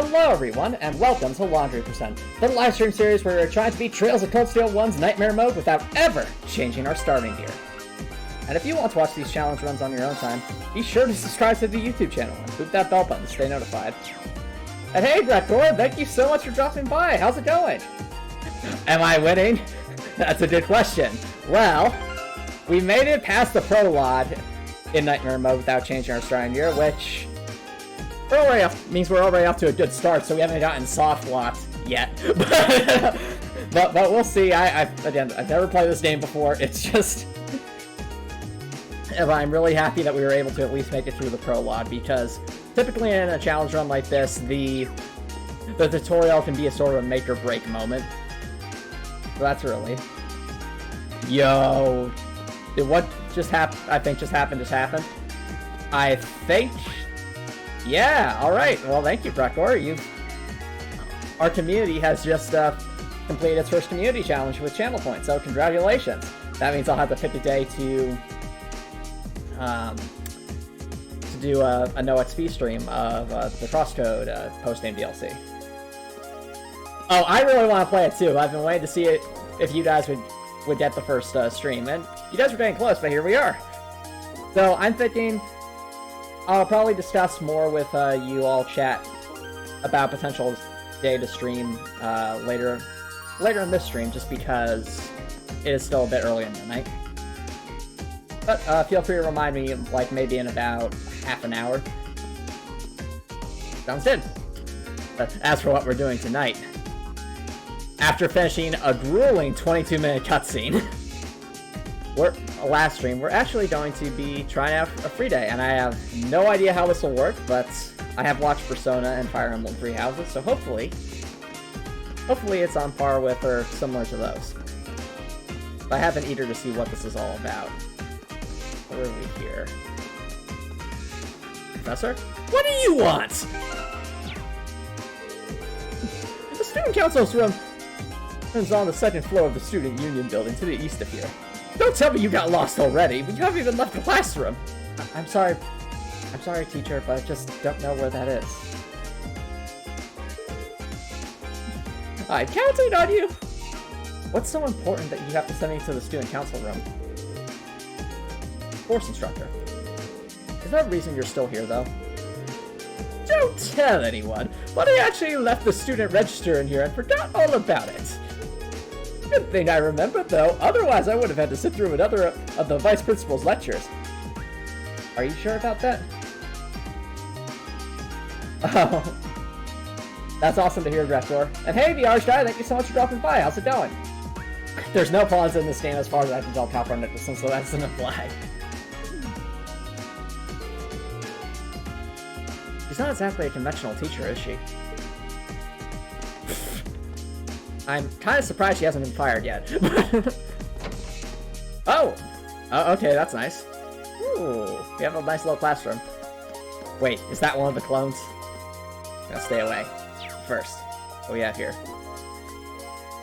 Hello everyone, and welcome to Laundry Percent, the livestream series where we're trying to beat Trails of Cold Steel 1's Nightmare Mode without ever changing our starting gear. And if you want to watch these challenge runs on your own time, be sure to subscribe to the YouTube channel and boot that bell button to stay notified. And hey Gregor, thank you so much for dropping by, how's it going? Am I winning? That's a good question. Well, we made it past the prologue in Nightmare Mode without changing our starting gear, which means we're already off to a good start, so we haven't gotten soft locked yet. but we'll see. Again, I've never played this game before. It's just, I'm really happy that we were able to at least make it through the prologue, because typically in a challenge run like this, the tutorial can be a sort of a make or break moment. So that's really. Yo, what just happened? I think just happened. I think. Yeah, alright. Well, thank you, Gregor. Our community has just completed its first community challenge with channel points, so congratulations. That means I'll have to pick a day to do a no XP stream of the Crosscode post-game DLC. Oh, I really want to play it too. I've been waiting to see it if you guys would get the first stream, and you guys were getting close, but here we are. So I'm thinking I'll probably discuss more with you all chat about potential day to stream later in this stream, just because it is still a bit early in the night. But feel free to remind me, like, maybe in about half an hour. Sounds good. But as for what we're doing tonight, after finishing a grueling 22-minute cutscene, last stream, we're actually going to be trying out a free day, and I have no idea how this will work, but I have watched Persona and Fire Emblem Three Houses, so hopefully it's on par with or similar to those. But I have been eager to see what this is all about. What are we here? Professor? What do you want? The student council's room is on the second floor of the student union building to the east of here. Don't tell me you got lost already, but you haven't even left the classroom. I'm sorry, teacher, but I just don't know where that is. I'm counting on you! What's so important that you have to send me to the student council room? Force instructor. Is there a reason you're still here, though? Don't tell anyone, but I actually left the student register in here and forgot all about it. Good thing I remembered, though. Otherwise, I would have had to sit through another of the vice principal's lectures. Are you sure about that? Oh, that's awesome to hear, Gregor. And hey, the Arch guy, thank you so much for dropping by. How's it going? There's no pawns in this game as far as I can tell, Copper Nicholson, so that doesn't apply. She's not exactly a conventional teacher, is she? I'm kind of surprised she hasn't been fired yet. Oh! Okay, that's nice. Ooh, we have a nice little classroom. Wait, is that one of the clones? Gonna stay away. First, what we have here?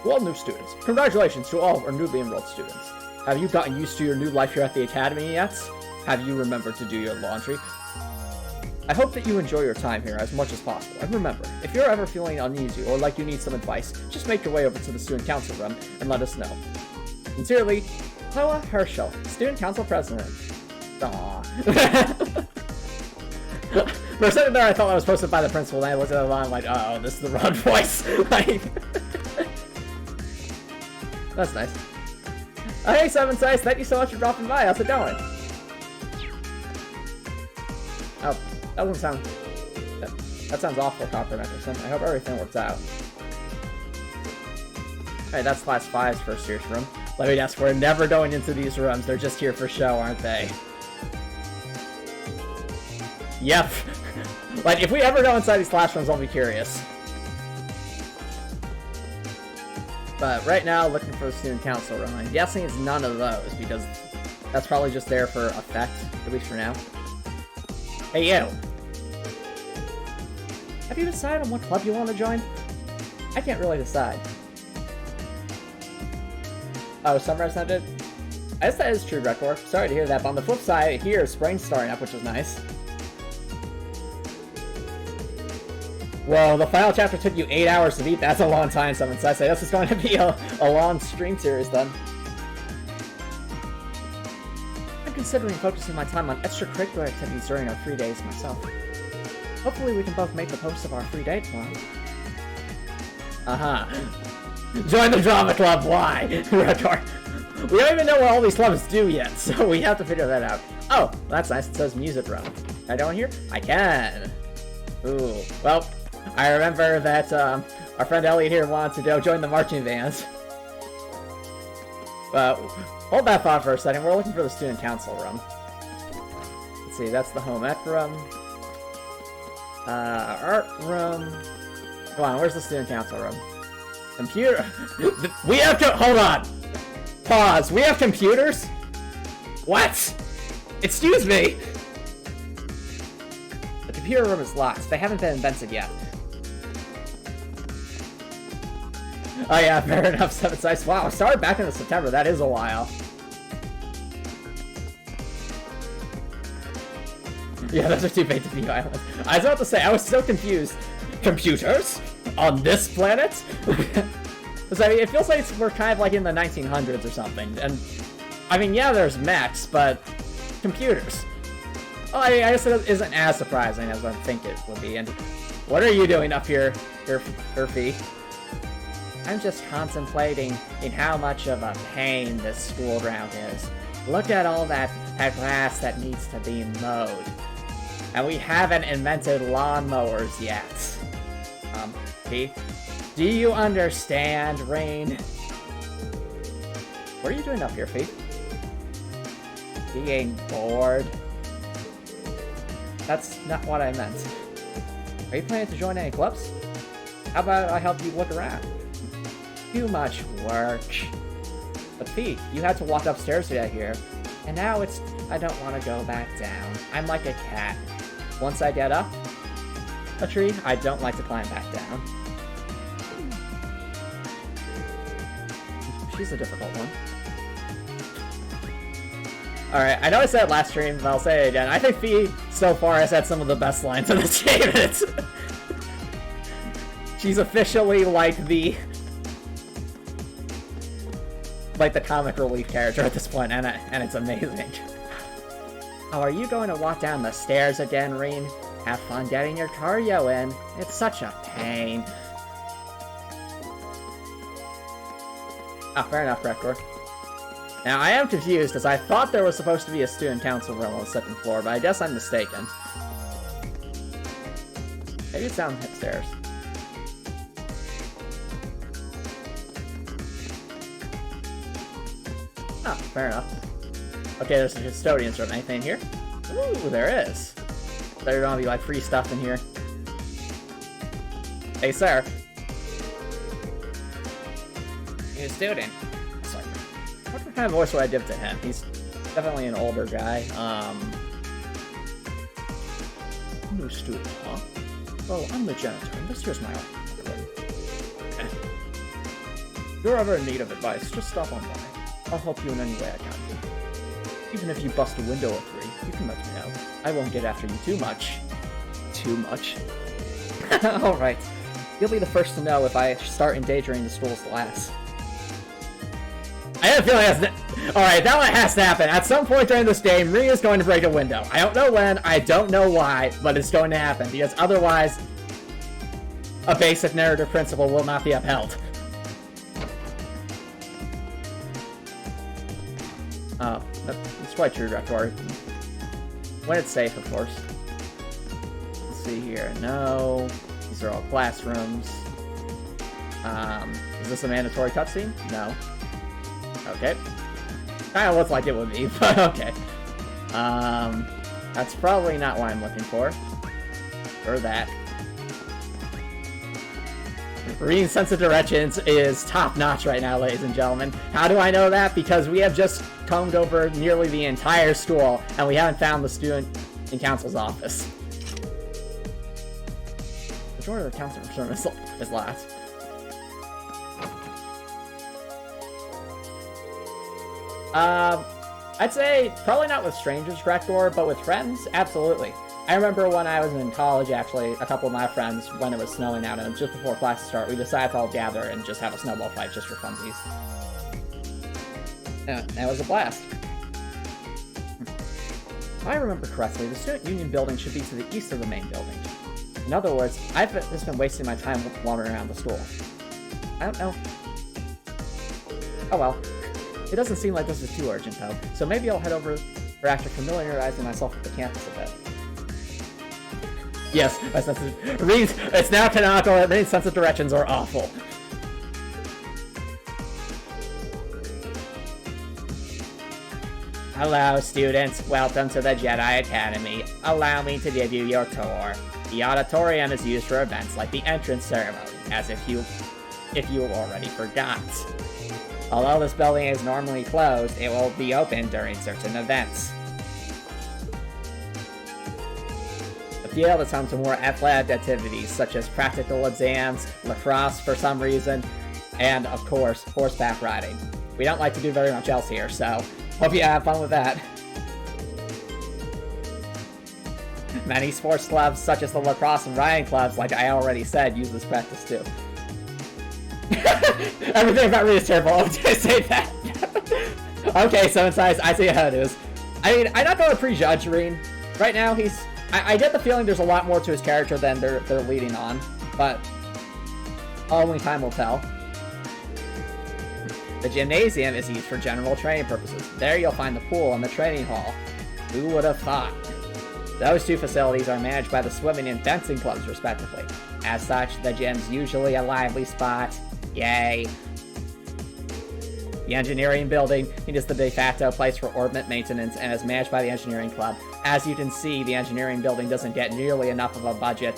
To all new students, congratulations to all of our newly enrolled students. Have you gotten used to your new life here at the Academy yet? Have you remembered to do your laundry? I hope that you enjoy your time here as much as possible, and remember, if you're ever feeling uneasy or like you need some advice, just make your way over to the Student Council room and let us know. Sincerely, Hoa Herschel, Student Council President. Aww. For a second there, I thought I was posted by the principal, and I looked at the line like, uh-oh, this is the wrong voice. Like, that's nice. Oh, hey, Seven Size, thank you so much for dropping by. How's it going? Oh. That doesn't sound... That sounds awful, Copper Nicholson. I hope everything works out. Alright, that's Class 5's first year's room. Let me guess, we're never going into these rooms. They're just here for show, aren't they? Yep. Like, if we ever go inside these classrooms, I'll be curious. But right now, looking for the student council room. I'm guessing it's none of those, because that's probably just there for effect, at least for now. Hey, you! Have you decided on what club you want to join? I can't really decide. Oh, Sunrise ended? I guess that is true, Gregor. Sorry to hear that, but on the flip side, here, spring's starting up, which is nice. Whoa, the final chapter took you 8 hours to beat. That's a long time, Summon Sensei. This is going to be a long stream series then. I'm considering focusing my time on extracurricular activities during our free days myself. Hopefully we can both make the most of our free day tomorrow. Join the drama club, why? We don't even know what all these clubs do yet, so we have to figure that out. Oh, that's nice. It says music room. Can I go in here? I can. Ooh. Well, I remember that our friend Elliot here wanted to go join the marching bands. But hold that thought for a second. We're looking for the student council room. Let's see. That's the home ec room. Art room. Come on. Where's the student council room? Computer. We have to. Hold on. Pause. We have computers? What? Excuse me! The computer room is locked. They haven't been invented yet. Oh yeah, fair enough, 7 size. Wow, I started back in September. That is a while. Yeah, those are too big to be islands. I was about to say, I was so confused. Computers? On this planet? Because, I mean, it feels like we're kind of like in the 1900s or something. And, I mean, yeah, there's mechs, but computers. Well, I guess it isn't as surprising as I think it would be. And what are you doing up here, Urfi? I'm just contemplating in how much of a pain this school ground is. Look at all that grass that needs to be mowed. And we haven't invented lawnmowers yet. P? Do you understand, Rain? What are you doing up here, Fee? Being bored? That's not what I meant. Are you planning to join any clubs? How about I help you look around? Too much work. But Fee, you had to walk upstairs to get here. And now I don't want to go back down. I'm like a cat. Once I get up a tree, I don't like to climb back down. She's a difficult one. Alright, I know I said it last stream, but I'll say it again. I think Fee, so far, has had some of the best lines in this game. She's officially like the comic relief character at this point, and it's amazing. Oh, are you going to walk down the stairs again, Reen? Have fun getting your cardio in. It's such a pain. Ah, fair enough, Rector. Now, I am confused, as I thought there was supposed to be a student council room on the 2nd floor, but I guess I'm mistaken. Maybe it's down upstairs. Oh, fair enough. Okay, there's a custodian's room. Anything here? Ooh, there is. There's gonna be, like, free stuff in here. Hey, sir. You're a student. Sorry. What kind of voice would I give to him? He's definitely an older guy. New student, huh? Well, I'm the janitor, and this here's my office. Okay. If you're ever in need of advice, just stop on by. I'll help you in any way I can. Even if you bust a window or 3, you can let me know. I won't get after you too much. Too much? Alright. You'll be the first to know if I start endangering the school's class. I have a feeling alright, that one has to happen. At some point during this game, Ria is going to break a window. I don't know when, I don't know why, but it's going to happen, because otherwise, a basic narrative principle will not be upheld. Oh, that's quite true, Rector. When it's safe, of course. Let's see here. No. These are all classrooms. Is this a mandatory cutscene? No. Okay. Kinda looks like it would be, but okay. That's probably not what I'm looking for. Or that. Reading sense of directions is top-notch right now, ladies and gentlemen. How do I know that? Because we have just combed over nearly the entire school, and we haven't found the student in council's office. The door of the council room is locked. I'd say probably not with strangers, Crackdoor, but with friends, absolutely. I remember when I was in college, actually, a couple of my friends, when it was snowing out, and just before classes start, we decided to all gather and just have a snowball fight just for funsies. Yeah, and it was a blast. If I remember correctly, the Student Union building should be to the east of the main building. In other words, I've just been wasting my time wandering around the school. I don't know. Oh well. It doesn't seem like this is too urgent, though, so maybe I'll head over after familiarizing myself with the campus a bit. Yes, my sense of... it's now canonical that Rean's sense of directions are awful. Hello, students. Welcome to the Jedi Academy. Allow me to give you your tour. The auditorium is used for events like the entrance ceremony, as if you already forgot. Although this building is normally closed, it will be open during certain events. The field is home to more athletic activities, such as practical exams, lacrosse for some reason, and, of course, horseback riding. We don't like to do very much else here, so hope you have fun with that. Many sports clubs, such as the lacrosse and riding clubs, like I already said, use this practice too. Everything about me is terrible. I was gonna say that. Okay, so inside, I see how it is. I mean, I'm not going to prejudge Rean. Right now, he's... I get the feeling there's a lot more to his character than they're leading on, but only time will tell. The gymnasium is used for general training purposes. There you'll find the pool and the training hall. Who would have thought? Those two facilities are managed by the swimming and fencing clubs, respectively. As such, the gym's usually a lively spot. Yay! The engineering building is the de facto place for orbit maintenance and is managed by the engineering club. As you can see, the engineering building doesn't get nearly enough of a budget,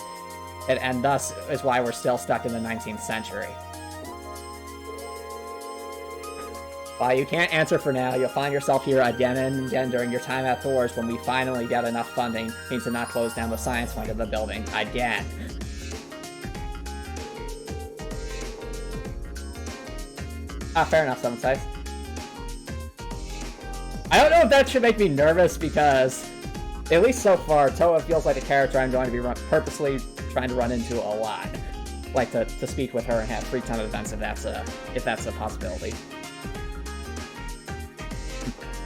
and thus is why we're still stuck in the 19th century. While you can't answer for now, you'll find yourself here again and again during your time outdoors when we finally get enough funding to not close down the science wing of the building again. Fair enough, Seven Size. I don't know if that should make me nervous because, at least so far, Toa feels like a character I'm going to be purposely trying to run into a lot. Like to speak with her and have free time events if that's a possibility.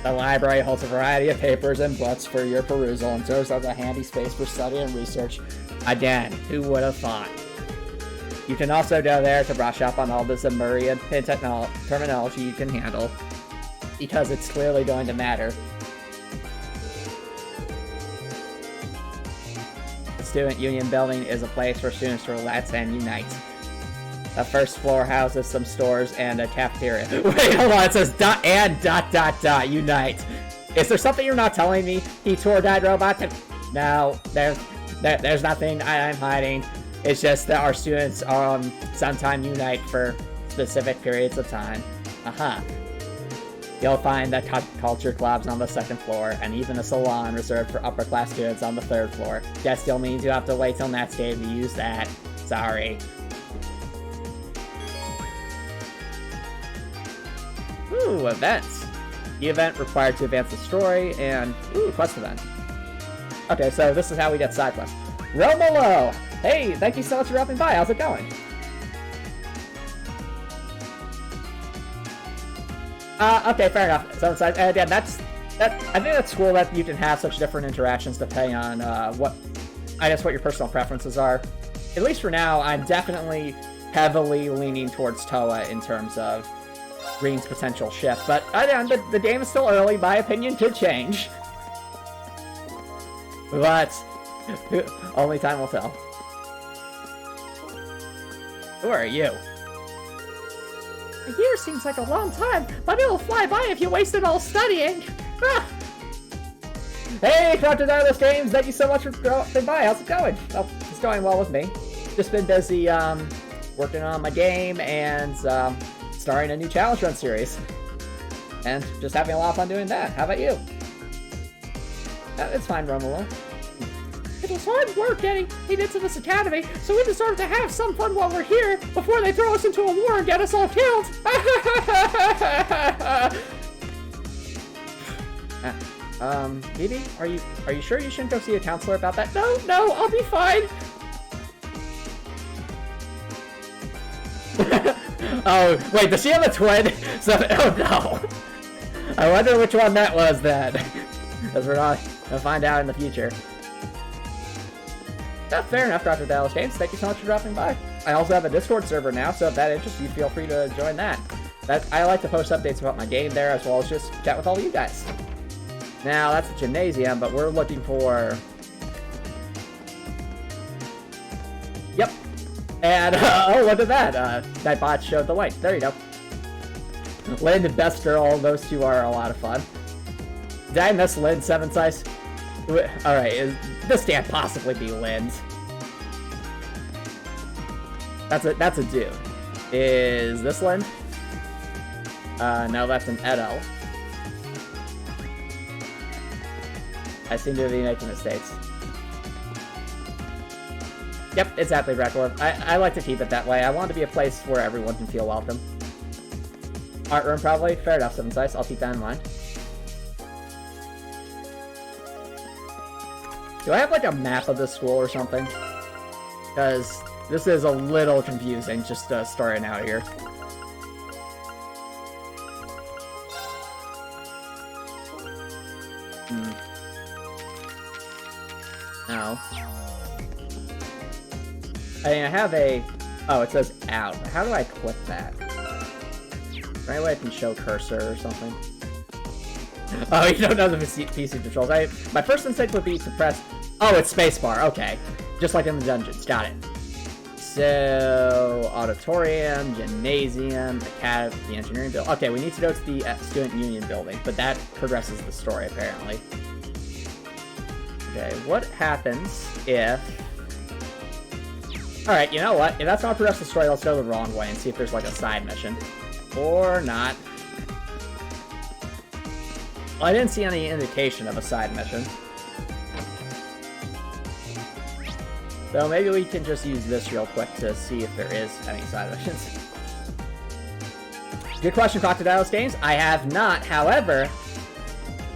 The library holds a variety of papers and books for your perusal and serves as a handy space for study and research. Again, who would have thought? You can also go there to brush up on all this myriad terminology you can handle, because it's clearly going to matter. The Student Union building is a place for students to relax and unite. The first floor houses some stores and a cafeteria. Wait, hold on, it says ... unite. Is there something you're not telling me? He tour guide robot to... No, there's nothing I'm hiding. It's just that our students sometimes unite for specific periods of time. You'll find the culture clubs on the second floor, and even a salon reserved for upper class students on the third floor. That still means you have to wait till next game to use that. Sorry. Ooh, events. The event required to advance the story, and ooh, quest event. Okay, so this is how we get side quests. Romolo! Hey, thank you so much for dropping by. How's it going? Okay, fair enough. So, yeah, I think that's cool that you can have such different interactions depending on what your personal preferences are. At least for now, I'm definitely heavily leaning towards Toa in terms of Green's potential shift, but again, the game is still early. My opinion could change, but only time will tell. Who are you? A year seems like a long time, but it'll fly by if you waste it all studying. Ah. Hey, Corrupted Artless Games, thank you so much for dropping by. How's it going? Oh, it's going well with me. Just been busy working on my game and starting a new challenge run series. And just having a lot of fun doing that. How about you? It's fine, Romulo. It was hard work getting into this academy, so we deserve to have some fun while we're here before they throw us into a war and get us all killed. Vivi, are you sure you shouldn't go see a counselor about that? No, I'll be fine. Oh, wait, does she have a twin? Oh no. I wonder which one that was then. Because we're not gonna find out in the future. Yeah, fair enough, Dr. Dallas James. Thank you so much for dropping by. I also have a Discord server now, so if that interests you, feel free to join that. I like to post updates about my game there, as well as just chat with all of you guys. Now, that's the gymnasium, but we're looking for... Yep. And, oh, look at that. Nightbot showed the link. There you go. Lynn, the best girl. Those two are a lot of fun. Did I miss Lynn, 7 size? Alright, this can't possibly be Lynn's. That's a dude. Is this Lynn? No, that's an Edo. I seem to be making mistakes. Yep, it's Athlete Record. I like to keep it that way. I want it to be a place where everyone can feel welcome. Art room, probably. Fair enough, 7 size. I'll keep that in mind. Do I have, like, a map of the school or something? Because this is a little confusing, just starting out here. No. I mean, I have a... Oh, it says out. How do I click that? Is there any way I can show cursor or something? Oh, you don't know the PC controls. My first instinct would be to press... Oh, it's spacebar. Okay. Just like in the dungeons. Got it. So, auditorium, gymnasium, academy, the engineering building. Okay, we need to go to the student union building, but that progresses the story, apparently. Okay, what happens if... Alright, you know what? If that's not progress the story, let's go the wrong way and see if there's, like, a side mission. Or not. Well, I didn't see any indication of a side mission. So maybe we can just use this real quick to see if there is any side missions. Good question, Crocodile's Games. I have not. However,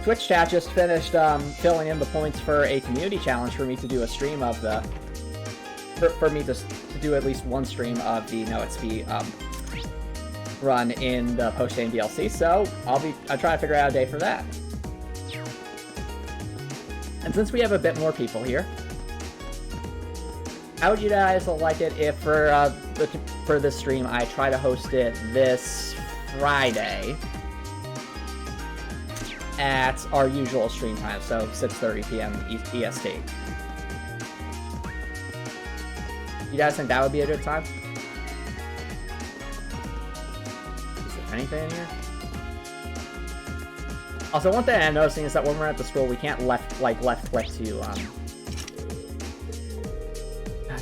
Twitch chat just finished filling in the points for a community challenge for me to do a stream of the... For me to do at least one stream of the No It's Be run in the post-game DLC, so I'll try to figure out a day for that. And since we have a bit more people here, how would you guys like it if for this stream I try to host it this Friday at our usual stream time, so 6:30 p.m. EST? You guys think that would be a good time? Is there anything in here? Also, one thing I'm noticing is that when we're at the school, we can't left click to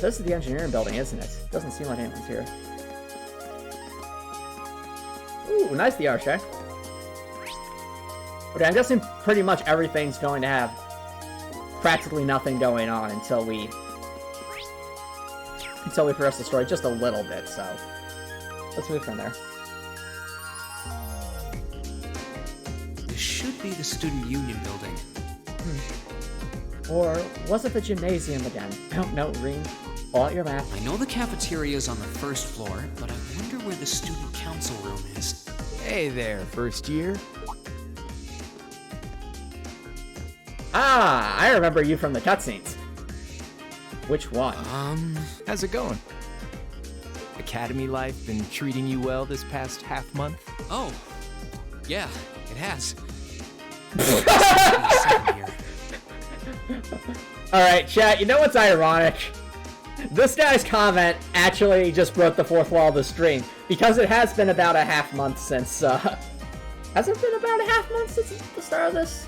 This is the engineering building, isn't it? Doesn't seem like anyone's here. Ooh, nice the Arche. Okay, I'm guessing pretty much everything's going to have practically nothing going on until we progress the story just a little bit, so let's move from there. This should be the student union building. Or was it the gymnasium again? No, Reen. Pull out your map. I know the cafeteria is on the first floor, but I wonder where the student council room is. Hey there, first year. Ah, I remember you from the cutscenes. Which one? How's it going? Academy life been treating you well this past half month? Oh, yeah, it has. Alright, chat, you know what's ironic? This guy's comment actually just broke the fourth wall of the stream, because it has been about a half month since, has it been about a half month since the start of this?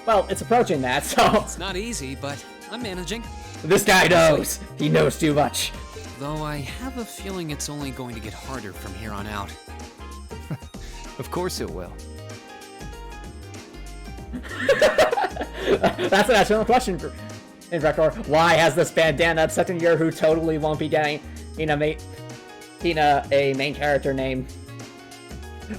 Well, it's approaching that, so... It's not easy, but I'm managing. This guy knows! He knows too much. Though I have a feeling it's only going to get harder from here on out. Of course it will. That's an excellent question in record. Why has this bandana second year who totally won't be getting a main character name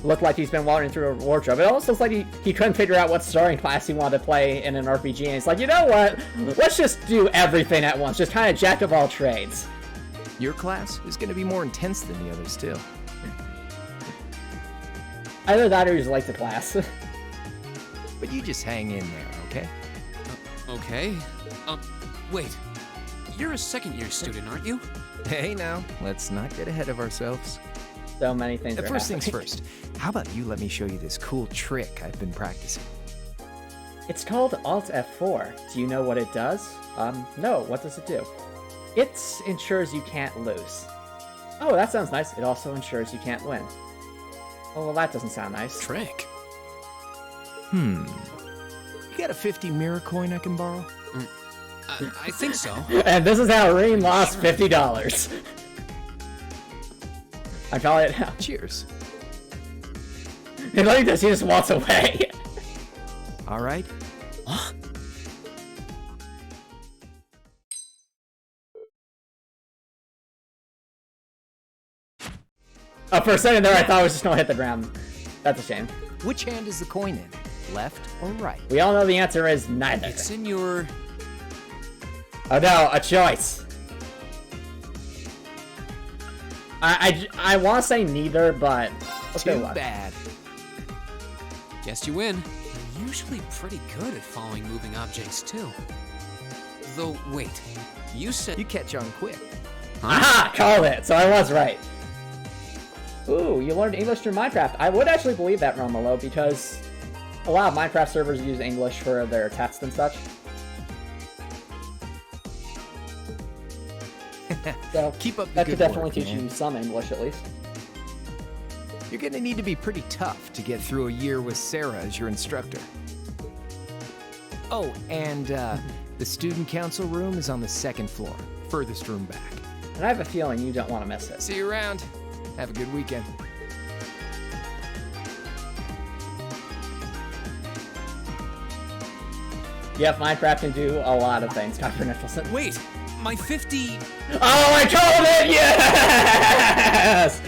looked like he's been wandering through a wardrobe. It almost looks like he couldn't figure out what starring class he wanted to play in an RPG, and he's like, you know what? Let's just do everything at once. Just kind of jack of all trades. Your class is going to be more intense than the others, too. Either that or he's like the class. But you just hang in there, okay? Okay. Wait. You're a second-year student, aren't you? Hey, now, let's not get ahead of ourselves. So many things are First things happening. first, how about you let me show you this cool trick I've been practicing? It's called Alt F4. Do you know what it does? No. What does it do? It ensures you can't lose. Oh, that sounds nice. It also ensures you can't win. Oh, well, that doesn't sound nice. Trick. You got a 50 mirror coin I can borrow? I think so. And this is how Rean lost $50. I call it now. Cheers. And like this, he just walks away. All right. Huh? For a second there, I thought I was just gonna hit the ground. That's a shame. Which hand is the coin in? Left or right? We all know the answer is neither. It's in your... Oh no, a choice. I want to say neither, but let's go Too with. bad. Guess you win. You're usually pretty good at following moving objects, too. Though, wait. You said... You catch on quick. Aha! Called it! So I was right. Ooh, you learned English through Minecraft. I would actually believe that, Romolo, because a lot of Minecraft servers use English for their text and such. So Keep up the that good could definitely work, teach man. you some English, at least. You're gonna need to be pretty tough to get through a year with Sarah as your instructor. Oh, and the student council room is on the second floor, furthest room back. And I have a feeling you don't want to miss it. See you around. Have a good weekend. Yep, Minecraft can do a lot of things, Dr. Nicholson. Wait! My 50... Oh, I called it! Yes!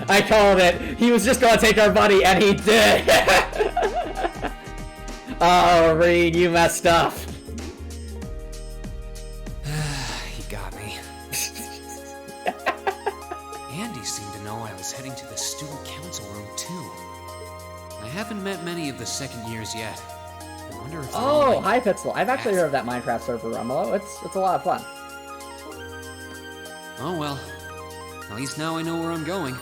I called it. He was just gonna take our money, and he did. Oh, Reed, you messed up. He got me. Andy seemed to know I was heading to the student council room, too. I haven't met many of the second years yet. I wonder if... Oh, hi, Pitzel. I've actually heard of that Minecraft server, Romolo. It's a lot of fun. Oh, well. At least now I know where I'm going.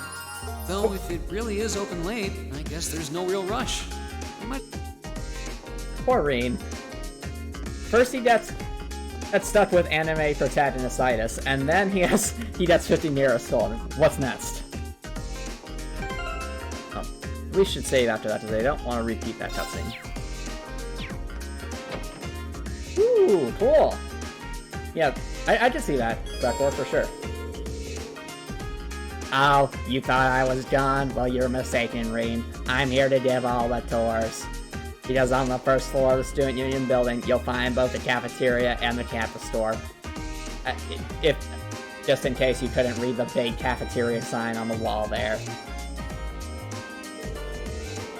Though, if it really is open late, I guess there's no real rush. I might... Poor Reed. First he gets stuck with anime protagonistitis, and then he gets 50 Nero stolen. What's next? Oh, we should save after that because I don't want to repeat that cutscene. Ooh, cool. Yeah, I can see that, Beckor, for sure. Oh, you thought I was gone? Well, you're mistaken, Reed. I'm here to give all the tours. Because on the first floor of the Student Union building, you'll find both the cafeteria and the campus store. Just in case you couldn't read the big cafeteria sign on the wall there.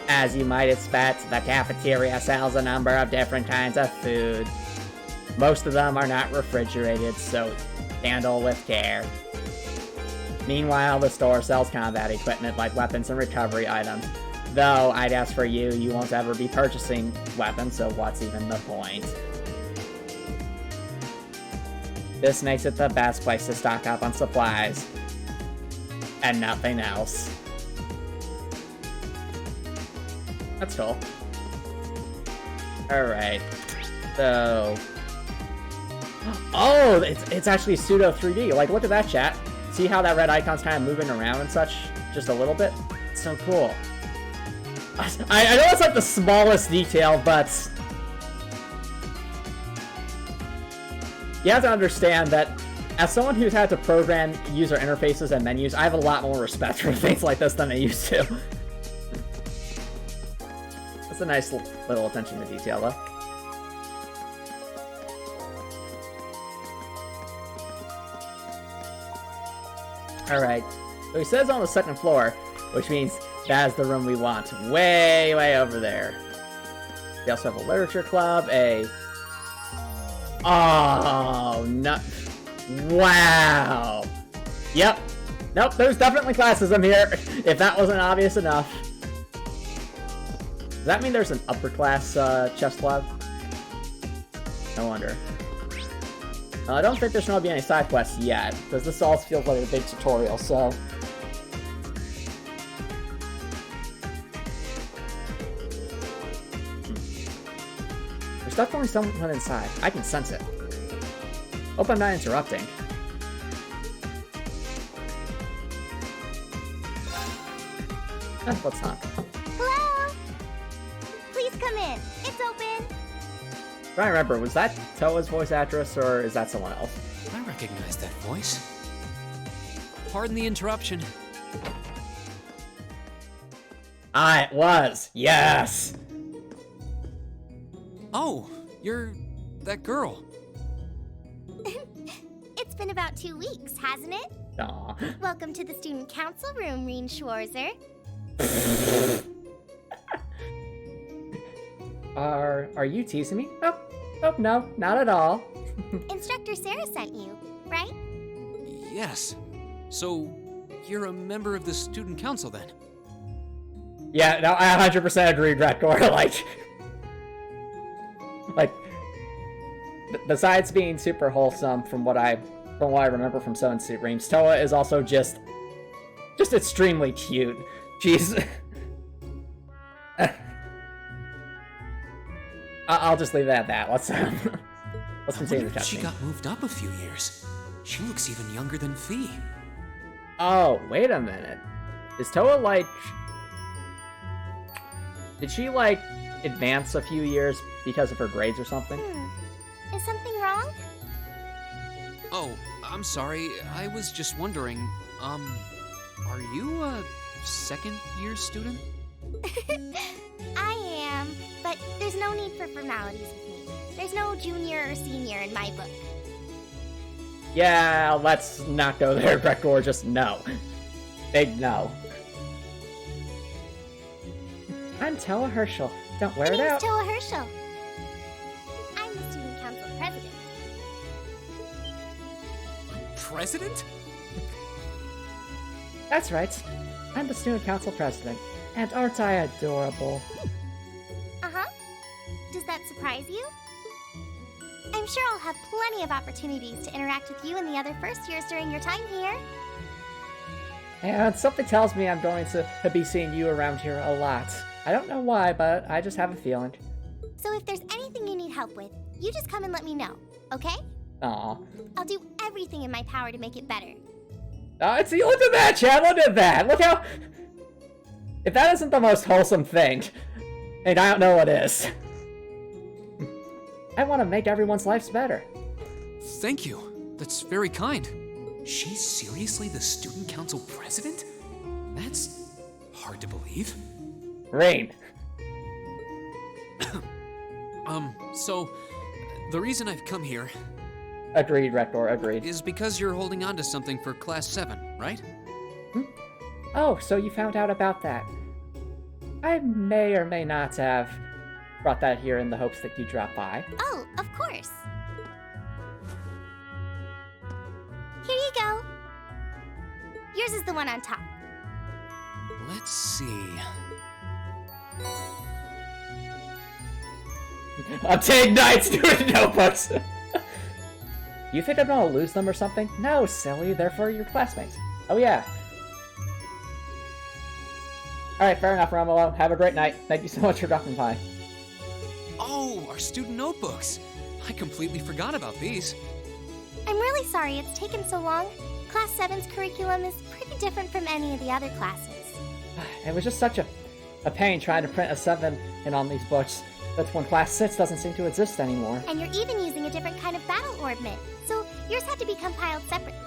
As you might expect, the cafeteria sells a number of different kinds of food. Most of them are not refrigerated, so handle with care. Meanwhile, the store sells combat equipment like weapons and recovery items. Though, I'd ask for you won't ever be purchasing weapons, so what's even the point? This makes it the best place to stock up on supplies. And nothing else. That's cool. Alright. So... Oh! It's actually pseudo 3D. Like, look at that, chat. See how that red icon's kind of moving around and such? Just a little bit? It's so cool. I know it's like the smallest detail, but... You have to understand that as someone who's had to program user interfaces and menus, I have a lot more respect for things like this than I used to. That's a nice little attention to detail, though. Alright, So he says on the second floor, which means that's the room we want. Way, way over there. We also have a literature club, Oh, no. Wow. Yep. Nope, there's definitely classism here, if that wasn't obvious enough. Does that mean there's an upper class chess club? No wonder. I don't think there's going to be any side quests yet, because this all feels like a big tutorial, so... There's definitely someone inside. I can sense it. Hope I'm not interrupting. Let's not. Hello? Please come in. It's open. I remember, was that Toa's voice actress, or is that someone else? I recognize that voice. Pardon the interruption. It was. Yes. Oh, you're that girl. It's been about 2 weeks, hasn't it? Aw. Welcome to the student council room, Reen Schwarzer. Are you teasing me? Oh, no, not at all. Instructor Sarah sent you, right? Yes. So, you're a member of the student council then? Yeah, no, I 100% agree, Dratgor. Like, besides being super wholesome from what I remember from Seven Suit Reams, Toa is also just extremely cute. She's... I'll just leave it at that. Let's continue the cutscene. She got moved up a few years. She looks even younger than Fee. Oh, wait a minute. Is Toa, like... Did she, like, advance a few years because of her grades or something? Is something wrong? Oh, I'm sorry. I was just wondering, are you a second-year student? I am, but there's no need for formalities with me. There's no junior or senior in my book. Yeah, let's not go there, Dratgor. Just no. Big no. I'm Toa Herschel. Don't wear it out. My name's Toa Herschel. I'm the student council president. President? That's right. I'm the student council president. And aren't I adorable? Uh-huh. Does that surprise you? I'm sure I'll have plenty of opportunities to interact with you and the other first years during your time here. And something tells me I'm going to be seeing you around here a lot. I don't know why, but I just have a feeling. So if there's anything you need help with, you just come and let me know, okay? Aw. I'll do everything in my power to make it better. See, look at that, Chad! Look at that! Look how... If that isn't the most wholesome thing, and I don't know what is. I want to make everyone's lives better. Thank you. That's very kind. She's seriously the student council president? That's hard to believe. Rain. So, the reason I've come here Agreed, Rector, agreed. is because you're holding on to something for Class 7, right? Oh, so you found out about that. I may or may not have brought that here in the hopes that you drop by. Oh, of course. Here you go. Yours is the one on top. Let's see. Obtain Knights doing notebooks! You think I'm gonna lose them or something? No, silly, they're for your classmates. Oh yeah. Alright, fair enough, Romulo. Have a great night. Thank you so much for dropping by. Oh, our student notebooks. I completely forgot about these. I'm really sorry it's taken so long. Class 7's curriculum is pretty different from any of the other classes. It was just such a pain trying to print a 7 in on these books. That's when Class 6 doesn't seem to exist anymore. And you're even using a different kind of battle orbment, so yours had to be compiled separately.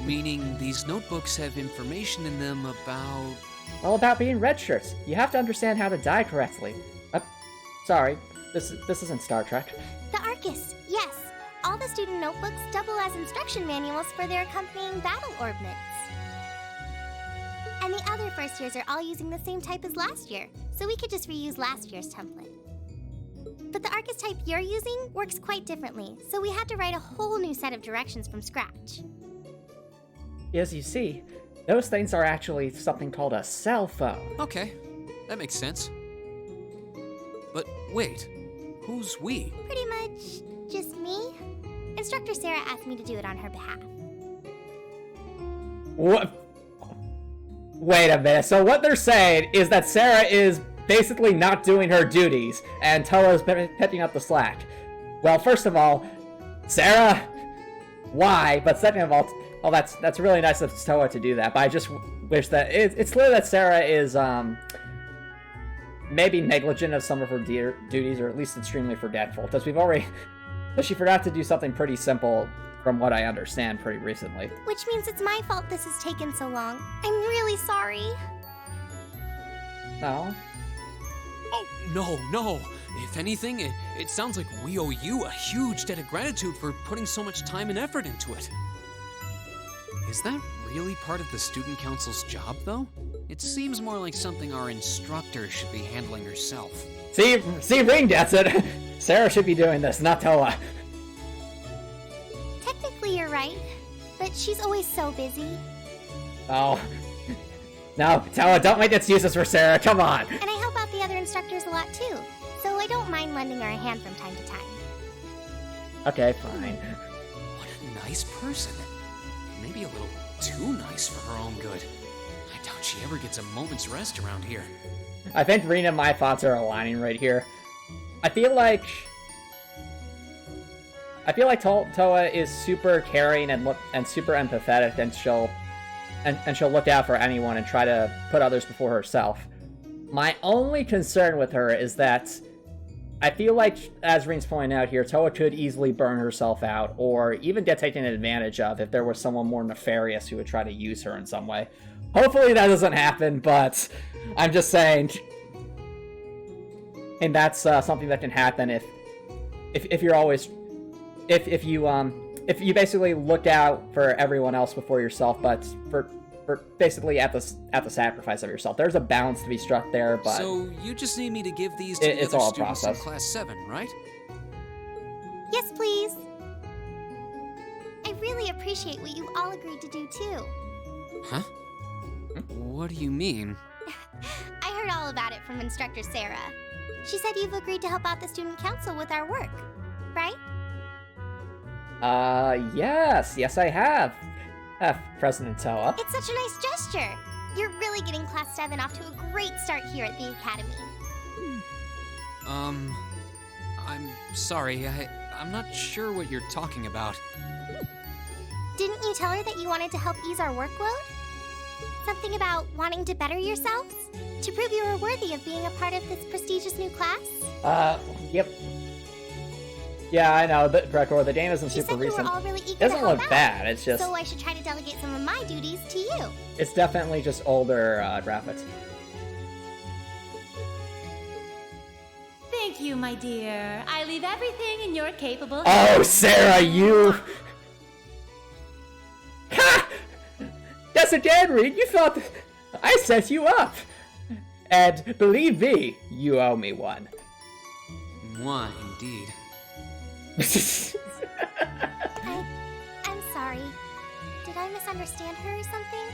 Meaning these notebooks have information in them about... All about being red shirts. You have to understand how to die correctly. Sorry, this isn't Star Trek. The Arcus, yes. all the student notebooks double as instruction manuals for their accompanying battle orbments. And the other first years are all using the same type as last year, so we could just reuse last year's template. But the archetype you're using works quite differently, so we had to write a whole new set of directions from scratch. As you see, those things are actually something called a cell phone. Okay, that makes sense. But wait, who's we? Pretty much just me. Instructor Sarah asked me to do it on her behalf. What? Wait a minute. So what they're saying is that Sarah is basically not doing her duties, and Toa's picking up the slack. Well, first of all, Sarah, why? But second of all, that's really nice of Toa to do that. But I just wish that it's clear that Sarah is maybe negligent of some of her duties, or at least extremely forgetful. Because she forgot to do something pretty simple, from what I understand, pretty recently. Which means it's my fault this has taken so long. I'm really sorry. No. Oh, no. If anything, it sounds like we owe you a huge debt of gratitude for putting so much time and effort into it. Is that really part of the student council's job, though? It seems more like something our instructor should be handling herself. See, Ring gets it. Sarah should be doing this, not Toa. Technically, you're right, but she's always so busy. Oh. No, Toa, don't make excuses for Sarah, come on. And I help out the other instructors a lot too, so I don't mind lending her a hand from time to time. Okay, fine. What a nice person. Maybe a little too nice for her own good. I doubt she ever gets a moment's rest around here. I think Rena and my thoughts are aligning right here. I feel like Toa is super caring and super empathetic, and she'll look out for anyone and try to put others before herself. My only concern with her is that I feel like, as Ring's pointing out here, Toa could easily burn herself out, or even get taken advantage of if there was someone more nefarious who would try to use her in some way. Hopefully that doesn't happen, but I'm just saying, and that's something that can happen if you basically look out for everyone else before yourself, but for basically at the sacrifice of yourself. There's a balance to be struck there, but so you just need me to give these to the it's other all a students in process. class 7, right? Yes, please. I really appreciate what you all agreed to do too. Huh? What do you mean? I heard all about it from Instructor Sarah. She said you've agreed to help out the student council with our work, right? Yes I have, President Toa. It's such a nice gesture. You're really getting Class 7 off to a great start here at the Academy. I'm sorry, I'm not sure what you're talking about. Didn't you tell her that you wanted to help ease our workload? Something about wanting to better yourselves? To prove you were worthy of being a part of this prestigious new class? Yep. Yeah, I know, Gregor, the game isn't She super said you recent. were all really eager It doesn't to help look out. bad, it's just... So I should try to delegate some of my duties to you. It's definitely just older graphics. Thank you, my dear. I leave everything in your capable Oh, hands. Sarah, you... Ha! That's again, Reed. You thought I set you up. And believe me, you owe me one. Why, indeed. I'm sorry. Did I misunderstand her or something?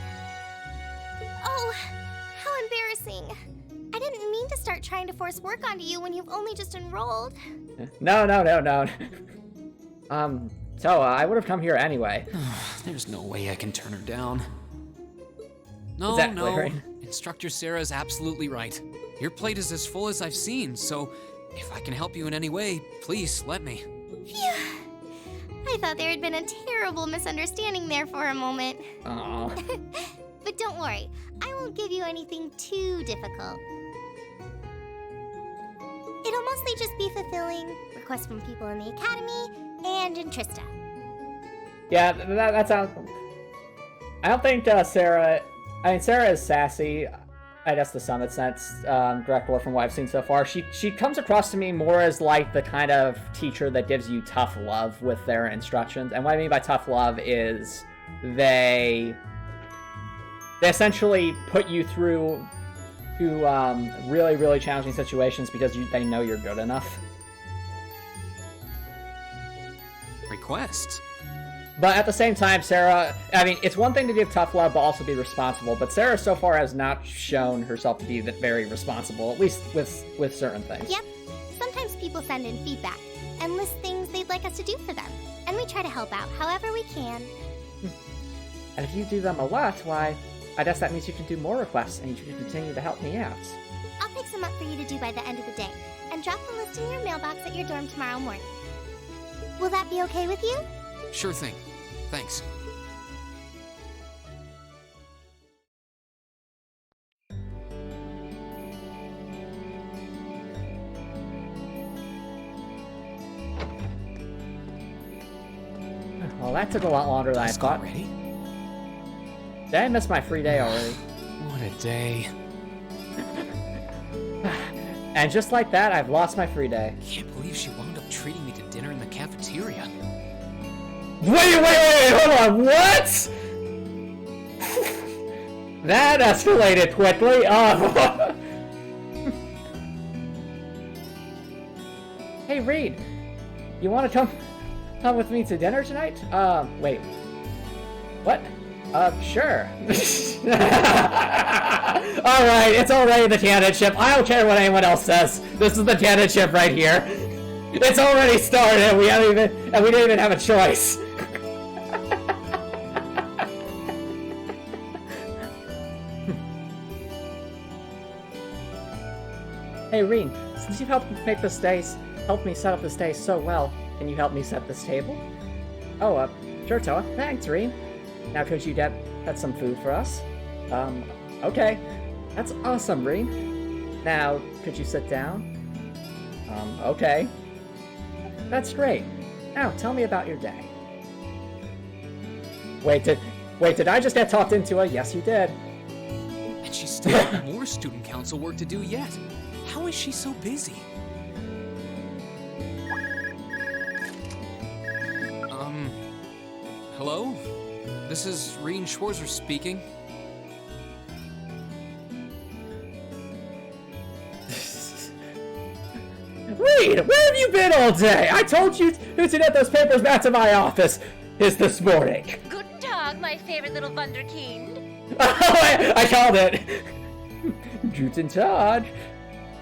Oh, how embarrassing. I didn't mean to start trying to force work onto you when you've only just enrolled. No. Toa, I would have come here anyway. There's no way I can turn her down. No, Exactly, no. right? Instructor Sarah is absolutely right. Your plate is as full as I've seen, so if I can help you in any way, please let me. Phew. I thought there had been a terrible misunderstanding there for a moment. Aw. But don't worry, I won't give you anything too difficult. It'll mostly just be fulfilling requests from people in the Academy and in Trista. Yeah, that sounds... I don't think Sarah... I mean, Sarah is sassy. I guess the Summit sense, director from what I've seen so far, she comes across to me more as like the kind of teacher that gives you tough love with their instructions. And what I mean by tough love is they essentially put you through really, really challenging situations because they know you're good enough. Requests? But at the same time, Sarah, I mean, it's one thing to give tough love, but also be responsible. But Sarah so far has not shown herself to be very responsible, at least with certain things. Yep. Sometimes people send in feedback and list things they'd like us to do for them. And we try to help out however we can. And if you do them a lot, why, I guess that means you can do more requests and you can continue to help me out. I'll pick some up for you to do by the end of the day, and drop the list in your mailbox at your dorm tomorrow morning. Will that be okay with you? Sure thing. Thanks. Well, that took a lot longer than I thought. Ready? Did I miss my free day already? What a day. And just like that, I've lost my free day. Can't believe she wound up treating me to dinner in the cafeteria. Wait, hold on, what? That escalated quickly. Oh. Hey, Reed, you want to come with me to dinner tonight? Wait. What? Sure. Alright, it's already the candidate ship. I don't care what anyone else says. This is the candidate ship right here. It's already started, and we didn't even have a choice. Hey, Reen, since you've helped me set up this day so well, can you help me set this table? Oh, sure, Toa. Thanks, Reen. Now could you get some food for us? Okay. That's awesome, Reen. Now, could you sit down? Okay. That's great. Now, tell me about your day. Wait, did I just get talked into it? Yes, you did. And she's still got more student council work to do yet. How is she so busy? Hello? This is Reen Schwarzer speaking. Reed, where have you been all day? I told you to get those papers back to my office this morning. Guten Tag, my favorite little Wunderkind. Oh, I called it. Guten Tag.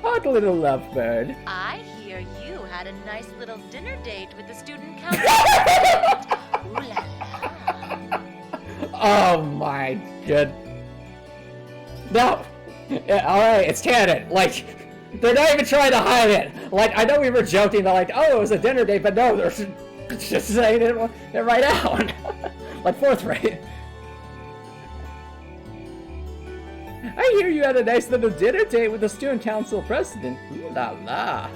Odd little lovebird. I hear you had a nice little dinner date with the student council president. Ooh la la. Oh my good. No. Yeah, alright, it's canon. Like, they're not even trying to hide it. Like, I know we were joking, they're like, oh, it was a dinner date, but no, they're just saying it right out. Like, forthright. I hear you had a nice little dinner date with the student council president. Ooh la la.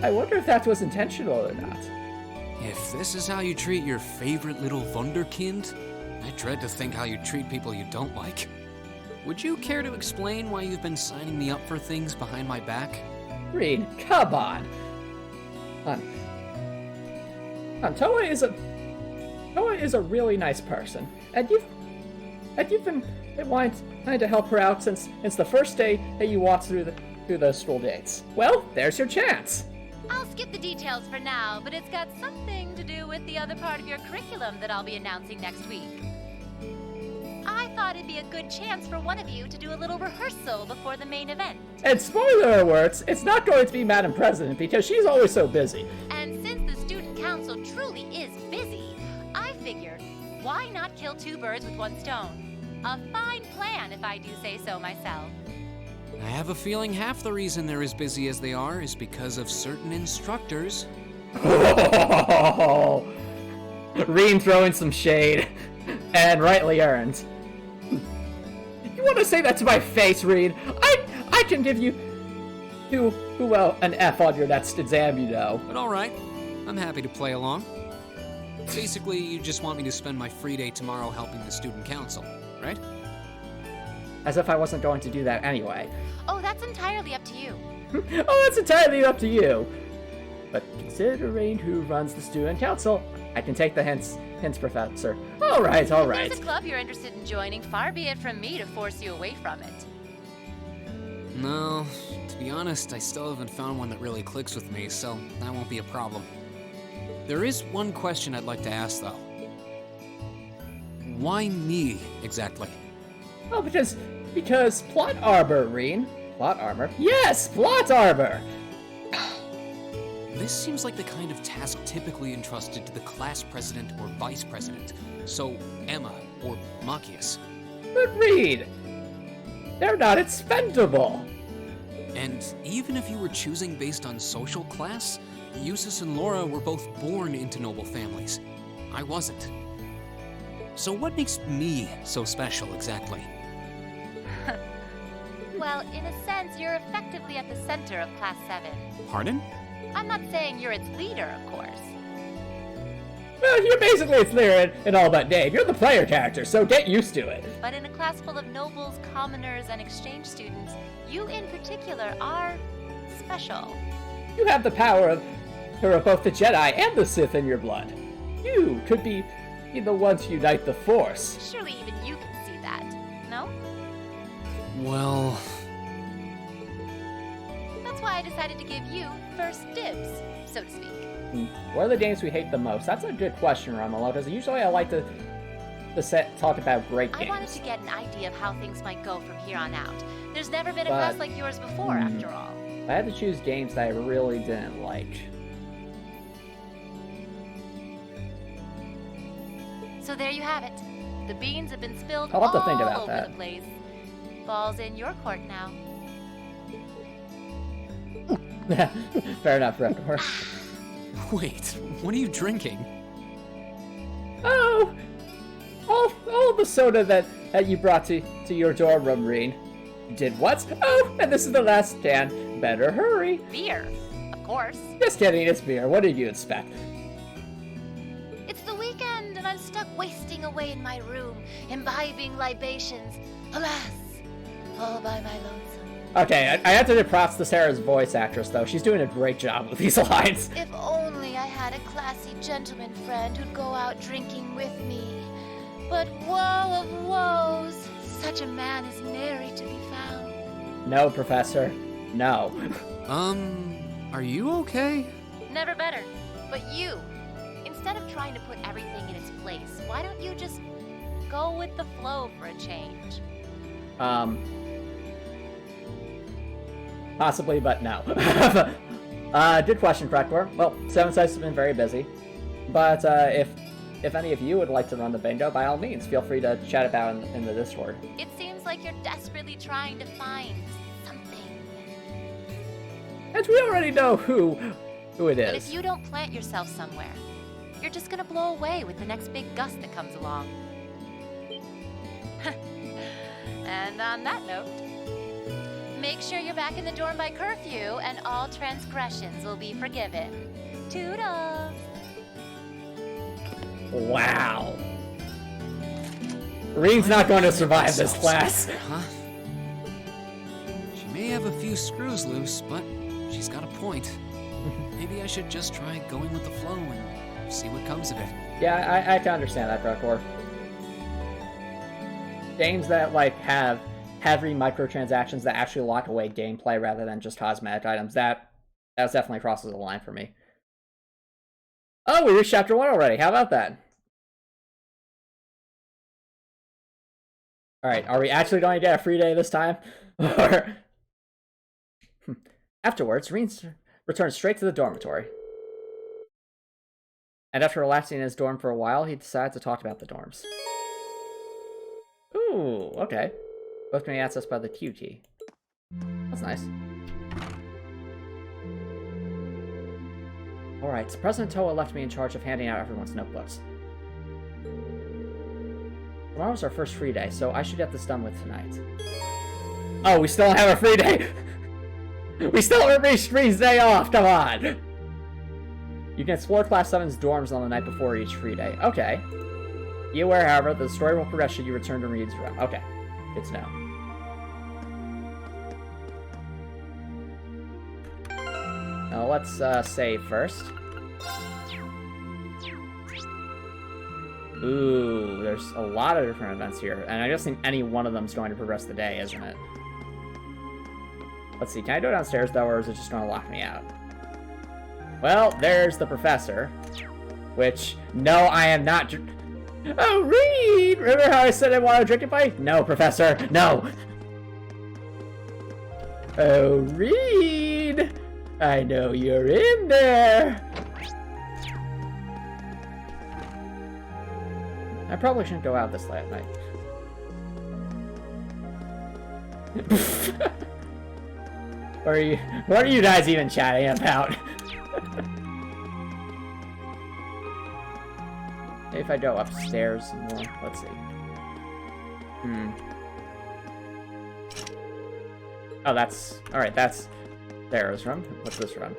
I wonder if that was intentional or not. If this is how you treat your favorite little Wunderkind, I dread to think how you treat people you don't like. Would you care to explain why you've been signing me up for things behind my back? Reed, come on. Toa is a really nice person, and you've been wanting to help her out since the first day that you walked through those school dates. Well, there's your chance. I'll skip the details for now, but it's got something to do with the other part of your curriculum that I'll be announcing next week. I thought it'd be a good chance for one of you to do a little rehearsal before the main event. And spoiler alerts, it's not going to be Madam President because she's always so busy. And since the student council truly is busy, I figured, why not kill two birds with one stone? A fine plan, if I do say so myself. I have a feeling half the reason they're as busy as they are is because of certain instructors. Oh, Reem throwing some shade, and rightly earned. You want to say that to my face, Reed? I can give you an F on your next exam, you know. But alright, I'm happy to play along. Basically, you just want me to spend my free day tomorrow helping the student council, right? As if I wasn't going to do that anyway. Oh, that's entirely up to you. Oh, it's entirely up to you. But considering who runs the student council, I can take the hints, Professor. All right. If there's a club you're interested in joining, far be it from me to force you away from it. No, to be honest, I still haven't found one that really clicks with me, so that won't be a problem. There is one question I'd like to ask, though. Why me, exactly? Oh, because plot arbor, Reen. Plot armor? Yes, plot arbor! This seems like the kind of task typically entrusted to the class president or vice president. So, Emma or Machias. But Reed, they're not expendable. And even if you were choosing based on social class, Eustace and Laura were both born into noble families. I wasn't. So what makes me so special, exactly? Well, in a sense, you're effectively at the center of Class 7. Pardon? I'm not saying you're its leader, of course. Well, you're basically its leader in all but name. You're the player character, so get used to it. But in a class full of nobles, commoners, and exchange students, you in particular are special. You have the power of both the Jedi and the Sith in your blood. You could be the one to unite the Force. Surely even you can see that, no? Well... That's why I decided to give you first dibs, so to speak. What are the games we hate the most? That's a good question, Romolo, because usually I like to talk about great games. I wanted to get an idea of how things might go from here on out. There's never been a class like yours before, after all. I had to choose games that I really didn't like. So there you have it. The beans have been spilled I'll have to all think about over that. the place. Ball's in your court now. Fair enough, Rektor. Wait, what are you drinking? Oh! All the soda that you brought to your dorm room, Reen. Did what? Oh, and this is the last can. Better hurry. Beer, of course. Just kidding, it's beer. What did you expect? It's the weekend and I'm stuck wasting away in my room, imbibing libations. Alas, all by my lonesome. Okay, I have to give props to Sarah's voice actress, though. She's doing a great job with these lines. If only I had a classy gentleman friend who'd go out drinking with me. But woe of woes, such a man is nary to be found. No, Professor. No. Are you okay? Never better. But you, instead of trying to put everything in its place, why don't you just go with the flow for a change? Possibly, but no. Good question, Frector. Well, Seven Sides has been very busy. But if any of you would like to run the bingo, by all means, feel free to chat about it in the Discord. It seems like you're desperately trying to find something. And we already know who it is. But if you don't plant yourself somewhere, you're just gonna blow away with the next big gust that comes along. And on that note, make sure you're back in the dorm by curfew and all transgressions will be forgiven. Toodles! Wow. Reen's not going to survive this class. Huh? She may have a few screws loose, but she's got a point. Maybe I should just try going with the flow and see what comes of it. Yeah, I can understand that, Frector. Games that, like, have heavy microtransactions that actually lock away gameplay rather than just cosmetic items, that definitely crosses the line for me. Oh, we reached chapter 1 already. How about that? Alright, are we actually going to get a free day this time? Or... Afterwards, Reen returns straight to the dormitory. And after relaxing in his dorm for a while, he decides to talk about the dorms. Ooh, okay. Both can be accessed by the Q key. That's nice. Alright, President Toa left me in charge of handing out everyone's notebooks. Tomorrow's our first free day, so I should get this done with tonight. Oh, we still don't have a free day! We still haven't reached Reen's day off, come on! You can explore Class 7's dorms on the night before each free day. Okay. Be aware, however, that the story will progress should you return to Reen's room. Okay. Good to know. Now let's save first. Ooh, there's a lot of different events here, and I just think any one of them is going to progress the day, isn't it? Let's see, can I go downstairs though, or is it just going to lock me out? Well, there's the professor, which, no, I am not. Oh, Reed! Remember how I said I wanted to drink a bite? No, professor, no! Oh, Reed! I know you're in there! I probably shouldn't go out this late at night. What are you guys even chatting about? Maybe if I go upstairs some more. Let's see. Oh, that's... Alright, that's Sarah's room. What's this room?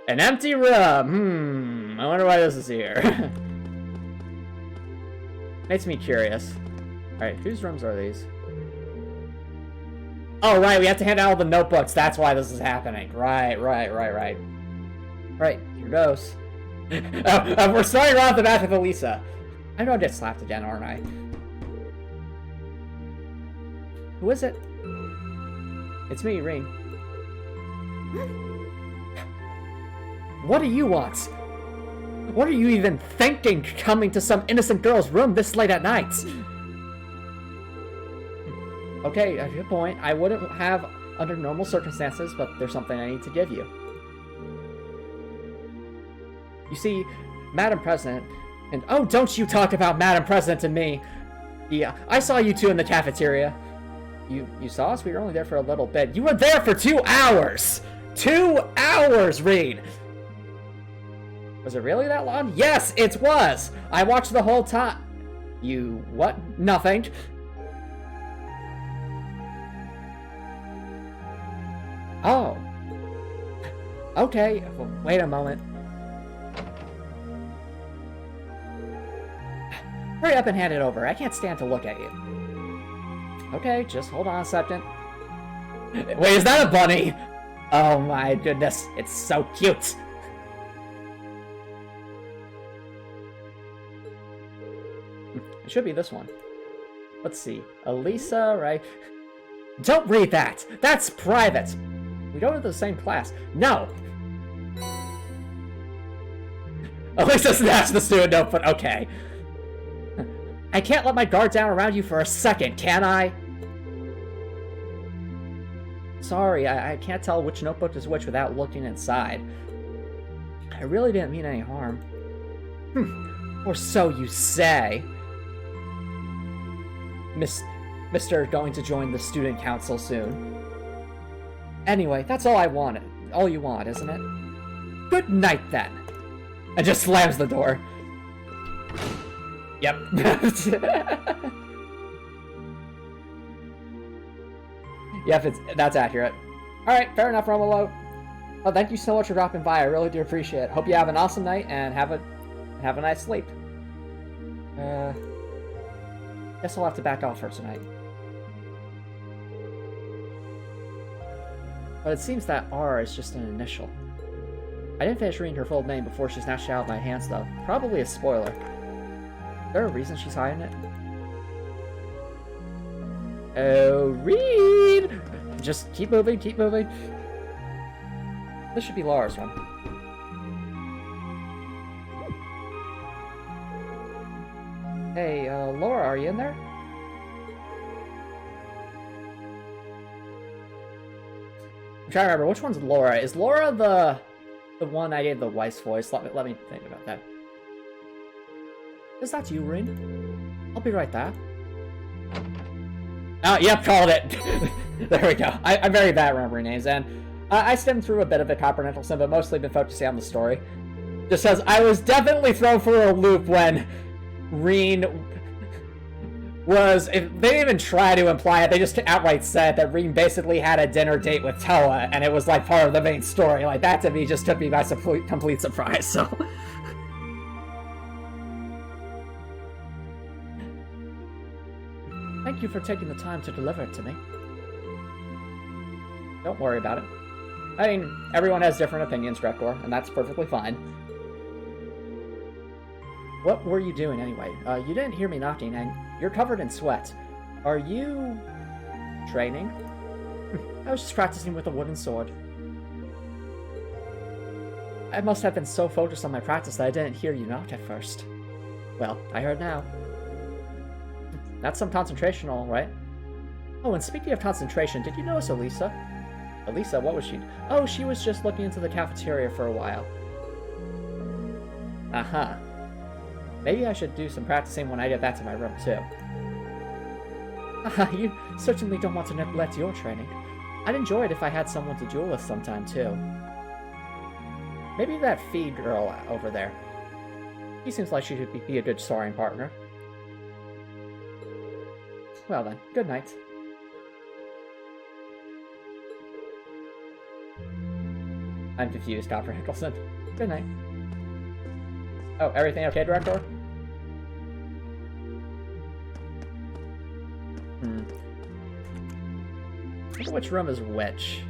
An empty room! I wonder why this is here. Makes me curious. Alright, whose rooms are these? Oh, right, we have to hand out all the notebooks. That's why this is happening. Right. Right, here goes. We're starting right off the bat with Elisa. I'm gonna get slapped again, aren't I? Who is it? It's me, Rean. What do you want? What are you even thinking, coming to some innocent girl's room this late at night? Okay, a good point. I wouldn't have under normal circumstances, but there's something I need to give you. You see, Madam President, and oh, don't you talk about Madam President to me! Yeah, I saw you two in the cafeteria. You saw us? We were only there for a little bit. You were there for 2 hours! 2 hours, Reed! Was it really that long? Yes, it was! I watched the whole time. You what? Nothing. Oh. Okay, well, wait a moment. Hurry up and hand it over. I can't stand to look at you. Okay, just hold on a second. Wait, is that a bunny? Oh my goodness, it's so cute. It should be this one. Let's see. Elisa, right? Don't read that! That's private! We go to the same class. No! Elisa snatched the student notebook. Okay. I can't let my guard down around you for a second, can I? Sorry, I can't tell which notebook is which without looking inside. I really didn't mean any harm. Or so you say. Mr. going to join the student council soon. Anyway, that's all I wanted. All you want, isn't it? Good night, then. And just slams the door. Yep. Yep, that's accurate. Alright, fair enough, Romolo. Well, thank you so much for dropping by. I really do appreciate it. Hope you have an awesome night and have a nice sleep. Guess I'll have to back off for tonight. But it seems that R is just an initial. I didn't finish reading her full name before she snatched it out of my hands, though. Probably a spoiler. Is there a reason she's hiding it? Oh, Reed! Just keep moving, keep moving. This should be Laura's one. Hey, Laura, are you in there? I'm trying to remember, which one's Laura? Is Laura the one I gave the Weiss voice? Let me think about that. Is that you, Rin? I'll be right there. Oh, yep, called it! There we go. I'm very bad at remembering names, and I stemmed through a bit of a comprehensive sim, but mostly been focusing on the story. Just says, I was definitely thrown for a loop when Rean was... If they didn't even try to imply it, they just outright said that Rean basically had a dinner date with Toa, and it was like part of the main story. Like, that to me just took me by complete surprise, so... Thank you for taking the time to deliver it to me. Don't worry about it. I mean, everyone has different opinions, Drekor, and that's perfectly fine. What were you doing anyway? You didn't hear me knocking, and you're covered in sweat. Are you... training? I was just practicing with a wooden sword. I must have been so focused on my practice that I didn't hear you knock at first. Well, I heard now. That's some concentration, all right. Oh, and speaking of concentration, did you notice Elisa? Elisa, what was she? Oh, she was just looking into the cafeteria for a while. Uh-huh. Maybe I should do some practicing when I get back to my room, too. You certainly don't want to neglect your training. I'd enjoy it if I had someone to duel with sometime, too. Maybe that feed girl over there. She seems like she should be a good sparring partner. Well then, good night. I'm confused, Dr. Nicholson. Good night. Oh, everything okay, Director? I wonder which room is which.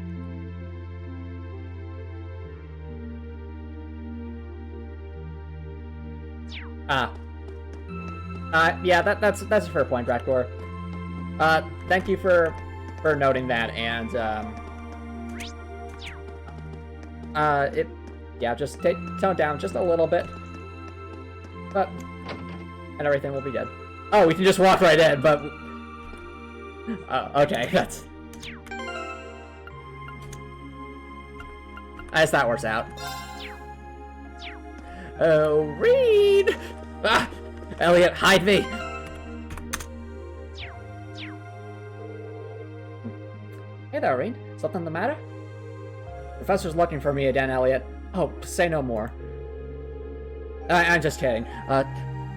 Yeah, that's a fair point, Drakor. Thank you for noting that, and, just tone it down just a little bit. And everything will be good. Oh, we can just walk right in, but... okay, that's... As that works out. Oh, Reed! Ah! Elliot, hide me! Hey there, Reed. Something the matter? Professor's looking for me again, Elliot. Oh, say no more. I'm just kidding.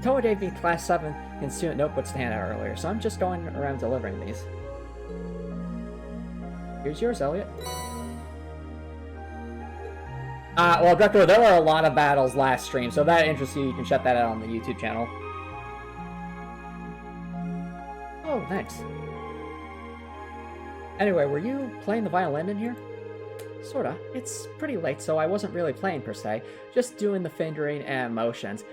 Toa gave me Class 7 in student notebooks to hand out earlier, so I'm just going around delivering these. Here's yours, Elliot. Well, Director, there were a lot of battles last stream, so if that interests you, you can check that out on the YouTube channel. Oh, thanks. Anyway, were you playing the violin in here? Sorta. It's pretty late, so I wasn't really playing per se, just doing the fingering and motions.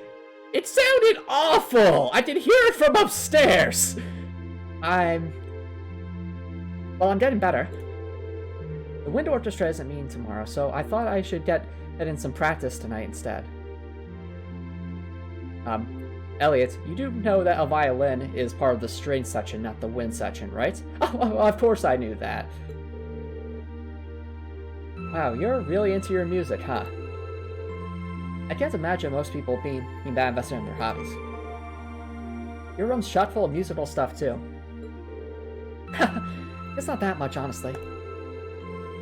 It sounded awful! I could hear it from upstairs! Well, I'm getting better. The wind orchestra isn't meeting tomorrow, so I thought I should get in some practice tonight instead. Elliot, you do know that a violin is part of the string section, not the wind section, right? Oh, of course I knew that. Wow, you're really into your music, huh? I can't imagine most people being that invested in their hobbies. Your room's chock full of musical stuff, too. It's not that much, honestly.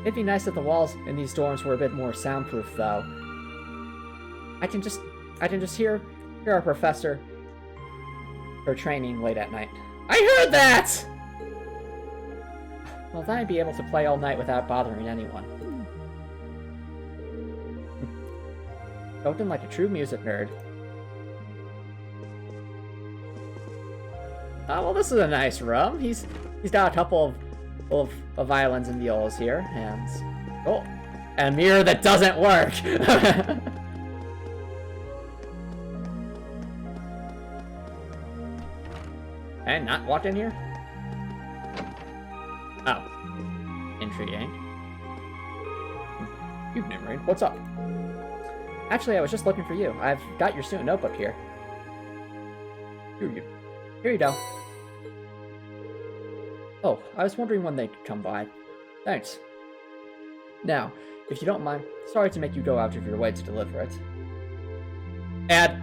It'd be nice if the walls in these dorms were a bit more soundproof, though. I can just hear our professor for training late at night. I heard that! Well, then I'd be able to play all night without bothering anyone. Spoken like a true music nerd. Oh, well, this is a nice room. He's got a couple of violins and violas here, and... oh, and a mirror that doesn't work! And not walked in here? Oh. Intriguing. Evening, Rain. What's up? Actually, I was just looking for you. I've got your student notebook here. Here you go. Oh, I was wondering when they could come by. Thanks. Now, if you don't mind, sorry to make you go out of your way to deliver it. And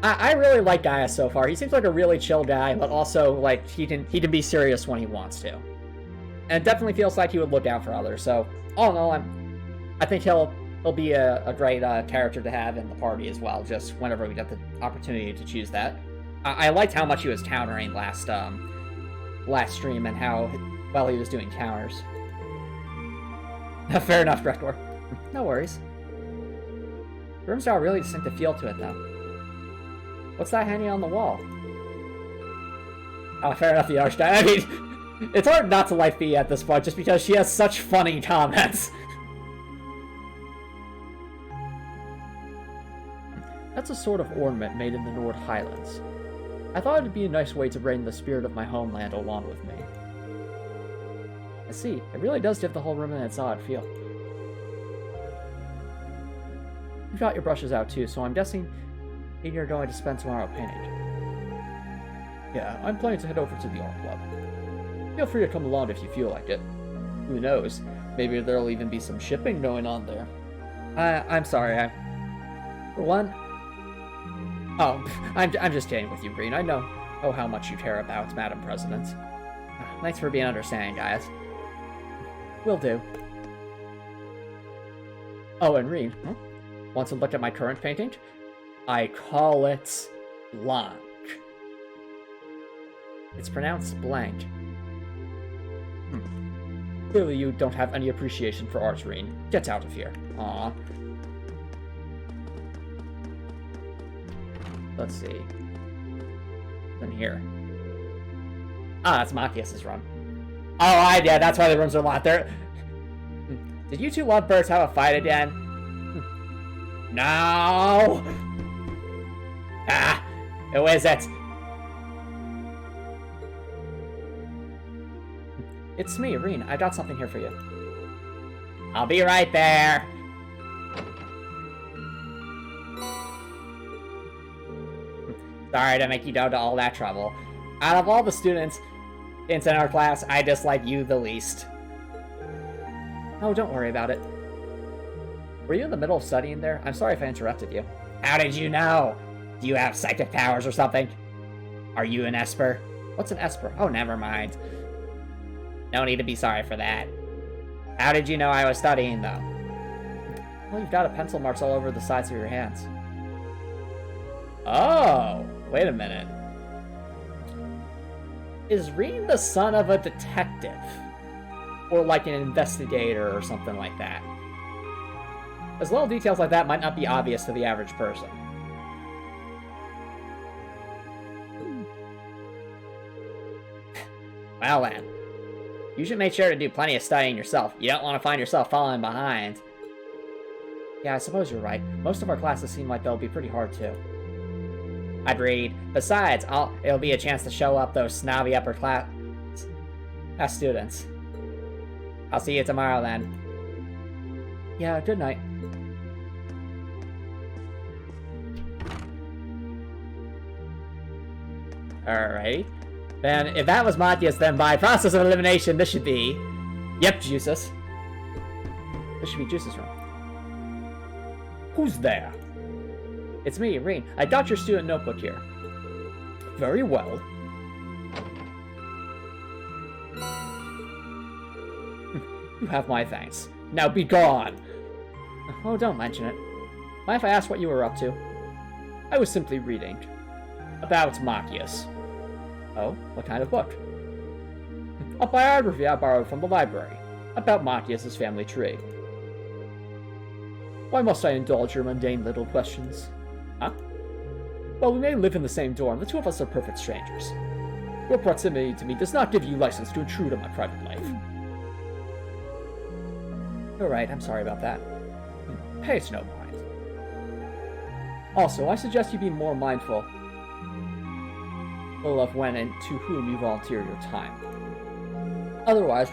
I really like Gaia so far. He seems like a really chill guy, but also like he can be serious when he wants to. And it definitely feels like he would look out for others. So all in all, I think he'll be a great character to have in the party as well. Just whenever we get the opportunity to choose that. I liked how much he was countering last stream and how well he was doing counters. Fair enough, Director. No worries. The room's got a really distinctive feel to it, though. What's that hanging on the wall? Oh, fair enough, the arch guy. I mean, It's hard not to like Fee at this point, just because she has such funny comments. That's a sort of ornament made in the Nord Highlands. I thought it'd be a nice way to bring the spirit of my homeland along with me. I see, it really does give the whole room its odd feel. You've got your brushes out too, so I'm guessing you're going to spend tomorrow painting. Yeah, I'm planning to head over to the art club. Feel free to come along if you feel like it. Who knows, maybe there'll even be some shipping going on there. I'm sorry, for one... Oh, I'm just kidding with you, Green. I know how much you care about Madam President. Thanks for being understanding, guys. Will do. Oh, and Reen, want to look at my current painting? I call it Blanc. It's pronounced blank. Clearly you don't have any appreciation for art, Reen. Get out of here. Aww. Let's see. In here. Ah, that's Machias's room. Oh, yeah, that's why the rooms are locked there. Did you two lovebirds have a fight again? No! Ah! Who is it? It's me, Reen. I got something here for you. I'll be right there. Sorry to make you go to all that trouble. Out of all the students in our class, I dislike you the least. Oh, don't worry about it. Were you in the middle of studying there? I'm sorry if I interrupted you. How did you know? Do you have psychic powers or something? Are you an Esper? What's an Esper? Oh, never mind. No need to be sorry for that. How did you know I was studying, though? Well, you've got pencil marks all over the sides of your hands. Oh, wait a minute. Is Reen the son of a detective? Or like an investigator or something like that? As little details like that might not be obvious to the average person. Well then, you should make sure to do plenty of studying yourself. You don't want to find yourself falling behind. Yeah, I suppose you're right. Most of our classes seem like they'll be pretty hard too. Agreed. Besides, it'll be a chance to show up those snobby upper class students. I'll see you tomorrow then. Yeah, good night. Alright. Then, if that was Matthias, then by process of elimination, this should be... Yep, Juices. This should be Juice's room. Who's there? It's me, Reen. I got your student notebook here. Very well. You have my thanks. Now be gone! Oh, don't mention it. Mind if I ask what you were up to? I was simply reading. About Machias. Oh, what kind of book? A biography I borrowed from the library. About Machias' family tree. Why must I indulge your mundane little questions? Huh? Well, we may live in the same dorm. The two of us are perfect strangers. Your proximity to me does not give you license to intrude on my private life. You're right, I'm sorry about that. Pay it no mind. Also, I suggest you be more mindful of when and to whom you volunteer your time. Otherwise,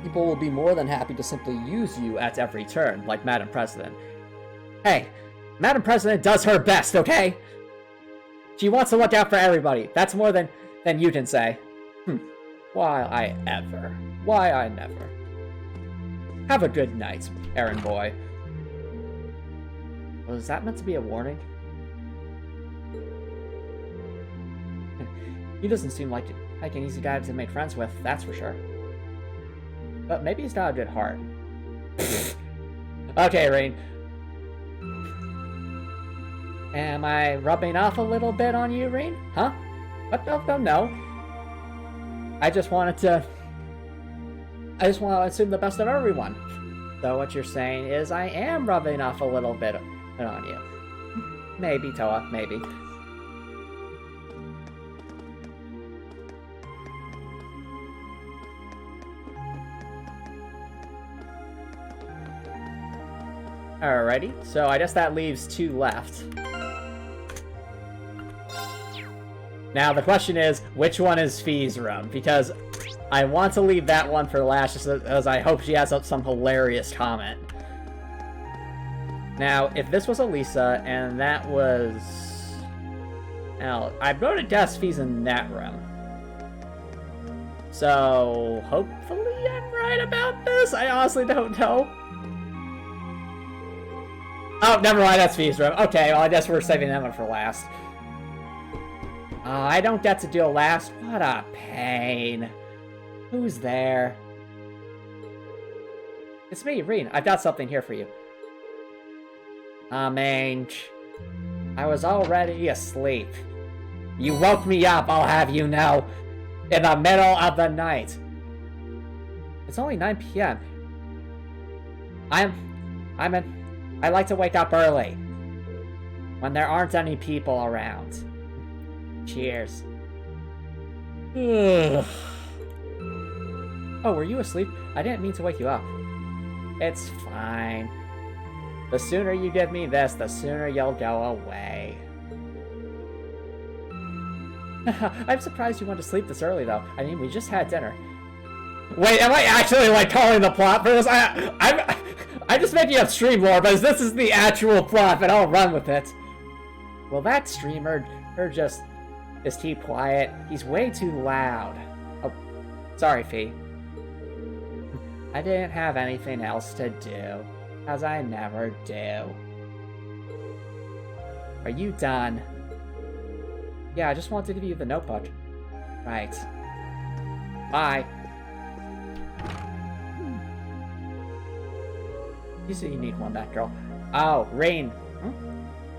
people will be more than happy to simply use you at every turn, like Madam President. Hey, Madam President does her best, okay? She wants to look out for everybody. That's more than you can say. Why I ever. Why I never. Have a good night, errand boy. Was that meant to be a warning? He doesn't seem like an easy guy to make friends with, that's for sure. But maybe he's got a good heart. Okay, Rain. Am I rubbing off a little bit on you, Rain? Huh? What? No. I just want to assume the best of everyone. So what you're saying is I am rubbing off a little bit on you. Maybe, Toa, maybe. Alrighty, so I guess that leaves 2 left. Now the question is, which one is Fee's room? Because I want to leave that one for last, just as I hope she has some hilarious comment. Now, if this was Elisa, and that was... Now, I'm going to guess Fee's in that room. So, hopefully I'm right about this? I honestly don't know. Oh, never mind, that's Fee's room. Okay, well, I guess we're saving that one for last. I don't get to do a last. What a pain. Who's there? It's me, Rean. I've got something here for you. Mange. I was already asleep. You woke me up, I'll have you know. In the middle of the night. It's only 9 p.m. I like to wake up early. When there aren't any people around. Cheers. Ugh. Oh, were you asleep? I didn't mean to wake you up. It's fine. The sooner you give me this, the sooner you'll go away. I'm surprised you went to sleep this early, though. I mean, we just had dinner. Wait, am I actually, like, calling the plot for this? I'm just making up stream lore, but this is the actual plot, but I'll run with it. Well, that streamer, is too quiet. He's way too loud. Oh, sorry, Fee. I didn't have anything else to do, as I never do. Are you done? Yeah, I just wanted to give you the notebook. Right. Bye. You see you need one, that girl. Oh, Rean.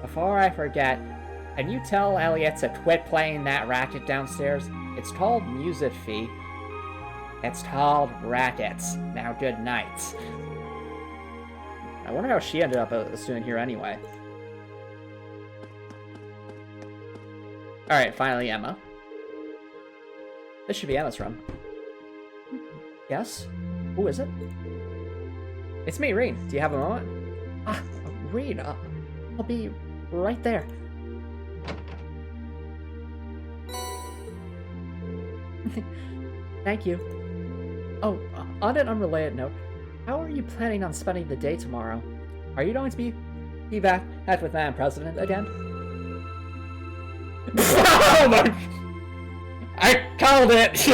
Before I forget, can you tell Elliot to quit playing that racket downstairs? It's called music, Fee. It's called rackets. Now, good night. I wonder how she ended up a student here anyway. Alright, finally Emma. This should be Emma's room. Yes? Who is it? It's me, Rean. Do you have a moment? Ah, Rean, I'll be right there. Thank you. Oh, on an unrelated note, how are you planning on spending the day tomorrow? Are you going to be back with Madam President again? Oh my! I called it!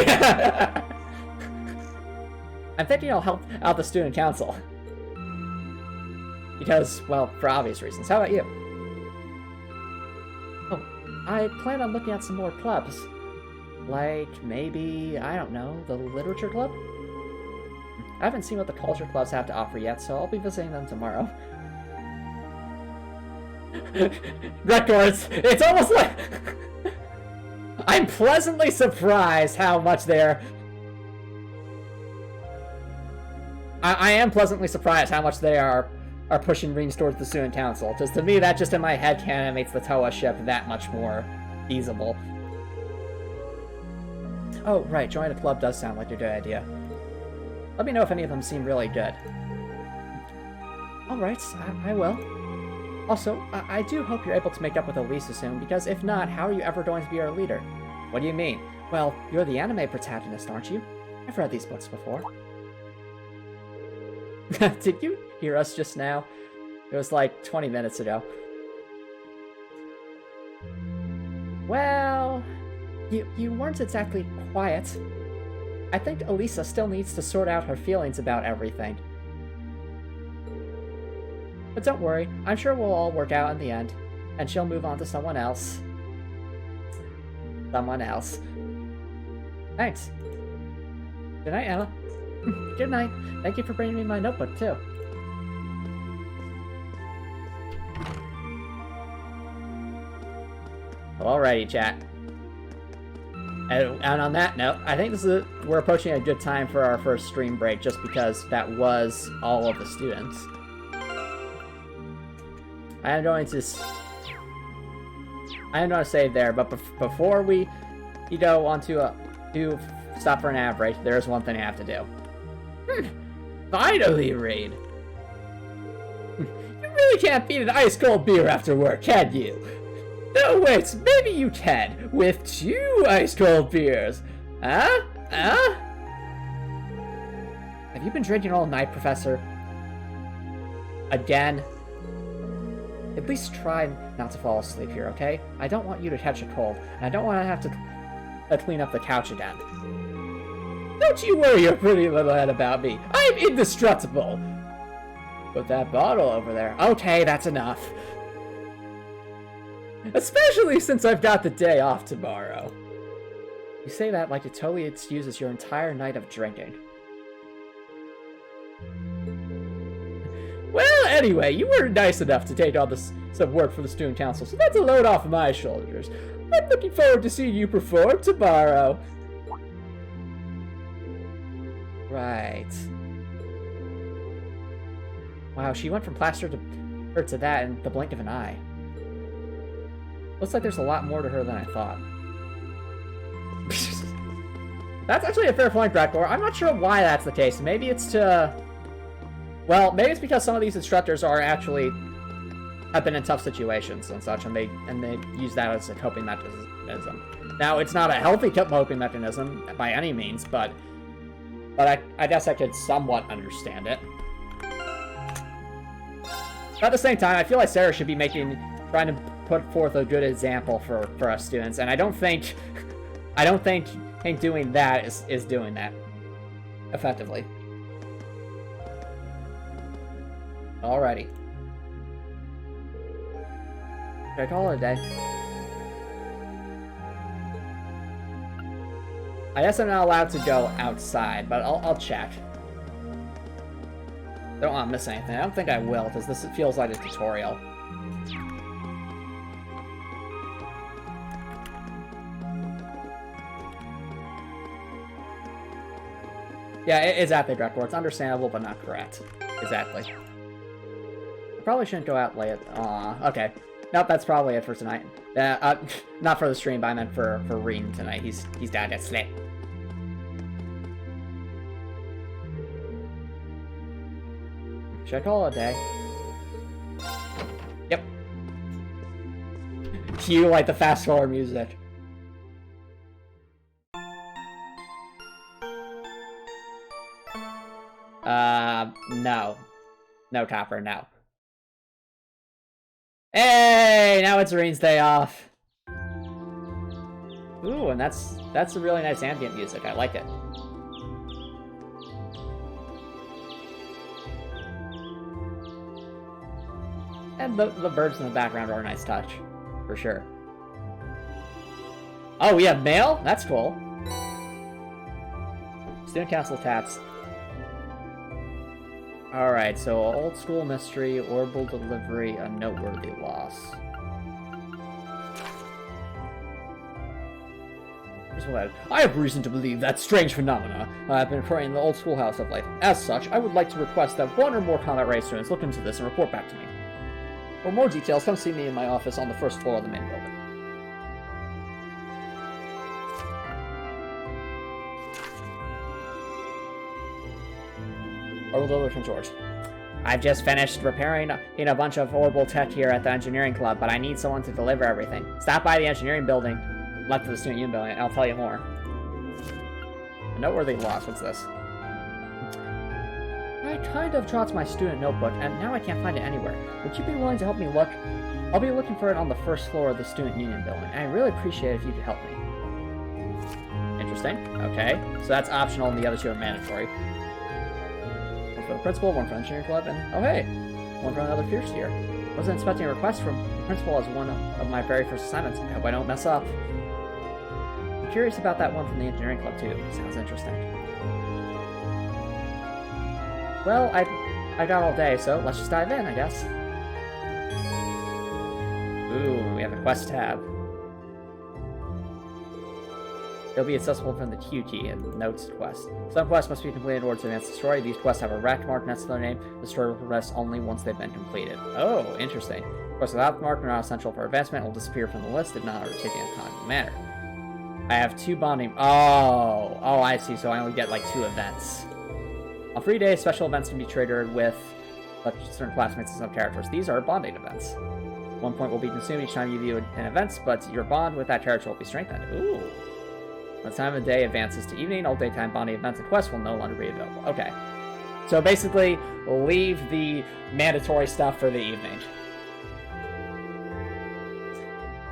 I'm thinking I'll help out the student council. Because, well, for obvious reasons. How about you? Oh, I plan on looking at some more clubs. Like, maybe, I don't know, the literature club? I haven't seen what the culture clubs have to offer yet, so I'll be visiting them tomorrow. Records! It's almost like... I'm pleasantly surprised how much they're... I am pleasantly surprised how much they are pushing Reans towards the student council. Because to me, that just in my head canon makes the Toa ship that much more feasible. Oh, right, joining a club does sound like a good idea. Let me know if any of them seem really good. Alright, I will. Also, I do hope you're able to make up with Elisa soon, because if not, how are you ever going to be our leader? What do you mean? Well, you're the anime protagonist, aren't you? I've read these books before. Did you hear us just now? It was like 20 minutes ago. Well, you weren't exactly quiet. I think Elisa still needs to sort out her feelings about everything. But don't worry, I'm sure we'll all work out in the end, and she'll move on to someone else. Someone else. Thanks. Good night, Emma. Good night. Thank you for bringing me my notebook, too. Well, alrighty, chat. And on that note, I think we're approaching a good time for our first stream break, just because that was all of the students. I am going to save there, but before we go on to stop for an ad break, there's one thing I have to do. Finally, Reed! You really can't beat an ice-cold beer after work, can you? No, wait, maybe you can, with 2 ice-cold beers. Huh? Huh? Have you been drinking all night, Professor? Again? At least try not to fall asleep here, okay? I don't want you to catch a cold, and I don't want to have to clean up the couch again. Don't you worry your pretty little head about me. I'm indestructible. Put that bottle over there. Okay, that's enough. Especially since I've got the day off tomorrow. You say that like it totally excuses your entire night of drinking. Well, anyway, you were nice enough to take on some work for the student council, so that's a load off my shoulders. I'm looking forward to seeing you perform tomorrow. Right. Wow, she went from plaster to that in the blink of an eye. Looks like there's a lot more to her than I thought. That's actually a fair point, Drakor. I'm not sure why that's the case. Maybe it's to... Well, maybe it's because some of these instructors are actually... have been in tough situations and such, and they use that as a coping mechanism. Now, it's not a healthy coping mechanism by any means, but I guess I could somewhat understand it. But at the same time, I feel like Sarah should be trying to put forth a good example for us students, and I don't think doing that is doing that effectively. Alrighty. Should I call it a day? I guess I'm not allowed to go outside, but I'll check. I don't want to miss anything. I don't think I will, because this feels like a tutorial. Yeah, exactly, Drakor. It's understandable, but not correct. Exactly. I probably shouldn't go out late. Aw, okay. Nope, that's probably it for tonight. Not for the stream, but I meant for Rean tonight. He's down to sleep. Should I call it a day? Yep. You like the fast forward music. No. No, Copper, no. Hey, now it's Rean's day off. Ooh, and that's a really nice ambient music. I like it. And the birds in the background are a nice touch, for sure. Oh, we have mail? That's cool. Student Council tats. Alright, so old school mystery, orbital delivery, a noteworthy loss. I have reason to believe that strange phenomena have been occurring in the old schoolhouse of late. As such, I would like to request that one or more combat race students look into this and report back to me. For more details, come see me in my office on the first floor of the main building. Orbital from George. I've just finished repairing a bunch of orbital tech here at the engineering club, but I need someone to deliver everything. Stop by the engineering building, left of the student union building, and I'll tell you more. A noteworthy loss, what's this? I kind of dropped my student notebook, and now I can't find it anywhere. Would you be willing to help me look? I'll be looking for it on the first floor of the student union building, and I really appreciate it if you could help me. Interesting. Okay. So that's optional, and the other two are mandatory. One for the principal, one for the engineering club, and oh hey! One from another first year. I wasn't expecting a request from the principal as one of my very first assignments. I hope I don't mess up. I'm curious about that one from the engineering club too. Sounds interesting. Well, I got all day, so let's just dive in, I guess. Ooh, we have a quest tab. It'll be accessible from the Q key and notes quest. Some quests must be completed in order to advance the story. These quests have a rect mark next to their name. The story will progress only once they've been completed. Oh, interesting. Quests without the mark are not essential for advancement and will disappear from the list if not undertaken in a timely manner. I have 2 bonding... Oh, I see. So I only get like 2 events. On free days, special events can be triggered with but certain classmates and some characters. These are bonding events. 1 point will be consumed each time you view an event, but your bond with that character will be strengthened. Ooh. When the time of day advances to evening, all daytime bonding events and quests will no longer be available. Okay. So basically, leave the mandatory stuff for the evening.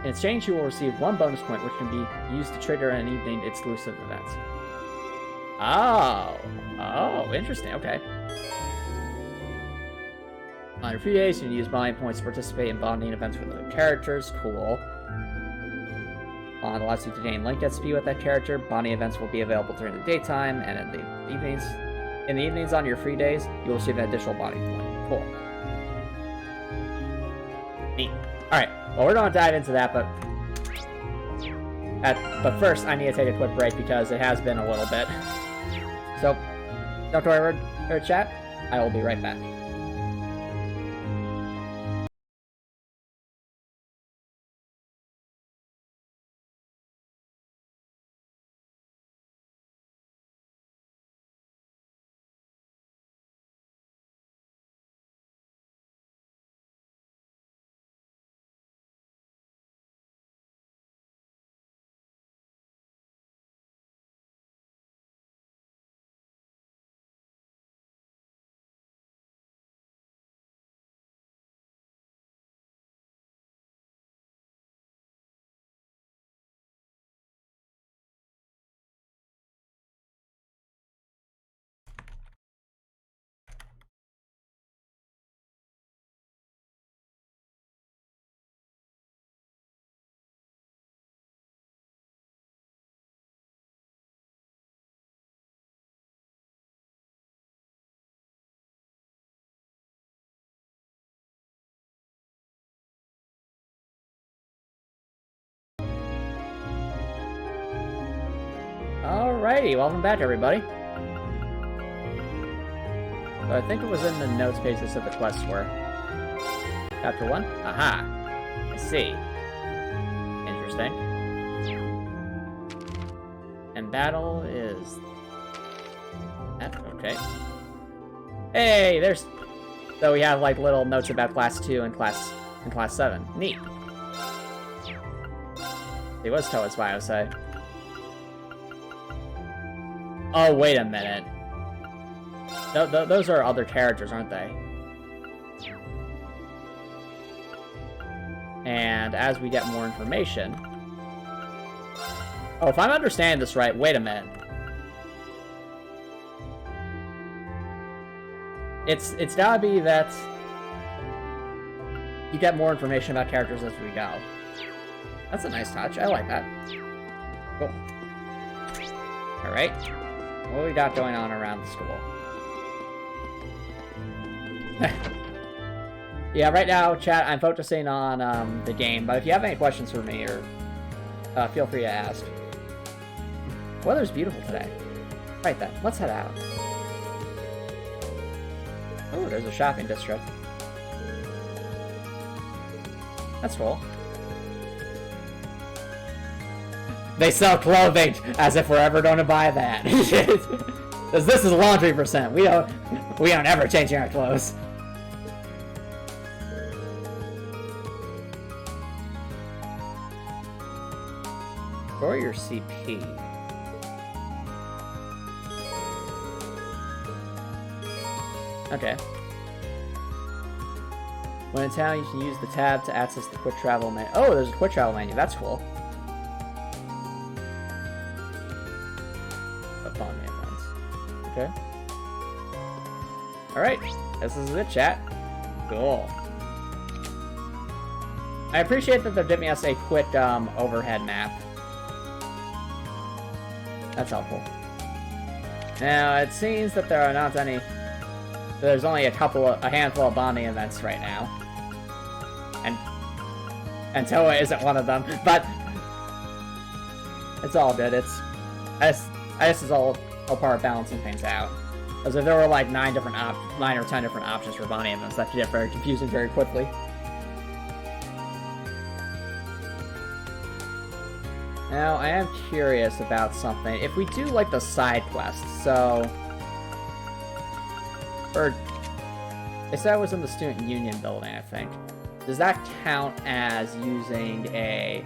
In exchange, you will receive 1 bonus point, which can be used to trigger an evening exclusive event. Oh. Oh, interesting. Okay. On your free days, you can use bonding points to participate in bonding events with other characters. Cool. Allows you to gain link XP with that character. Bonding events will be available during the daytime, and in the evenings. In the evenings on your free days, you will receive an additional bonding point. Cool. Neat. Alright, well, we're going to dive into that, but first, I need to take a quick break because it has been a little bit. So, don't worry, chat. I will be right back. Alrighty, welcome back, everybody. So I think it was in the notes page that said the quests were. Chapter 1? Aha! I see. Interesting. And battle is... That, okay. Hey, there's... So we have, like, little notes about Class 2 and Class 7. Neat. It was Toa's bio site. Oh, wait a minute. Those are other characters, aren't they? And as we get more information... Oh, if I'm understanding this right, wait a minute. It's gotta be that... you get more information about characters as we go. That's a nice touch. I like that. Cool. Alright. What do we got going on around the school? Yeah, right now, chat, I'm focusing on the game, but if you have any questions for me, or feel free to ask. Weather's beautiful today. Right then, let's head out. Oh, there's a shopping district. That's cool. They sell clothing, as if we're ever going to buy that. Because this is laundry percent. We don't ever change our clothes. Or your CP. Okay. When in town, you can use the tab to access the quick travel menu. Oh, there's a quick travel menu. That's cool. Okay. Alright. This is it, chat. Cool. I appreciate that they're giving us a quick overhead map. That's helpful. Now, it seems that there are not any... There's only a handful of bonding events right now. And Toa isn't one of them, but... It's all good. I guess it's all part of balancing things out. Because if there were like 9 or 10 different options for bonding events, that could get very confusing very quickly. Now, I am curious about something. If we do like the side quests, so... They said I was in the student union building, I think. Does that count as using a...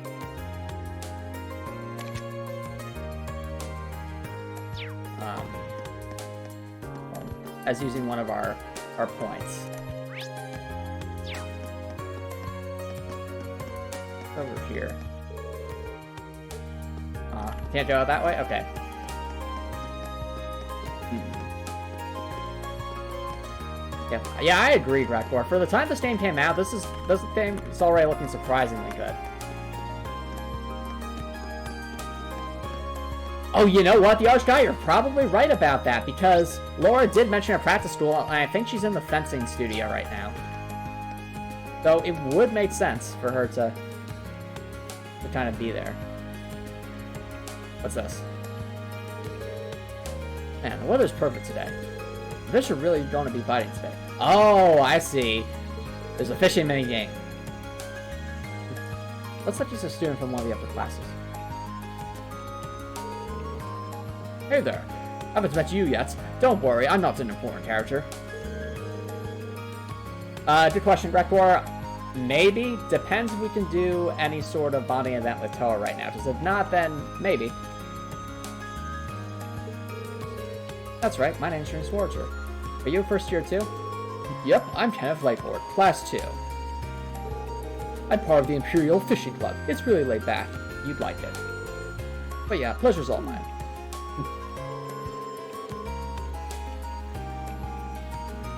as using one of our points? Over here. Can't go that way? Okay. Yeah, I agree, Rekor. For the time this game came out, this game is already looking surprisingly good. Oh, you know what, the Archguy, you're probably right about that, because Laura did mention a practice school, and I think she's in the fencing studio right now. So it would make sense for her to kind of be there. What's this? Man, the weather's perfect today. The fish are really going to be biting today. Oh, I see. There's a fishing mini game. Looks like he's a student from one of the upper classes. Hey there. I haven't met you yet. Don't worry, I'm not an important character. Good question, Rekor. Maybe. Depends if we can do any sort of bonding event with Toa right now. Because if not, then maybe. That's right, my name's James Schwarzer. Are you first year too? Yep, I'm Kenneth Lakeford, class 2. I'm part of the Imperial Fishing Club. It's really laid back. You'd like it. But yeah, pleasure's all mine.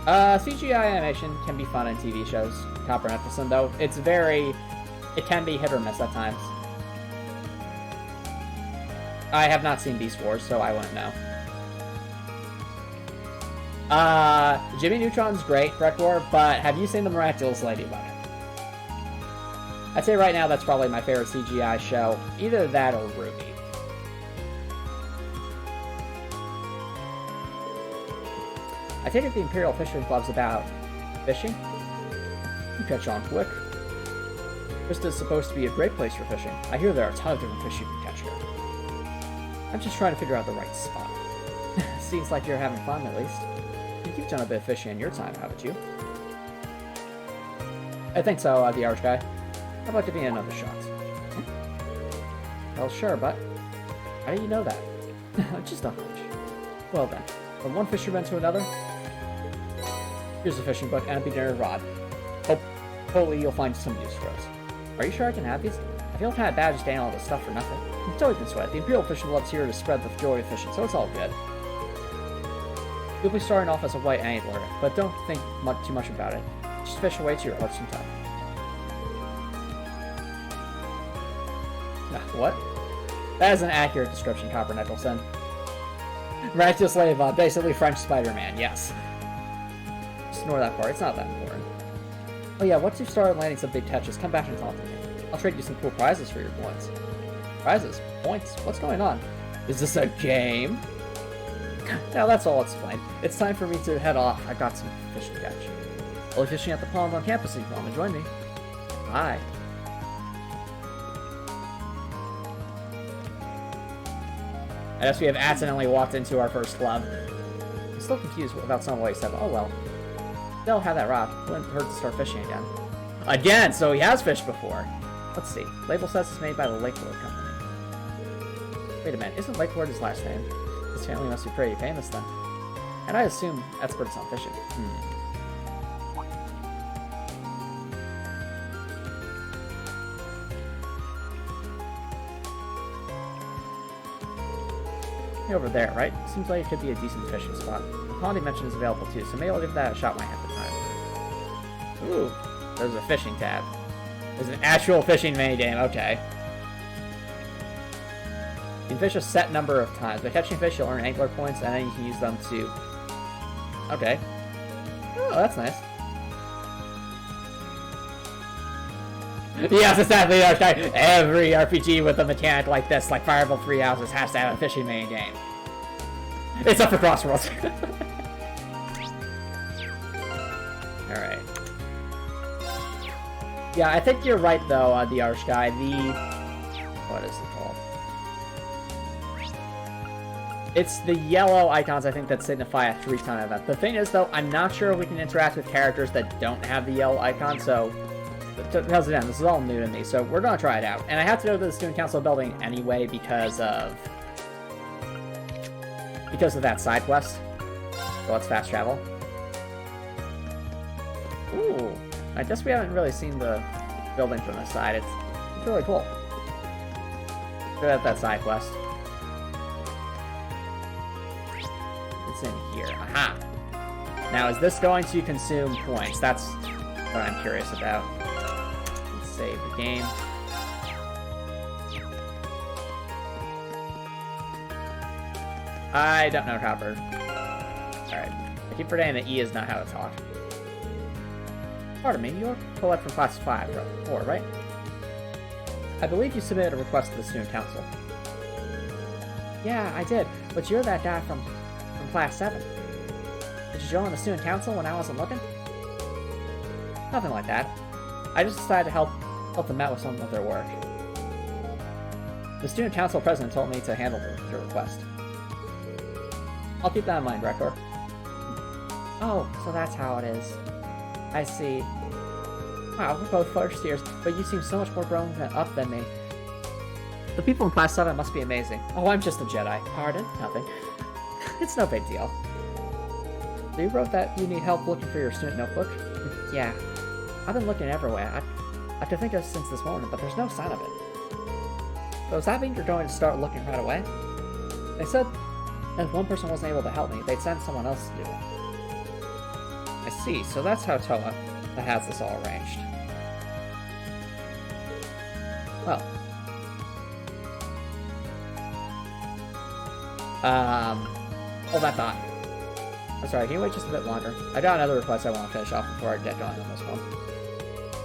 CGI animation can be fun in TV shows. Copper Nicholson, though, it can be hit or miss at times. I have not seen Beast Wars, so I wouldn't know. Jimmy Neutron's great, Rekor, but have you seen The Miraculous Ladybug? I'd say right now that's probably my favorite CGI show. Either that or Ruby. I take it the Imperial Fishing Club's about fishing? You catch on quick. This is supposed to be a great place for fishing. I hear there are a ton of different fish you can catch here. I'm just trying to figure out the right spot. Seems like you're having fun, at least. You've done a bit of fishing in your time, haven't you? I think so, the Archguy. How about giving me another shot? Well, sure, but... how do you know that? Just a hunch. Well then, from one fisherman to another... here's a fishing book and a beginner rod. Hopefully you'll find some use for it. Are you sure I can have these? I feel kind of bad just getting all this stuff for nothing. Don't even sweat. The Imperial Fishing Club's here to spread the joy of fishing, so it's all good. You'll be starting off as a white angler, but don't think too much about it. Just fish away to your heart's content. What? That is an accurate description, Copper Nicholson. Miraculous Ladybug, basically French Spider-Man, yes. Just ignore that part, it's not that important. Oh yeah, once you've started landing some big catches, come back and talk to me. I'll trade you some cool prizes for your points. Prizes? Points? What's going on? Is this a game? Now that's all explained. It's time for me to head off. I got some fish to catch. I'll be fishing at the pond on campus if you want to join me. Bye. I guess we have accidentally walked into our first club. I'm still confused about some of what he said, but oh well. They'll have that rod. Wouldn't hurt to start fishing again. Again, so he has fished before. Let's see. Label says it's made by the Lakeford Company. Wait a minute, isn't Lakeford his last name? His family must be pretty famous then. And I assume experts on fishing. Over there, right? Seems like it could be a decent fishing spot. The pond he mentioned is available too, so maybe I'll give that a shot when I have the time. Ooh, there's a fishing tab. There's an actual fishing minigame, okay. You can fish a set number of times. By catching fish, you'll earn angler points, and then you can use them to... okay. Oh, that's nice. Yes, exactly. Every RPG with a mechanic like this, like Fire Emblem Three Houses, has to have a fishing minigame. It's up for Crossworlds. Alright. Yeah, I think you're right, though, the Archguy. What is it called? It's the yellow icons, I think, that signify a 3-time event. The thing is, though, I'm not sure if we can interact with characters that don't have the yellow icon, so... Because again, this is all new to me, so we're gonna try it out. And I have to go to the Student Council building anyway because of that side quest. So let's fast travel. Ooh, I guess we haven't really seen the building from this side. It's really cool. Go at that side quest. It's in here. Aha! Now, is this going to consume points? That's what I'm curious about. Let's save the game. I don't know how to... Alright. I keep forgetting that E is not how to talk. Pardon me, you're Colette from Class 4, right? I believe you submitted a request to the Student Council. Yeah, I did, but you're that guy from Class 7. Did you join the Student Council when I wasn't looking? Nothing like that. I just decided to help them out with some of their work. The Student Council president told me to handle the request. I'll keep that in mind, Rektor. Oh, so that's how it is. I see. Wow, we're both first years, but you seem so much more grown up than me. The people in Class 7 must be amazing. Oh, I'm just a Jedi. Pardon? Nothing. It's no big deal. So you wrote that you need help looking for your student notebook? Yeah. I've been looking everywhere. I could think of it since this morning, but there's no sign of it. So does that mean you're going to start looking right away? They said if one person wasn't able to help me, they'd send someone else to do it. I see, so that's how Toa has this all arranged. Well. Hold that thought. I'm sorry, can you wait just a bit longer? I got another request I want to finish off before I get going on this one.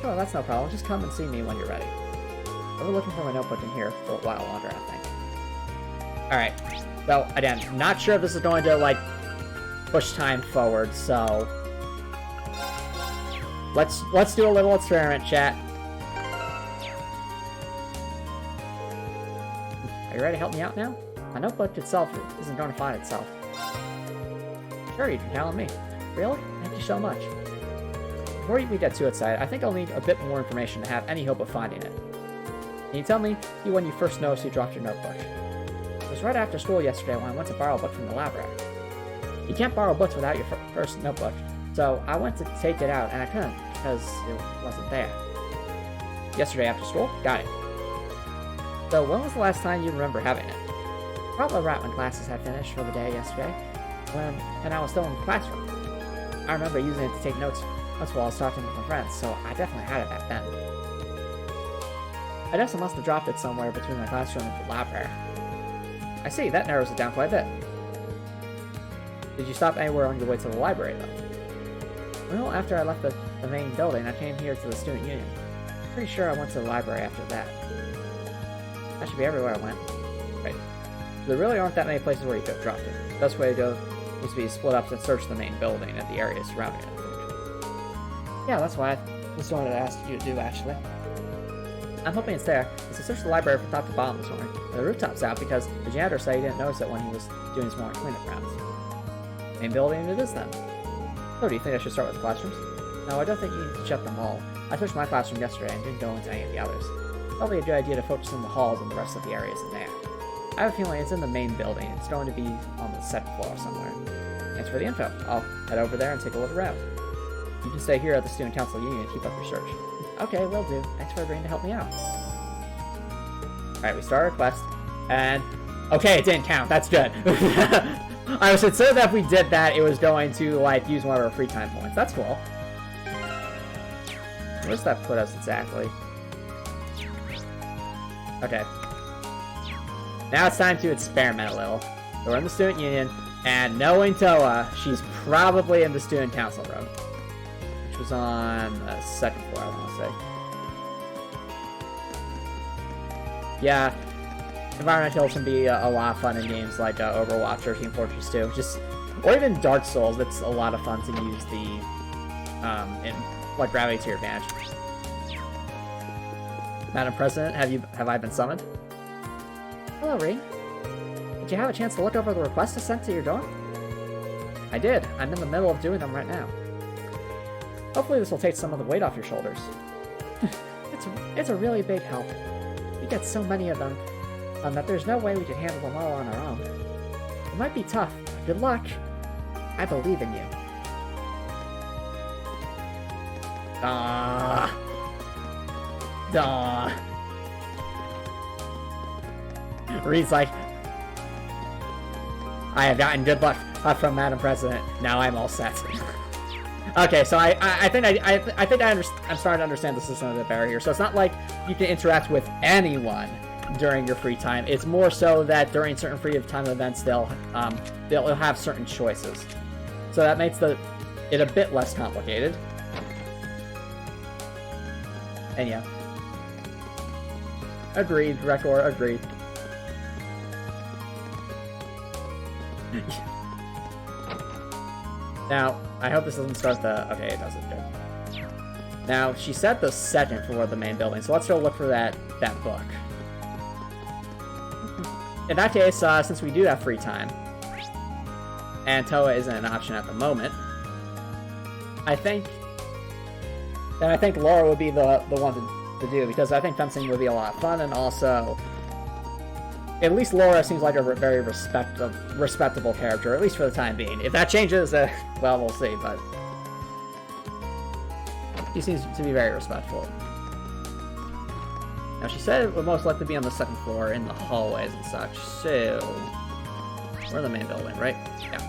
Sure, that's no problem. Just come and see me when you're ready. I've been looking for my notebook in here for a while longer, I think. Alright. So, again, not sure if this is going to, like, push time forward, so... Let's do a little experiment, chat. Are you ready to help me out now? My notebook itself isn't going to find itself. Sure, you can count on me. Really? Thank you so much. Before we get too excited, I think I'll need a bit more information to have any hope of finding it. Can you tell me when you first noticed you dropped your notebook? It was right after school yesterday when I went to borrow a book from the library. You can't borrow books without your first notebook, so I went to take it out and I couldn't because it wasn't there. Yesterday after school? Got it. So when was the last time you remember having it? Probably right when classes had finished for the day yesterday, and I was still in the classroom. I remember using it to take notes while I was talking with my friends, so I definitely had it back then. I guess I must have dropped it somewhere between my classroom and the library. I see, that narrows it down quite a bit. Did you stop anywhere on your way to the library, though? Well, after I left the main building, I came here to the Student Union. Pretty sure I went to the library after that. That should be everywhere I went. Right. There really aren't that many places where you could have dropped it. The best way to go is to be split up and search the main building and the areas surrounding it, I think. Yeah, that's what I just wanted to ask you to do, actually. I'm hoping it's there, is to search the library from top to bottom this morning. The rooftop's out because the janitor said he didn't notice it when he was doing his morning cleanup rounds. Main building it is then. So do you think I should start with the classrooms? No, I don't think you need to check them all. I searched my classroom yesterday and didn't go into any of the others. Probably a good idea to focus on the halls and the rest of the areas in there. I have a feeling it's in the main building. It's going to be on the second floor somewhere. Thanks for the info. I'll head over there and take a look around. You can stay here at the Student Council Union and keep up your search. Okay, will do. Thanks for agreeing to help me out. Alright, we start our quest, and... Okay, it didn't count. That's good. I was concerned that if we did that, it was going to, like, use one of our free time points. That's cool. Where does that put us exactly? Okay. Now it's time to experiment a little. So we're in the Student Union, and knowing Toa, she's probably in the Student Council room. Which was on the second floor, I want to say. Yeah, environmental can be a lot of fun in games like Overwatch or Team Fortress 2. Or even Dark Souls, it's a lot of fun to use the, gravity to your advantage. Madam President, have I been summoned? Hello, Ree. Did you have a chance to look over the requests I sent to your dorm? I did. I'm in the middle of doing them right now. Hopefully this will take some of the weight off your shoulders. It's a really big help. We get so many of them, that there's no way we could handle them all on our own. It might be tough, but good luck. I believe in you. Ah. Reed's like, I have gotten good luck from Madam President. Now I'm all set. Okay, so I think I'm starting to understand the system a bit better here. So it's not like you can interact with anyone during your free time. It's more so that during certain free time events, they'll have certain choices. So that makes it a bit less complicated. And yeah. Agreed, Rekor, agreed. Now, I hope this doesn't start the... Okay, it doesn't. Good. Now, she said the second floor of the main building, so let's go look for that book. In that case, since we do have free time, and Toa isn't an option at the moment, I think Laura would be the one to do, because I think fencing would be a lot of fun, and also, at least Laura seems like a very respectable character, at least for the time being. If that changes, well, we'll see, but he seems to be very respectful. Now, she said it would most likely be on the second floor in the hallways and such, so we're in the main building, right? Yeah.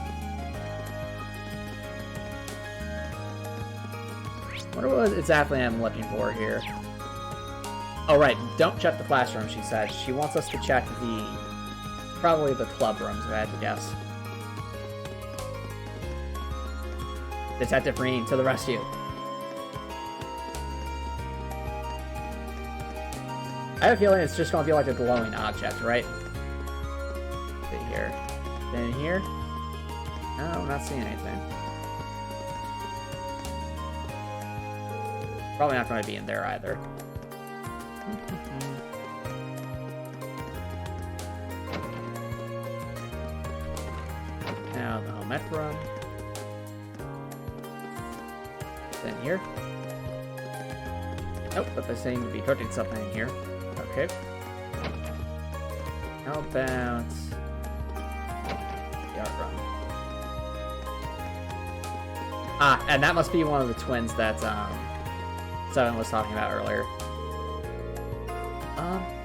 Wonder what exactly I'm looking for here. Oh, right. Don't check the classroom, she said. She wants us to check probably the club rooms, if I had to guess. Detective Rean, to the rescue. I have a feeling it's just going to be like a glowing object, right? Let's see here. In here? No, I'm not seeing anything. Probably not going to be in there either. Now the home ec room. In here. Nope, but they seem to be cooking something in here. Okay. How about the art room? Ah, and that must be one of the twins that Seven was talking about earlier.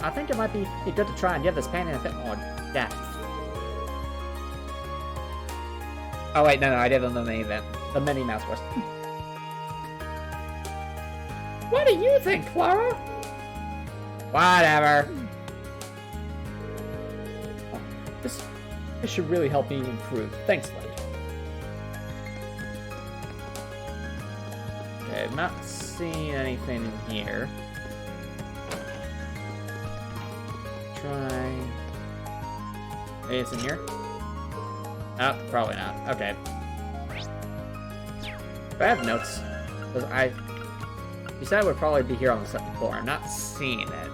I think it might be good to try and give this painting a bit more depth. Oh wait, no, I did on the main event. The mini mouse quest. What do you think, Clara? Whatever. This should really help me improve. Thanks, Lynn. Okay, I'm not seeing anything in here. Try... Maybe it's in here? Oh, probably not. Okay. I have notes. Because you said it would probably be here on the second floor. I'm not seeing it.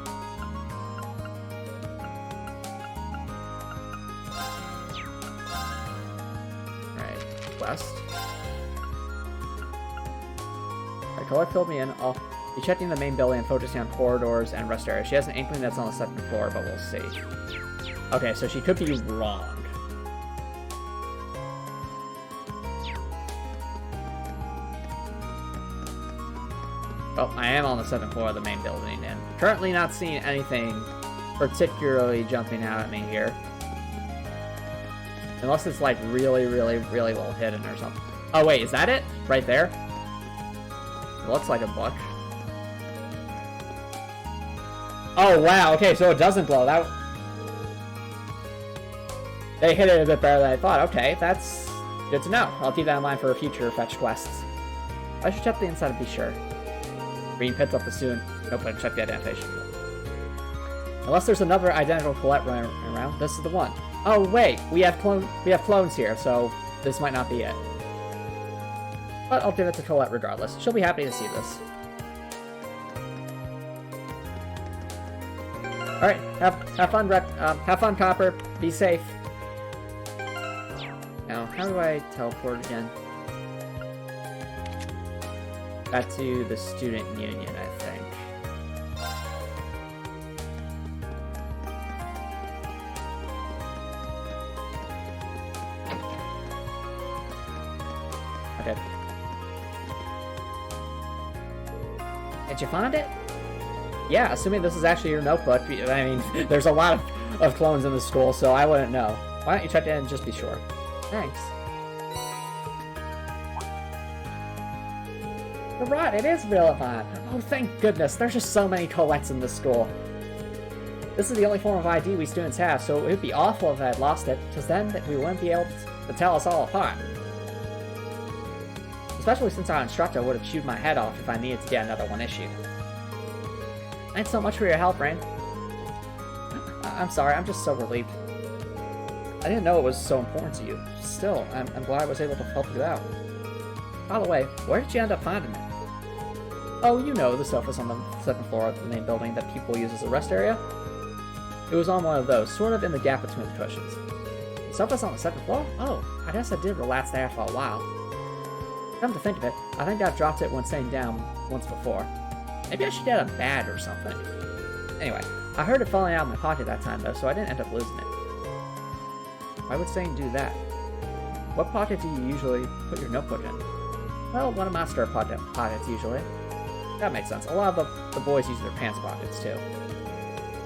Right. West. Alright, Colette filled me in. I'll be checking the main building and focusing on corridors and rest areas. She has an inkling that's on the second floor, but we'll see. Okay, so she could be wrong. Well, I am on the 7th floor of the main building, and currently not seeing anything particularly jumping out at me here. Unless it's like really well hidden or something. Oh wait, is that it? Right there? It looks like a book. Oh wow, okay, so it doesn't glow. That... They hit it a bit better than I thought. Okay, that's good to know. I'll keep that in mind for future fetch quests. I should check the inside to be sure. Green picks up the soon. Nope, I check the identification. Unless there's another identical Colette running around, this is the one. Oh wait, we have clones here, so this might not be it. But I'll give it to Colette regardless. She'll be happy to see this. All right, have fun, Copper. Be safe. How do I teleport again? Back to the student union, I think. Okay. Did you find it? Yeah, assuming this is actually your notebook. I mean, there's a lot of clones in the school, so I wouldn't know. Why don't you check it in and just be sure? Thanks. You're right, it is Vilifine. Oh, thank goodness. There's just so many Colettes in this school. This is the only form of ID we students have, so it would be awful if I had lost it, because then we wouldn't be able to tell us all apart. Especially since our instructor would have chewed my head off if I needed to get another one issued. Thanks so much for your help, Rain. I'm sorry, I'm just so relieved. I didn't know it was so important to you. Still, I'm glad I was able to help you out. By the way, where did you end up finding it? Oh, you know, the sofas on the 7th floor of the main building that people use as a rest area? It was on one of those, sort of in the gap between the cushions. The sofas on the 2nd floor? Oh, I guess I did relax there for a while. Come to think of it, I think I've dropped it when sitting down once before. Maybe I should get a bag or something. Anyway, I heard it falling out of my pocket that time though, so I didn't end up losing it. Why would Sane do that? What pocket do you usually put your notebook in? Well, one of my spare pockets usually. That makes sense. A lot of the boys use their pants pockets too.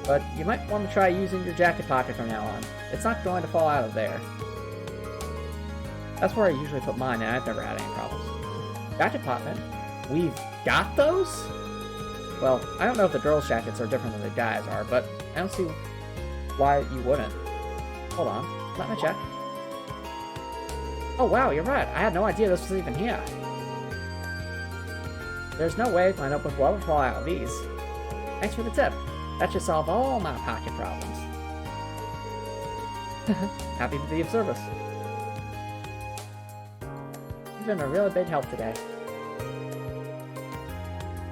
But you might want to try using your jacket pocket from now on. It's not going to fall out of there. That's where I usually put mine, and I've never had any problems. Jacket pocket? We've got those? Well, I don't know if the girls' jackets are different than the guys' are, but I don't see why you wouldn't. Hold on, let me check. Oh wow, you're right. I had no idea this was even here. There's no way my notebook will ever fall out of these. Thanks for the tip. That should solve all my pocket problems. Happy to be of service. You've been a really big help today.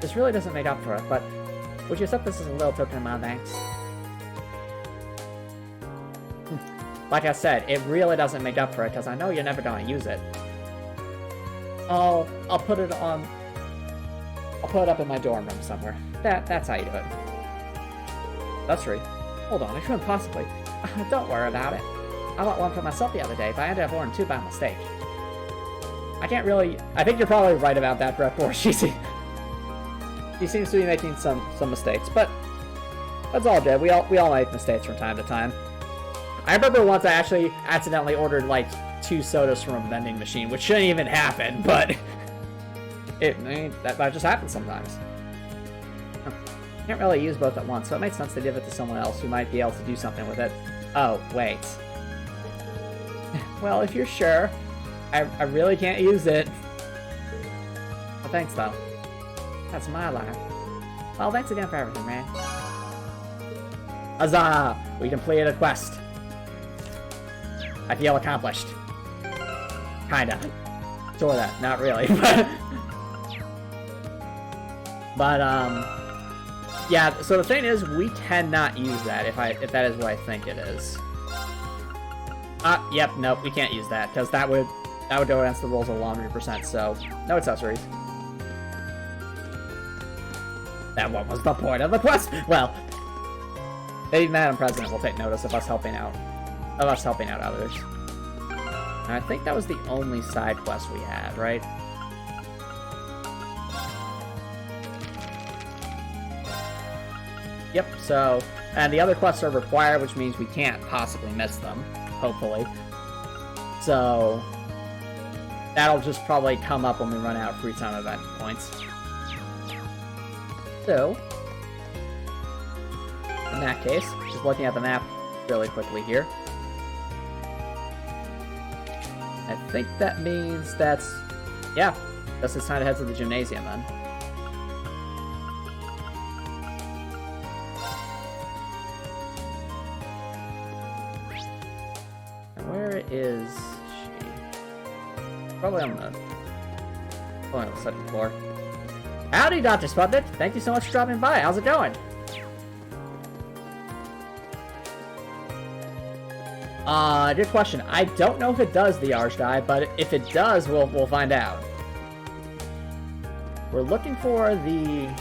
This really doesn't make up for it, but would you accept this as a little token of my thanks? Like I said, it really doesn't make up for it, because I know you're never going to use it. I'll put it on... I'll put it up in my dorm room somewhere. That's how you do it. That's right. Hold on, I couldn't possibly... Don't worry about it. I bought one for myself the other day, but I ended up ordering two by mistake. I can't really... I think you're probably right about that, Brett Bohr. She seems to be making some mistakes, but that's all good. We all make mistakes from time to time. I remember once I actually accidentally ordered like 2 sodas from a vending machine, which shouldn't even happen, but that just happens sometimes. Can't really use both at once, so it makes sense to give it to someone else who might be able to do something with it. Oh, wait. Well, if you're sure, I really can't use it. Well, thanks though. That's my life. Well, thanks again for everything, man. Huzzah! We completed a quest. I feel accomplished. Kinda. Sorta. Not really, but yeah, so the thing is, we cannot use that if that is what I think it is. Yep, nope, we can't use that, because that would go against the rules of law 100%, so no accessories. That one was the point of the quest! Well, maybe Madam President will take notice of us helping out others. And I think that was the only side quest we had, right? Yep, so, and the other quests are required, which means we can't possibly miss them, hopefully. So, that'll just probably come up when we run out of free time event points. So, in that case, just looking at the map really quickly here. I think that means that's, yeah, guess it's time to head to the gymnasium then. And where is she? Probably on the 2nd floor. Howdy, Dr. Sputnik. Thank you so much for dropping by. How's it going? Good question. I don't know if it does the Archguy, but if it does, we'll find out. We're looking for the,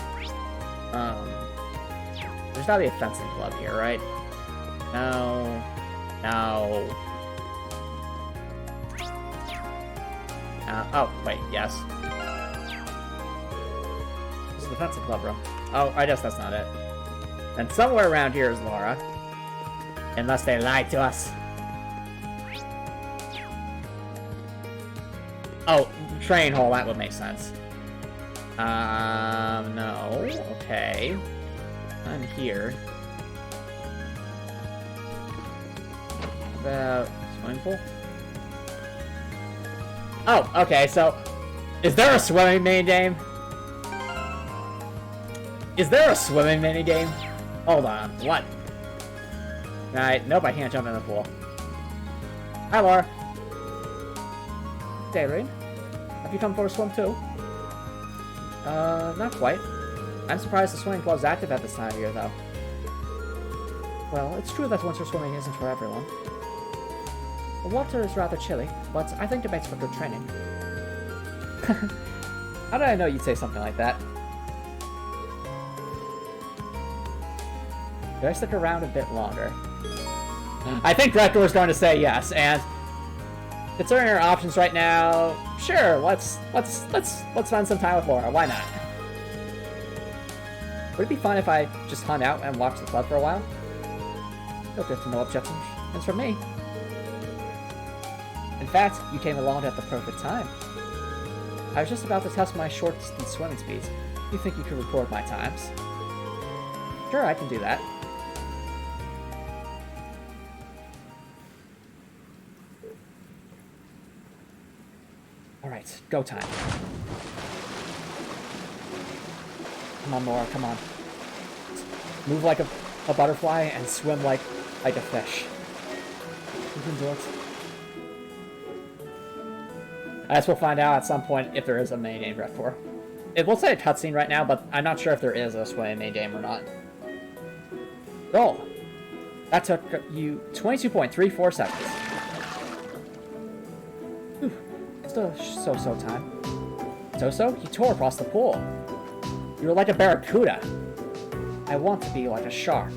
there's gotta be a fencing club here, right? No. No. Oh, wait, yes. This is the fencing club room. Oh, I guess that's not it. And somewhere around here is Laura. Unless they lied to us. Oh, train hole, that would make sense. No. Okay. I'm here. About swimming pool? Oh, okay, so is there a swimming minigame? Is there a swimming minigame? Hold on, what? Alright, nope, I can't jump in the pool. Hi, Laura. Daylene, have you come for a swim too? Not quite. I'm surprised the swimming club's active at this time of year, though. Well, it's true that winter swimming isn't for everyone. The water is rather chilly, but I think it makes for good training. How did I know you'd say something like that? Could I stick around a bit longer? I think Rector's going to say yes, and considering our options right now, sure, let's spend some time with Laura. Why not? Would it be fun if I just hung out and watched the club for a while? No good to no objections from me. In fact, you came along at the perfect time. I was just about to test my short distance swimming speeds. You think you could record my times? Sure, I can do that. Alright, go time. Come on, Laura, come on. Move like a butterfly and swim like a fish. You can do it. I guess we'll find out at some point if there is a main game rep for. It will say a cutscene right now, but I'm not sure if there is a swimming main game or not. Goal! That took you 22.34 seconds. Whew. Still so-so time. So-so? You tore across the pool. You were like a barracuda. I want to be like a shark.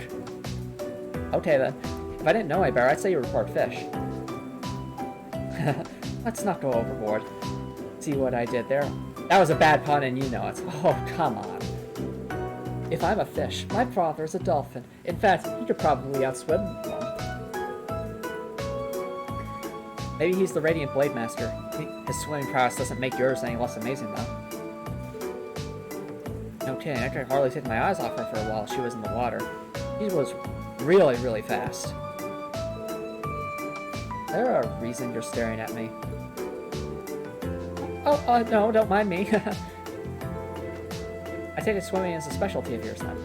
Okay then. If I didn't know any better, I'd say you report fish. Let's not go overboard. See what I did there? That was a bad pun and you know it. Oh, come on. If I'm a fish, my father is a dolphin. In fact, he could probably outswim one. Maybe he's the Radiant Blade Master. His swimming prowess doesn't make yours any less amazing, though. Okay, I could hardly take my eyes off her for a while she was in the water. She was really, really fast. Is there a reason you're staring at me? Oh, no, don't mind me. I take it swimming is a specialty of yours, then.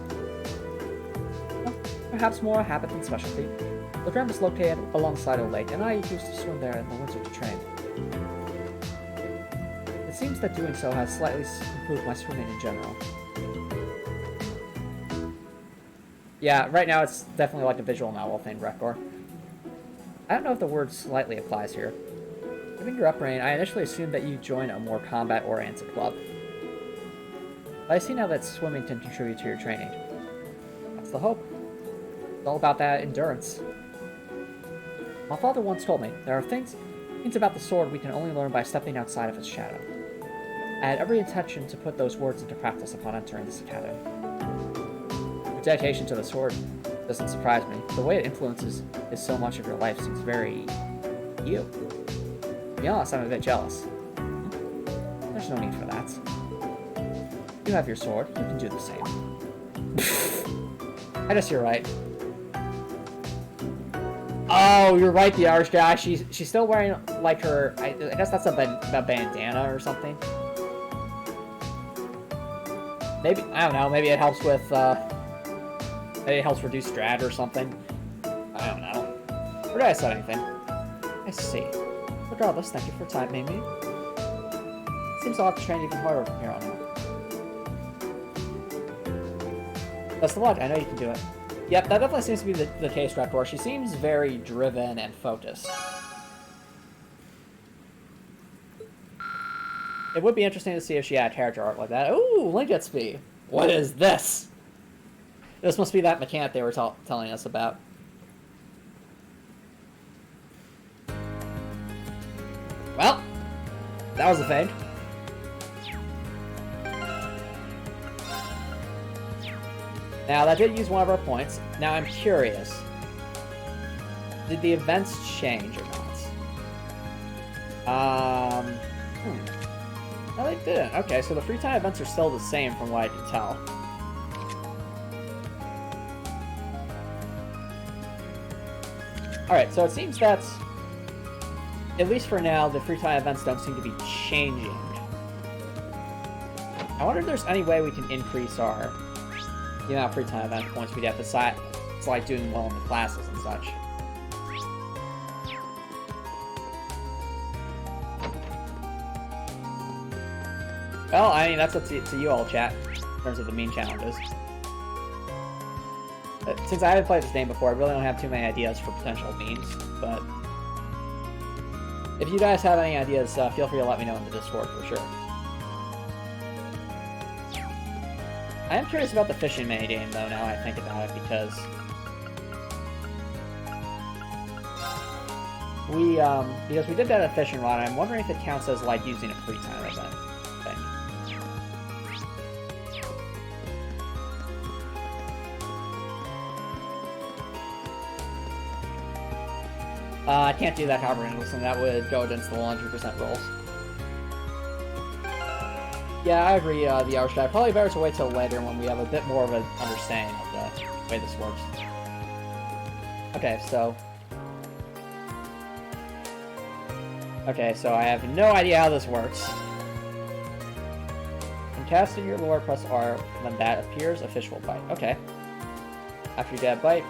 Well, perhaps more a habit than specialty. The Grim is located alongside a lake, and I used to swim there in the winter to train. It seems that doing so has slightly improved my swimming in general. Yeah, right now it's definitely like a visual novel thing, Rekor. I don't know if the word slightly applies here. Given your upbringing, I initially assumed that you joined a more combat-oriented club. But I see now that swimming can contribute to your training. That's the hope. It's all about that endurance. My father once told me, there are things about the sword we can only learn by stepping outside of its shadow. I had every intention to put those words into practice upon entering this academy. Your dedication to the sword doesn't surprise me. The way it influences so much of your life seems very... you. To be honest, I'm a bit jealous. There's no need for that. You have your sword, you can do the same. I guess you're right. Oh, you're right, the Irish guy. She's still wearing, like, her... I guess that's a bandana or something. Maybe, I don't know, maybe it helps with, maybe it helps reduce drag or something. I don't know. Or did I say anything? I see. Regardless, thank you for your time, Mimi. Seems I'll have to train even harder from here on out. Best of luck, I know you can do it. Yep, that definitely seems to be the case, Raptor. She seems very driven and focused. It would be interesting to see if she had character art like that. Ooh, Linketsby! What is this? This must be that mechanic they were telling us about. Well, that was a fake. Now, that did use one of our points. Now, I'm curious. Did the events change or not? No, they didn't. Okay, so the free time events are still the same from what I can tell. Alright, so it seems that, at least for now, the free time events don't seem to be changing. I wonder if there's any way we can increase the amount of free time event points we'd have to side. It's like doing well in the classes and such. Well, I mean, that's up to you all, chat, in terms of the mean challenges. Since I haven't played this game before, I really don't have too many ideas for potential means, but if you guys have any ideas, feel free to let me know in the Discord for sure. I am curious about the fishing minigame, though, now I think about it, because we did that at Fishing Rod, and I'm wondering if it counts as, like, using a free time event thing. I can't do that, however, Nicholson. That would go against the 100% rules. Yeah, I agree, the hour strike. Probably better to wait till later when we have a bit more of an understanding of the way this works. Okay, so I have no idea how this works. When casting your lure, press R. When that appears, a fish will bite. Okay. After you get a bite,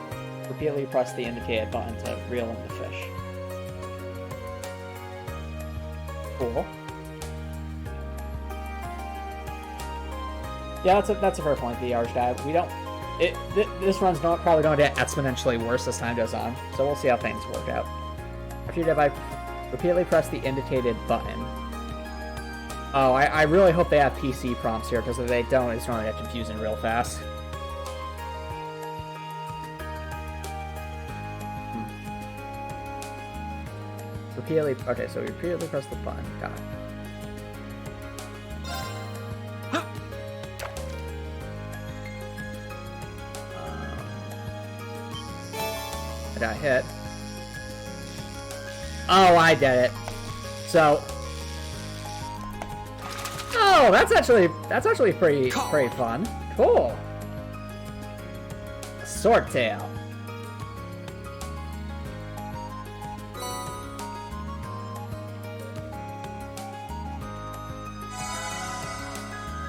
repeatedly press the indicated button to reel in the fish. Cool. Yeah, that's a fair point, the hour guy. We don't... this run's probably going to get exponentially worse as time goes on, so we'll see how things work out. After you get a bite, repeatedly press the indicated button. Oh, I really hope they have PC prompts here, because if they don't, it's going to get confusing real fast. Repeatedly... Okay, so we repeatedly press the button. Got it. I got hit. Oh, I did it. So... Oh, that's actually pretty fun. Cool. Swordtail.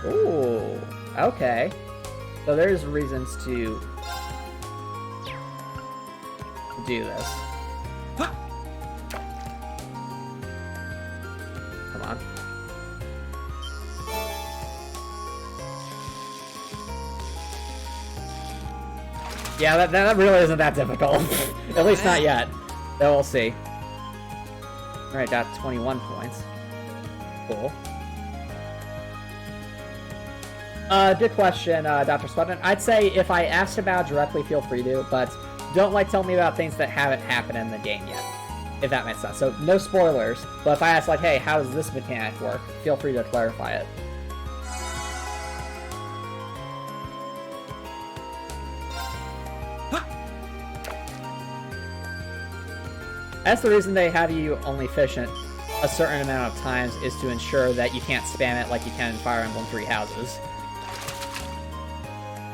Ooh, okay. So there's reasons to do this. Come on. Yeah, that really isn't that difficult. At least not yet. But we'll see. Alright, got 21 points. Cool. Good question, Dr. Sputnik. I'd say if I asked about directly, feel free to, but don't tell me about things that haven't happened in the game yet, if that makes sense. So no spoilers, but if I ask like, hey, how does this mechanic work? Feel free to clarify it. That's the reason they have you only fish it a certain amount of times, is to ensure that you can't spam it like you can in Fire Emblem Three Houses.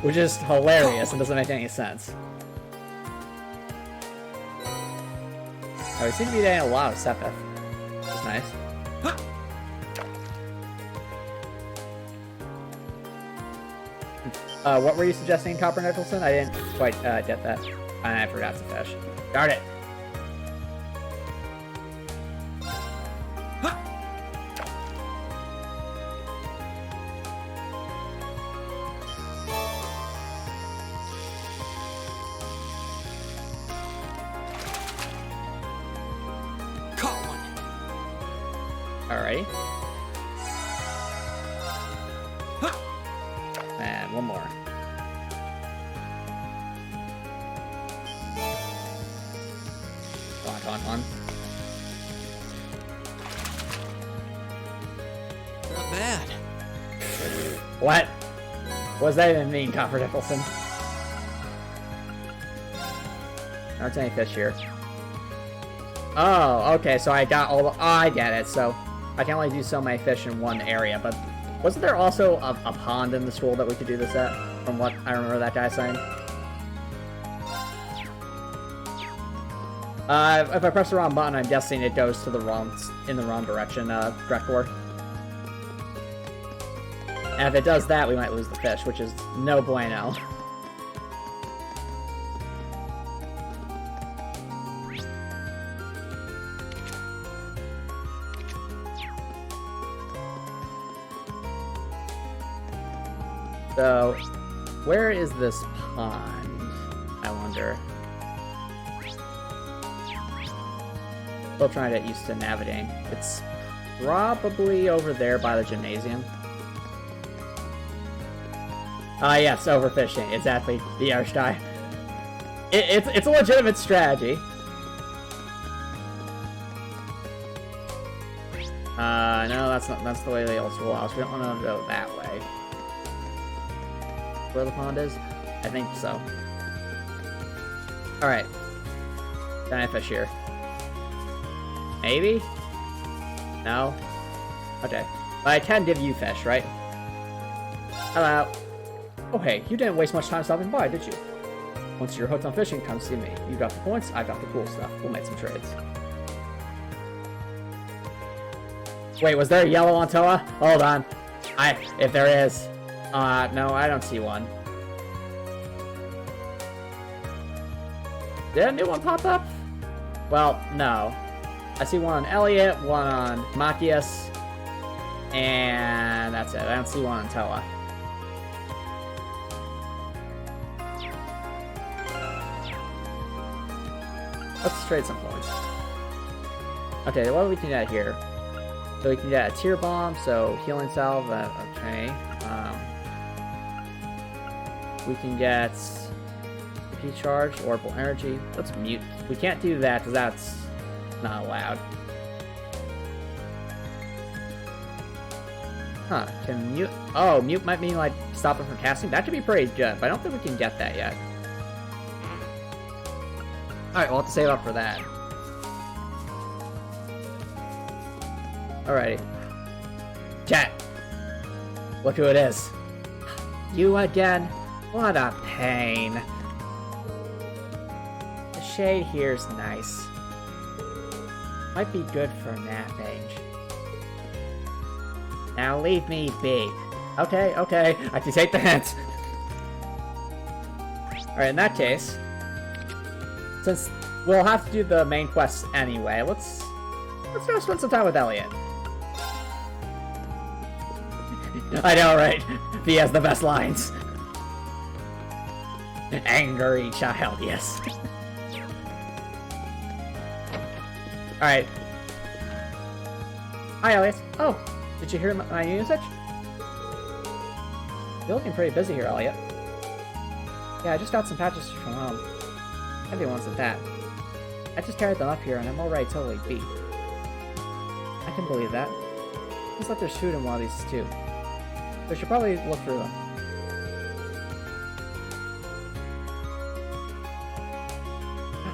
Which is hilarious and doesn't make any sense. Oh, we seem to be getting a lot of Sepith. Which is nice. What were you suggesting, Copper Nicholson? I didn't quite get that. And I forgot to fish. Darn it! Alrighty. And one more. Come on. Not bad. What? What does that even mean, Copper Nicholson? Aren't any fish here. Oh, okay, so I got all the... Oh, I get it. So, I can only do so many fish in one area, but... Wasn't there also a pond in the school that we could do this at? From what I remember that guy saying? If I press the wrong button, I'm guessing it goes to the in the wrong direction, Grecor. And if it does that, we might lose the fish, which is no bueno. So, where is this pond? I wonder. Still trying to get used to navigating. It's probably over there by the gymnasium. Yes, overfishing. Exactly. The Irish guy. It's a legitimate strategy. No, that's the way the old school house. We don't want to go that way. Where the pond is? I think so. Alright. Can I fish here? Maybe? No? Okay. But I can give you fish, right? Hello. Oh hey, you didn't waste much time stopping by, did you? Once you're hooked on fishing, come see me. You got the points, I got the cool stuff. We'll make some trades. Wait, was there a yellow Antoa? Hold on. If there is... no, I don't see one. Did a new one pop up? Well, no. I see one on Elliot, one on Machias, and that's it. I don't see one on Toa. Let's trade some points. Okay, what do we can get here? So we can get a tier bomb, so healing salve, okay. We can get PP charge, orbital energy. Let's mute. We can't do that because that's not allowed. Huh, can mute... Oh, mute might mean like stopping from casting? That could be pretty good, but I don't think we can get that yet. Alright, we'll have to save up for that. Alrighty. Chat! Look who it is. You again? What a pain. The shade here's nice. Might be good for napping. Now leave me be. Okay, I can take the hint. Alright, in that case, since we'll have to do the main quest anyway, let's go spend some time with Elliot. I know, right? He has the best lines. Angry child, yes. Alright. Hi, Elliot. Oh, did you hear my music? You're looking pretty busy here, Elliot. Yeah, I just got some patches from home. Heavy ones at that. I just carried them up here and I'm already totally beat. I can believe that. Looks like there's food in one of these too. We should probably look through them.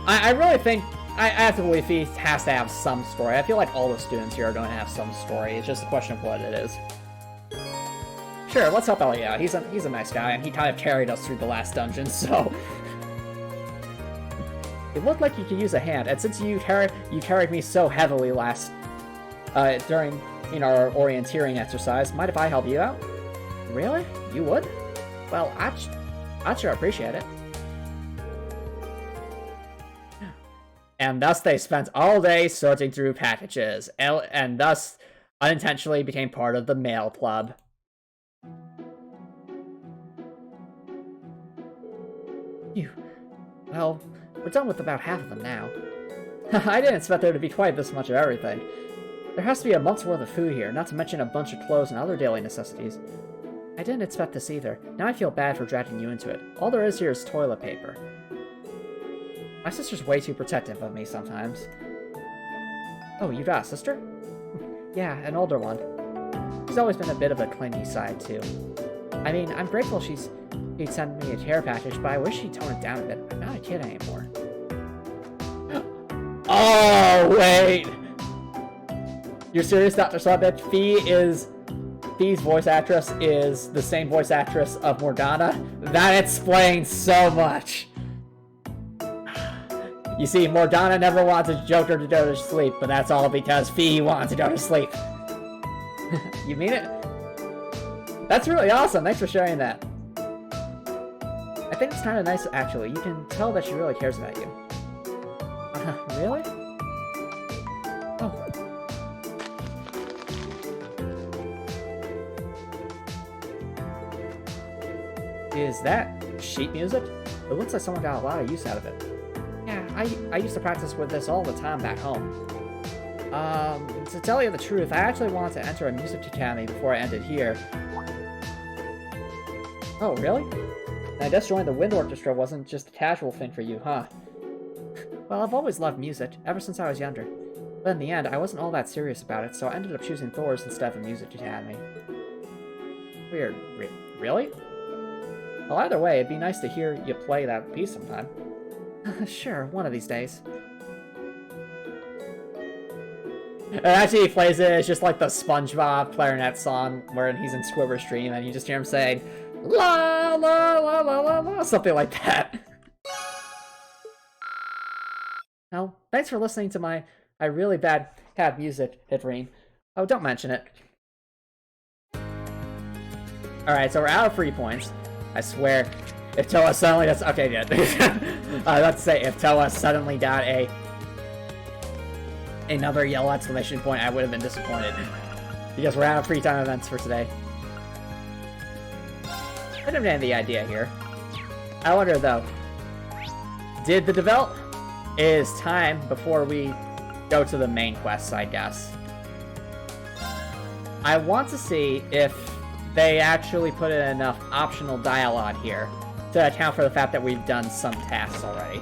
I really think I have to believe he has to have some story. I feel like all the students here are going to have some story. It's just a question of what it is. Sure, let's help Elliot out. He's a nice guy, and he kind of carried us through the last dungeon, so... It looked like you could use a hand, and since you carried me so heavily last... during, our orienteering exercise, mind if I help you out? Really? You would? Well, I'd sure appreciate it. And thus they spent all day sorting through packages, and thus unintentionally became part of the mail club. Well, we're done with about half of them now. I didn't expect there to be quite this much of everything. There has to be a month's worth of food here, not to mention a bunch of clothes and other daily necessities. I didn't expect this either. Now I feel bad for dragging you into it. All there is here is toilet paper. My sister's way too protective of me sometimes. Oh, you got a sister? Yeah, an older one. She's always been a bit of a clingy side, too. I mean, I'm grateful she'd send me a care package, but I wish she'd tone it down a bit. I'm not a kid anymore. Oh, wait! You're serious, Dr. Slabitch? Fee's voice actress is the same voice actress of Morgana? That explains so much! You see, Morgana never wanted Joker to go to sleep, but that's all because Fee wanted to go to sleep. You mean it? That's really awesome, thanks for sharing that. I think it's kind of nice, actually. You can tell that she really cares about you. Really? Oh. Is that sheet music? It looks like someone got a lot of use out of it. Yeah, I used to practice with this all the time back home. To tell you the truth, I actually wanted to enter a music academy before I ended here. Oh, really? I guess joining the wind orchestra wasn't just a casual thing for you, huh? Well, I've always loved music, ever since I was younger. But in the end, I wasn't all that serious about it, so I ended up choosing Thor's instead of a music academy. Weird. Really? Well, either way, it'd be nice to hear you play that piece sometime. Sure, one of these days. And actually, he plays it, it's just like the SpongeBob clarinet song where he's in Squidward's dream and you just hear him saying, la la la la la la, something like that. Well, thanks for listening to my really bad cat music, Hidreen. Oh, don't mention it. Alright, so we're out of free points. I swear, if Toa suddenly does... Okay, good. I was about to say, if Toa suddenly got another yellow exclamation point, I would have been disappointed. Because we're out of free time events for today. I don't have the idea here. I wonder, though, did the develop... It is time before we go to the main quests, I guess. I want to see if they actually put in enough optional dialogue here to account for the fact that we've done some tasks already.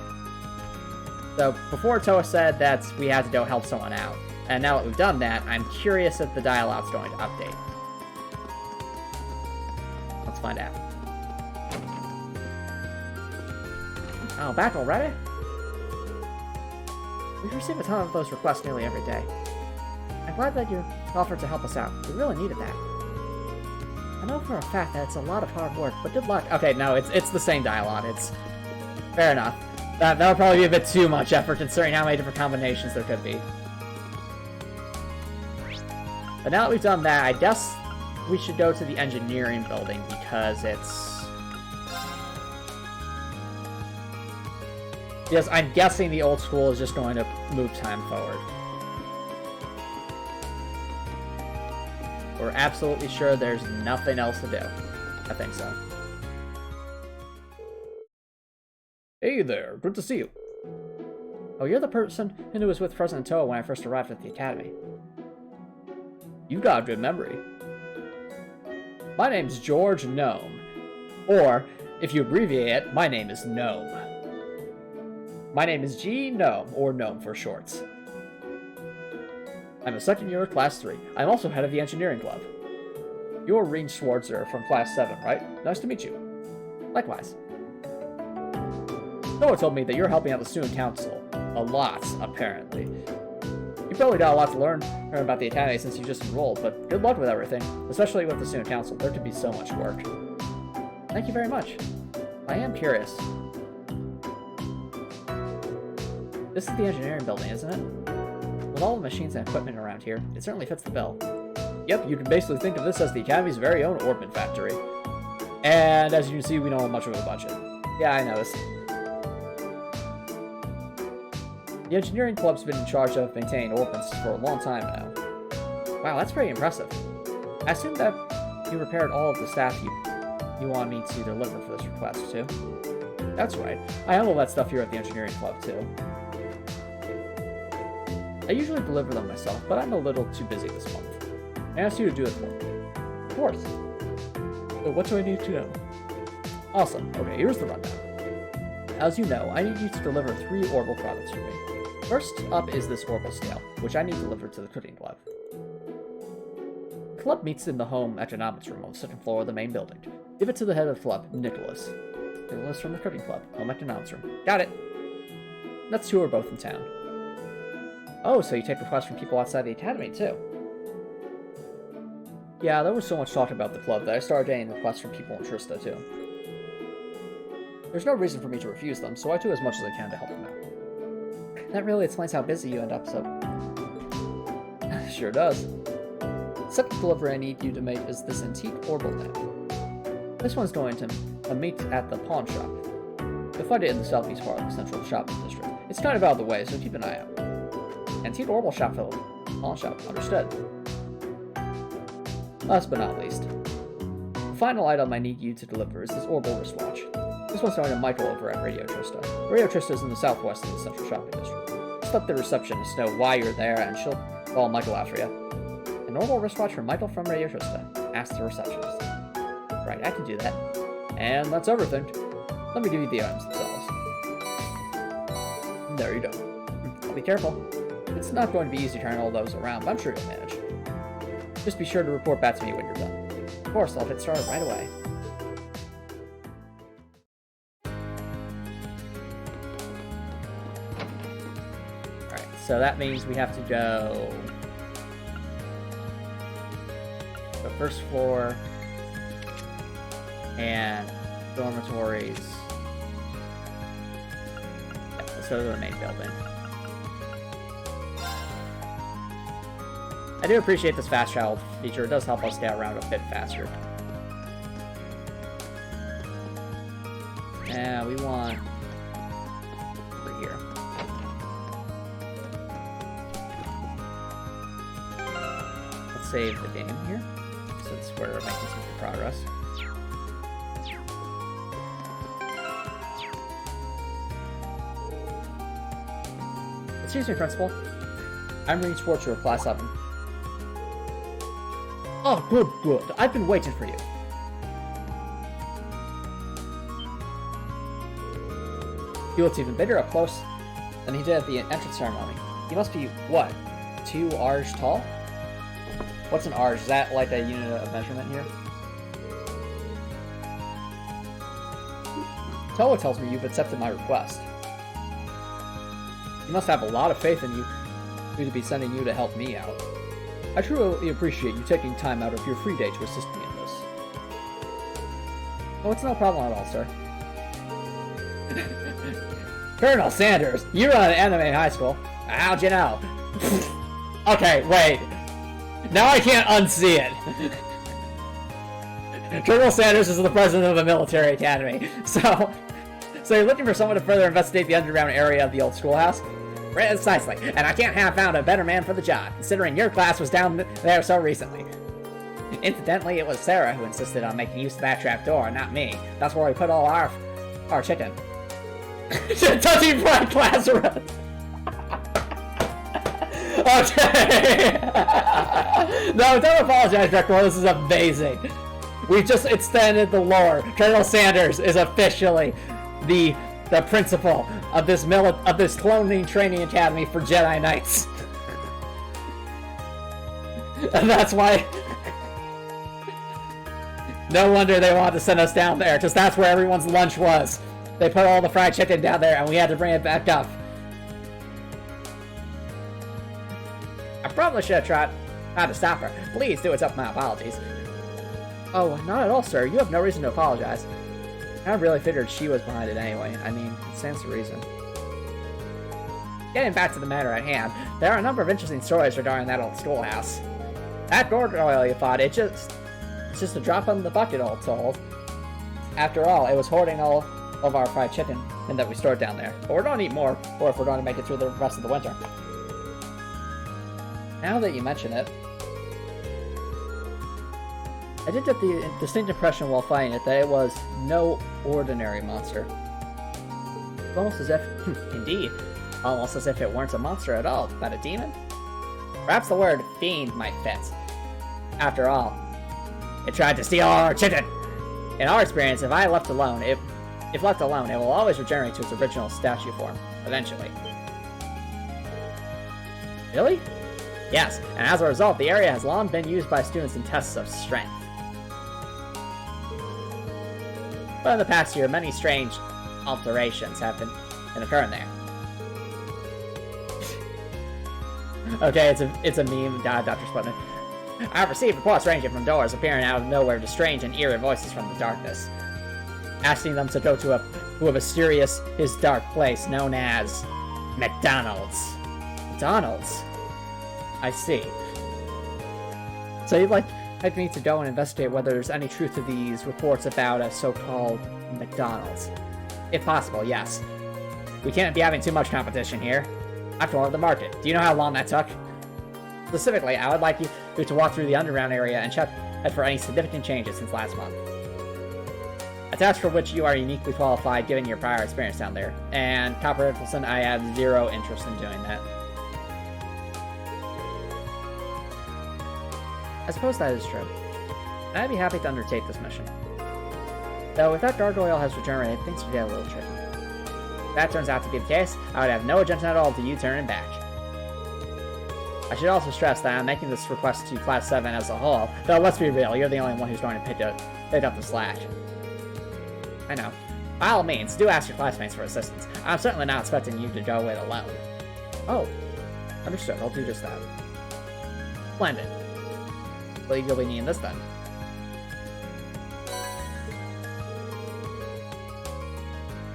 So, before Toa said that we had to go help someone out, and now that we've done that, I'm curious if the dialogue's going to update. Let's find out. Oh, back already? We receive a ton of those requests nearly every day. I'm glad that you offered to help us out. We really needed that. I know for a fact that it's a lot of hard work, but good luck. Okay, no, it's the same dialogue. It's fair enough. That would probably be a bit too much effort considering how many different combinations there could be. But now that we've done that, I guess we should go to the engineering building because it's... Yes, I'm guessing the old school is just going to move time forward. We're absolutely sure there's nothing else to do. I think so. Hey there, good to see you. Oh, you're the person who was with President Toa when I first arrived at the academy. You got a good memory. My name's George Gnome. Or, if you abbreviate it, my name is Gnome. My name is G Gnome, or Gnome for shorts. I'm a second year of Class 3. I'm also head of the engineering club. You're Rean Schwarzer from Class 7, right? Nice to meet you. Likewise. Noah told me that you're helping out the student council. A lot, apparently. You probably got a lot to learn about the academy since you just enrolled, but good luck with everything, especially with the student council. There could be so much work. Thank you very much. I am curious. This is the engineering building, isn't it? With all the machines and equipment around here, it certainly fits the bill. Yep, you can basically think of this as the Academy's very own Orbit factory. And as you can see, we don't have much of a budget. Yeah, I noticed. The engineering club's been in charge of maintaining Orbits for a long time now. Wow, that's pretty impressive. I assume that you prepared all of the staff you want me to deliver for this request, too? That's right. I handle that stuff here at the engineering club, too. I usually deliver them myself, but I'm a little too busy this month. I asked you to do it for me. Of course. So what do I need to know? Awesome. Okay, here's the rundown. As you know, I need you to deliver 3 Orbital products for me. First up is this Orbital scale, which I need delivered to the cooking club. The club meets in the home Antomicx room on the 2nd floor of the main building. Give it to the head of the club, Nicholas. Nicholas from the cooking club, home Antomicx room. Got it! That's 2 are both in town. Oh, so you take requests from people outside the academy, too. Yeah, there was so much talk about the club that I started getting requests from people in Trista, too. There's no reason for me to refuse them, so I do as much as I can to help them out. That really explains how busy you end up, so... Sure does. Second delivery I need you to make is this antique orbital lamp. This one's going to meet at the pawn shop. You'll find it in the southeast part of the central shopping district. It's kind of out of the way, so keep an eye out. Antique orbital shop filled. Pawn shop, understood. Last but not least, the final item I need you to deliver is this orbital wristwatch. This one's going to Michael over at Radio Trista. Radio Trista is in the southwest of the central shopping district. Just let the receptionist know why you're there, and she'll call Michael after you. A normal wristwatch for Michael from Radio Trista. Ask the receptionist. Right, I can do that. And that's everything. Let me give you the items themselves. There you go. Be careful. It's not going to be easy turning all those around, but I'm sure you'll manage. Just be sure to report back to me when you're done. Of course, I'll get started right away. Alright, so that means we have to go... the first floor... and dormitories... yeah, let's go to the main building. I do appreciate this fast travel feature. It does help us get around a bit faster. And we want over here. Let's save the game here, since we're making some good progress. Excuse me, Principal. I'm Rean Schwartzer of Class 7. Oh, good, good. I've been waiting for you. He looks even bigger up close than he did at the entrance ceremony. He must be, what, 2 arj tall? What's an arj? Is that like a unit of measurement here? Toa tells me you've accepted my request. You must have a lot of faith in you to be sending you to help me out. I truly appreciate you taking time out of your free day to assist me in this. Oh, it's no problem at all, sir. Colonel Sanders, you run an anime high school. How'd you know? Okay, wait. Now I can't unsee it. Colonel Sanders is the president of a military academy. So you're looking for someone to further investigate the underground area of the old schoolhouse? Precisely, and I can't have found a better man for the job, considering your class was down there so recently. Incidentally, it was Sarah who insisted on making use of that trapdoor, not me. That's where we put all our chicken. Touching black Lazarus! Okay! No, don't apologize, Director. This is amazing. We've just extended the lore. Colonel Sanders is officially the principal of this cloning training academy for Jedi Knights. And that's why... no wonder they wanted to send us down there, because that's where everyone's lunch was. They put all the fried chicken down there, and we had to bring it back up. I probably should have tried to stop her. Please do accept my apologies. Oh, not at all, sir. You have no reason to apologize. I really figured she was behind it anyway. I mean, it stands to reason. Getting back to the matter at hand, there are a number of interesting stories regarding that old schoolhouse. That gargoyle, you thought, it's just a drop in the bucket, all told. After all, it was hoarding all of our fried chicken and that we stored down there. But we're going to eat more, or if we're going to make it through the rest of the winter. Now that you mention it, I did get the distinct impression while fighting it that it was no ordinary monster. It's almost as if, indeed, Almost as if it weren't a monster at all, but a demon? Perhaps the word fiend might fit. After all, it tried to steal all our children. In our experience, if left alone, it will always regenerate to its original statue form, eventually. Really? Yes, and as a result, the area has long been used by students in tests of strength. But in the past year, many strange alterations have been occurring there. Okay, it's a meme, Dr. Sputnik. I've received reports ranging from doors appearing out of nowhere to strange and eerie voices from the darkness, asking them to go to a mysterious, dark place known as McDonald's. McDonald's? I see. So you'd like me to go and investigate whether there's any truth to these reports about a so-called McDonald's? If possible, yes. We can't be having too much competition here. After all, the market. Do you know how long that took? Specifically, I would like you to walk through the underground area and check for any significant changes since last month. A task for which you are uniquely qualified given your prior experience down there. And Copper Nicholson, I have zero interest in doing that. I suppose that is true. And I'd be happy to undertake this mission. Though if that gargoyle has regenerated, things would get a little tricky. If that turns out to be the case, I would have no objection at all to you turning back. I should also stress that I'm making this request to Class 7 as a whole, though let's be real, you're the only one who's going to pick up the slack. I know. By all means, do ask your classmates for assistance. I'm certainly not expecting you to go it alone. Oh, understood, I'll do just that. Splendid. Well, you'll be needing this then.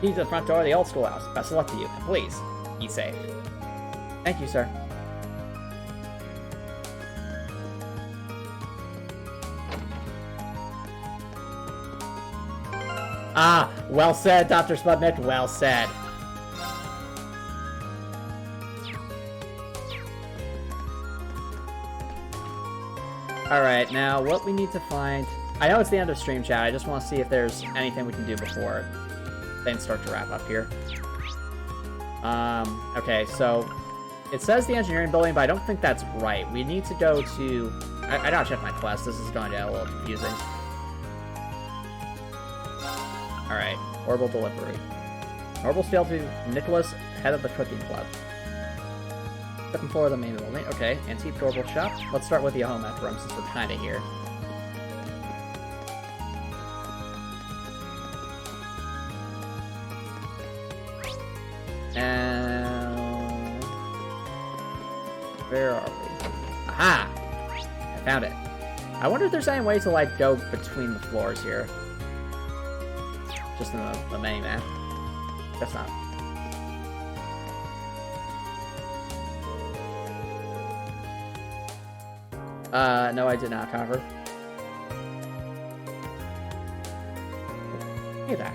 Key to the front door of the old schoolhouse. Best of luck to you, and please, be safe. Thank you, sir. Ah, well said, Dr. Sputnik, well said. Alright, now what we need to find... I know it's the end of stream chat, I just want to see if there's anything we can do before things start to wrap up here. Okay, so... It says the engineering building, but I don't think that's right. We need to go to... I gotta check my quest, this is going to get a little confusing. Alright, orbital delivery. Orbital scale to Nicholas, head of the cooking club. Second floor of the main building. Okay, antique orbital shop. Let's start with the home ec room since we're kinda here. And... where are we? Aha! I found it. I wonder if there's any way to, like, go between the floors here. Just in the mini map. Guess not. No, I did not, Copper. Hey there.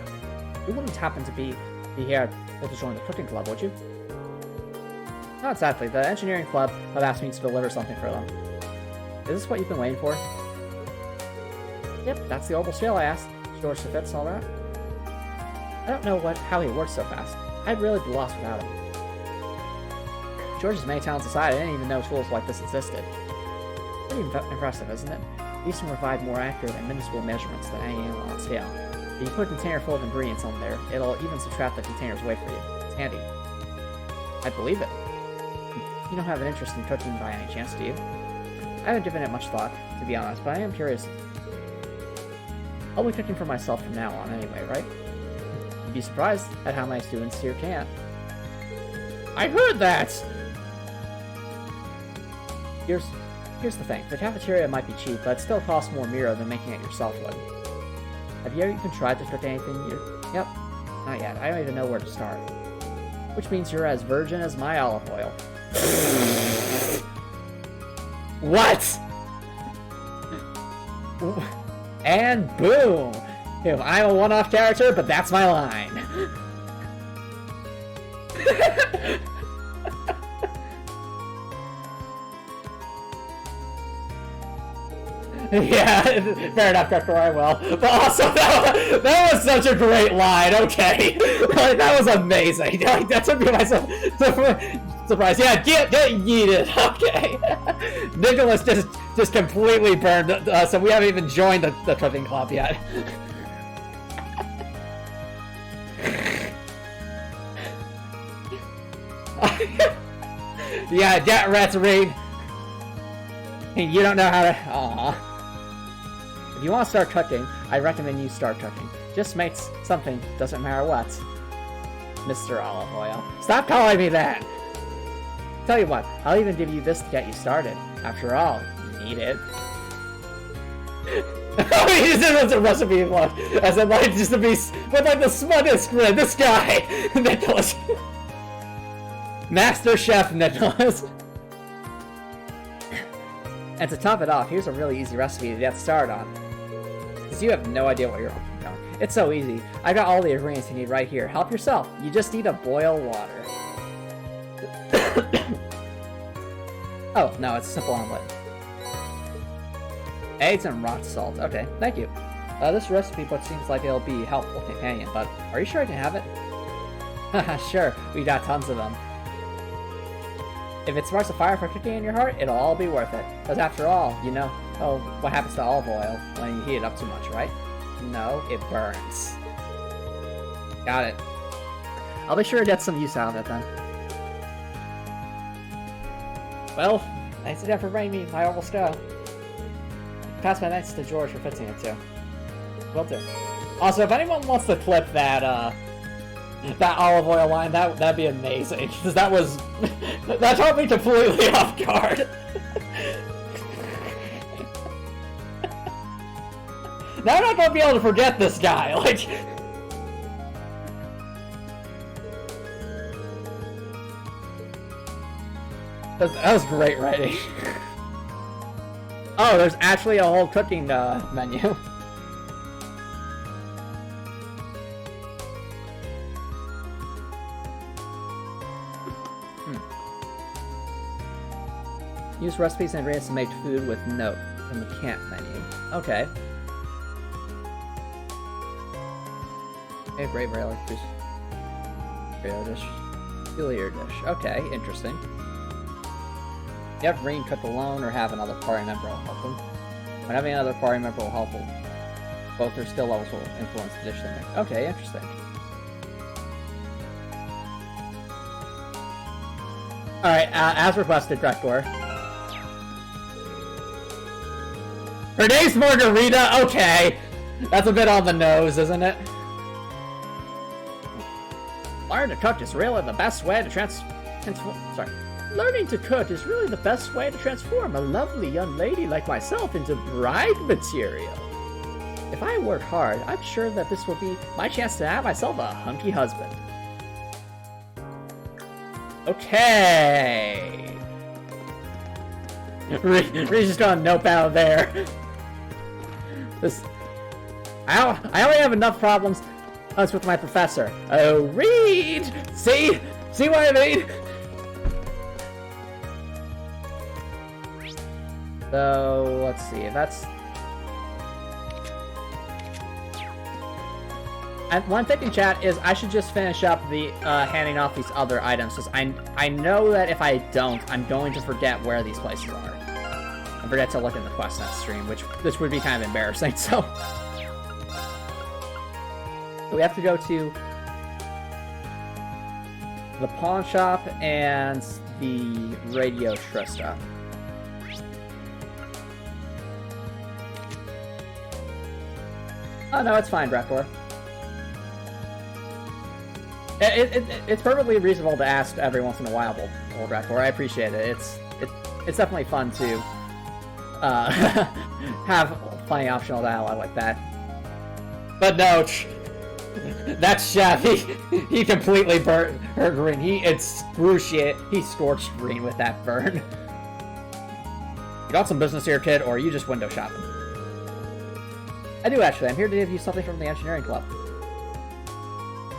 You wouldn't happen to be here to join the cooking club, would you? Not exactly. The engineering club have asked me to deliver something for them. Is this what you've been waiting for? Yep, that's the orbital scale I asked. George fits all that. I don't know how he works so fast. I'd really be lost without him. George's many talents aside, I didn't even know tools like this existed. Pretty impressive, isn't it? These can provide more accurate and minuscule measurements than any analog scale. If you put a container full of ingredients on there, it'll even subtract the container's weight for you. It's handy. I believe it. You don't have an interest in cooking by any chance, do you? I haven't given it much thought, to be honest, but I am curious. I'll be cooking for myself from now on anyway, right? You'd be surprised at how many students here can't. I heard that! Here's the thing. The cafeteria might be cheap, but it still costs more Mira than making it yourself would. Have you ever even tried to cook anything here? Yep. Not yet. I don't even know where to start. Which means you're as virgin as my olive oil. What? And boom! I'm a one-off character, but that's my line. Yeah, fair enough, Director, I will. But also, that was such a great line, okay. Like, that was amazing. Like, that took me by surprise. Yeah, get yeeted, okay. Nicholas just completely burned us, so we haven't even joined the cooking club yet. Yeah, get rats, Reed. You don't know how to... Aww. If you want to start cooking, I recommend you start cooking. Just make something, doesn't matter what. Mr. Olive Oil. Stop calling me that! Tell you what, I'll even give you this to get you started. After all, you need it. He just wants a recipe look. As in, like, just to be with, like, the smuggest grin. This guy! Nicholas. Master Chef Nicholas. And to top it off, here's a really easy recipe to get started on. Because you have no idea what you're doing. It's so easy. I got all the ingredients you need right here. Help yourself. You just need to boil water. Oh, no, it's a simple omelet. Eggs and rock salt. Okay, thank you. This recipe book seems like it'll be a helpful companion, but are you sure I can have it? Haha, sure. We got tons of them. If it sparks a fire for cooking in your heart, it'll all be worth it. Because after all, you know, what happens to olive oil when you heat it up too much, right? No, it burns. Got it. I'll be sure to get some use out of it then. Well, thanks again for bringing me my almost go. Pass my thanks to George for fixing it too. Will do. Also, if anyone wants to clip that, that olive oil line, that'd be amazing. Because that was... that caught me completely off guard. Now I'm not gonna be able to forget this guy, like... That was great writing. Oh, there's actually a whole cooking menu. Use recipes and ingredients to make food with note from the camp menu. Okay. Okay, brave relic dish. Peculiar dish. Okay, interesting. You have Rean cook alone or have another party member help them. When having another party member will help them. Both their skill levels will influence the dish they make. Okay, interesting. Alright, as requested, Drekor. Her name's Margarita? Okay! That's a bit on the nose, isn't it? Learning to cook is really the best way to Learning to cook is really the best way to transform a lovely young lady like myself into bride material. If I work hard, I'm sure that this will be my chance to have myself a hunky husband. Okay. Reed's just gonna nope out of there. I only have enough problems with my professor. Oh, Reed! See what I mean? So, let's see, that's... And one thing in chat is I should just finish up the handing off these other items, because I know that if I don't, I'm going to forget where these places are. I forget to look in the QuestNet stream, which would be kind of embarrassing, so... We have to go to the pawn shop and the Radio Trista. Oh no, it's fine, Drekor. It's perfectly reasonable to ask every once in a while, old Drekor. I appreciate it. It's definitely fun to have plenty optional dialogue like that. But no, that chef, he completely burnt her green. He scorched green with that burn. You got some business here, kid, or are you just window shopping? I do actually. I'm here to give you something from the engineering club.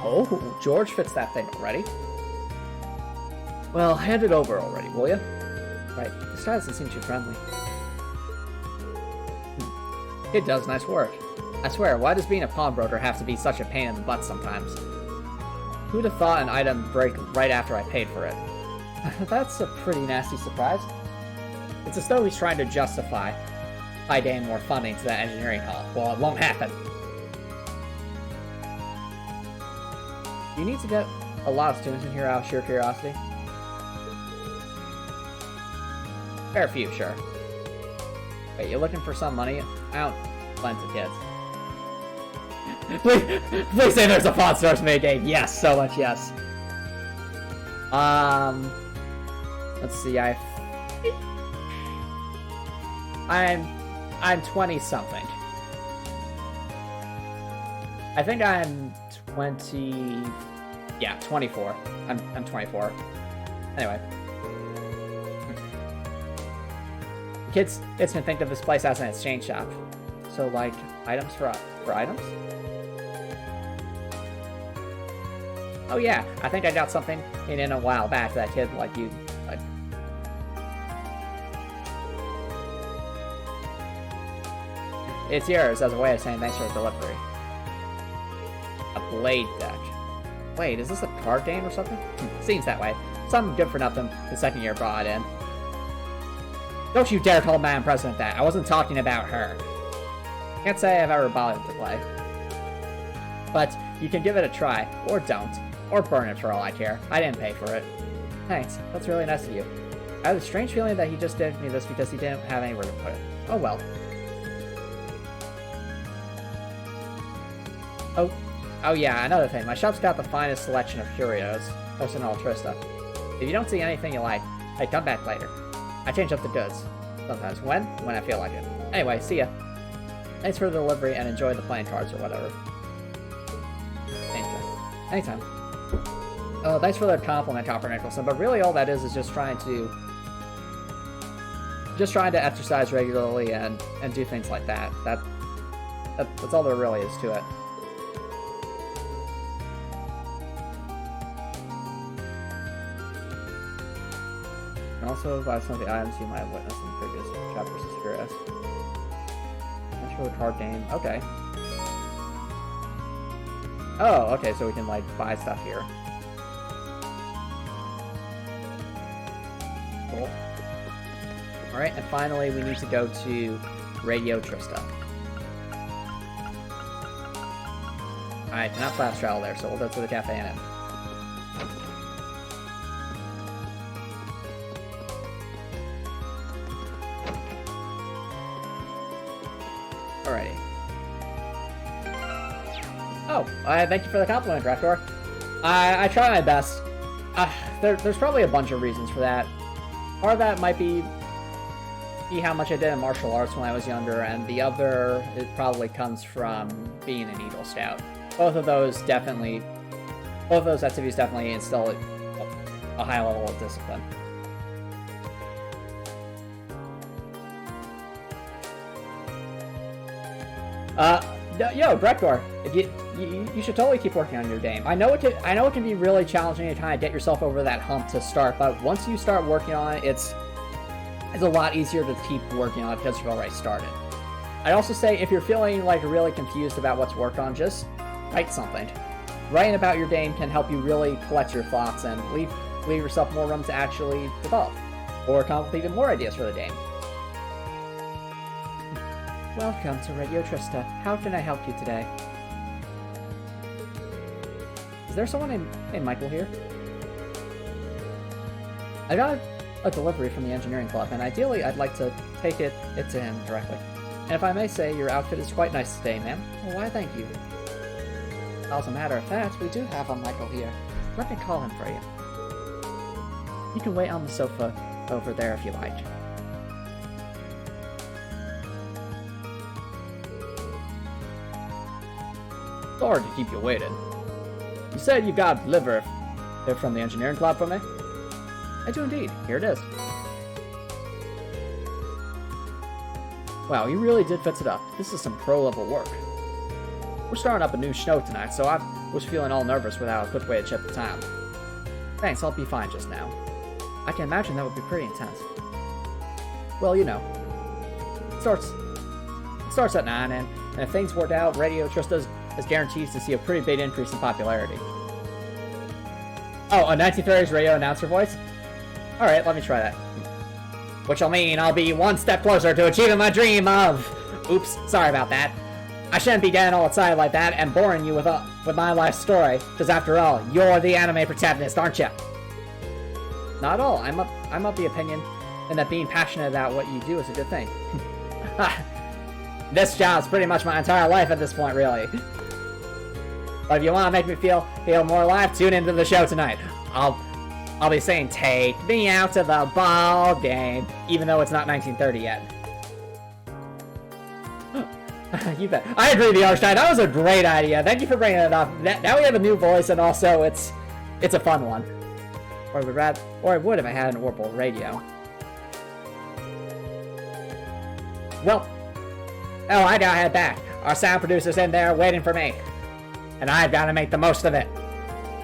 Oh, George fits that thing already. Well, hand it over already, will you? Right, this guy doesn't seem too friendly. It does nice work. I swear, why does being a pawnbroker have to be such a pain in the butt sometimes? Who'd have thought an item would break right after I paid for it? That's a pretty nasty surprise. It's as though he's trying to justify paying more funding to that engineering hall. Well, it won't happen. You need to get a lot of students in here out of sheer curiosity. Fair few, sure. Wait, you looking for some money? I don't lend to kids. please say there's a Pawn Stars minigame. Yes, so much yes. Let's see, I'm 20 something. I think I'm 20. Yeah, 24. I'm 24. Anyway. Kids, it's been think of this place as an exchange shop. So, like, items for items? Oh yeah, I think I got something in a while back that kid like you. Like. It's yours as a way of saying thanks for the delivery. A blade deck. Wait, is this a card game or something? Seems that way. Something good for nothing the second year brought in. Don't you dare call Madam President that. I wasn't talking about her. Can't say I've ever bothered to play. But you can give it a try, or don't. Or burn it for all I care. I didn't pay for it. Thanks. That's really nice of you. I have a strange feeling that he just did me this because he didn't have anywhere to put it. Oh well. Oh yeah, another thing. My shop's got the finest selection of curios. Most in all Trista. If you don't see anything you like, hey, come back later. I change up the goods. Sometimes. When? When I feel like it. Anyway, see ya. Thanks for the delivery and enjoy the playing cards or whatever. Anytime. Oh, thanks for the compliment, Copper Nicholson, but really all that is just trying to exercise regularly and do things like that. That's all there really is to it. And also advise some of the items you might have witnessed in previous chapters of Curious. Thanks for the card game. Okay. Oh, okay, so we can, like, buy stuff here. Cool. Alright, and finally we need to go to Radio Trista. I cannot fast travel there, so we'll go to the Cafe Inn. Alrighty. Oh, thank you for the compliment, Raptor. I try my best. There's probably a bunch of reasons for that. Part of that might be how much I did in martial arts when I was younger, and the other, it probably comes from being an Eagle Scout. Both of those activities definitely instill a high level of discipline. Yo, Brektor, you should totally keep working on your game. I know it can be really challenging to kind of get yourself over that hump to start, but once you start working on it, it's a lot easier to keep working on it because you've already started. I'd also say if you're feeling like really confused about what to work on, just write something. Writing about your game can help you really collect your thoughts and leave yourself more room to actually develop, or come up with even more ideas for the game. Welcome to Radio Trista. How can I help you today? Is there someone named Michael here? I got a delivery from the engineering club, and ideally I'd like to take it to him directly. And if I may say, your outfit is quite nice today, ma'am. Well, why, thank you. As a matter of fact, we do have a Michael here. Let me call him for you. You can wait on the sofa over there if you like. Sorry to keep you waiting. You said you got a delivery from the engineering club for me? I do indeed. Here it is. Wow, you really did fix it up. This is some pro-level work. We're starting up a new show tonight, so I was feeling all nervous without a quick way to check the time. Thanks, I'll be fine just now. I can imagine that would be pretty intense. Well, you know. It starts at 9, and if things work out, Radio Trista is guaranteed to see a pretty big increase in popularity. Oh, a 1930s radio announcer voice? Alright, let me try that. Which'll mean I'll be one step closer to achieving my dream of... Oops, sorry about that. I shouldn't be getting all excited like that and boring you with my life story, because after all, you're the anime protagonist, aren't you? Not at all. I'm of the opinion and that being passionate about what you do is a good thing. This job's pretty much my entire life at this point, really. But if you want to make me feel more alive, tune into the show tonight. I'll be saying, take me out to the ball game, even though it's not 1930 yet. You bet. I agree, the Arstein. That was a great idea. Thank you for bringing it up. Now we have a new voice, and also it's a fun one. Or I would if I had an orbital radio. Well, I gotta head back. Our sound producer's in there waiting for me. And I've gotta make the most of it.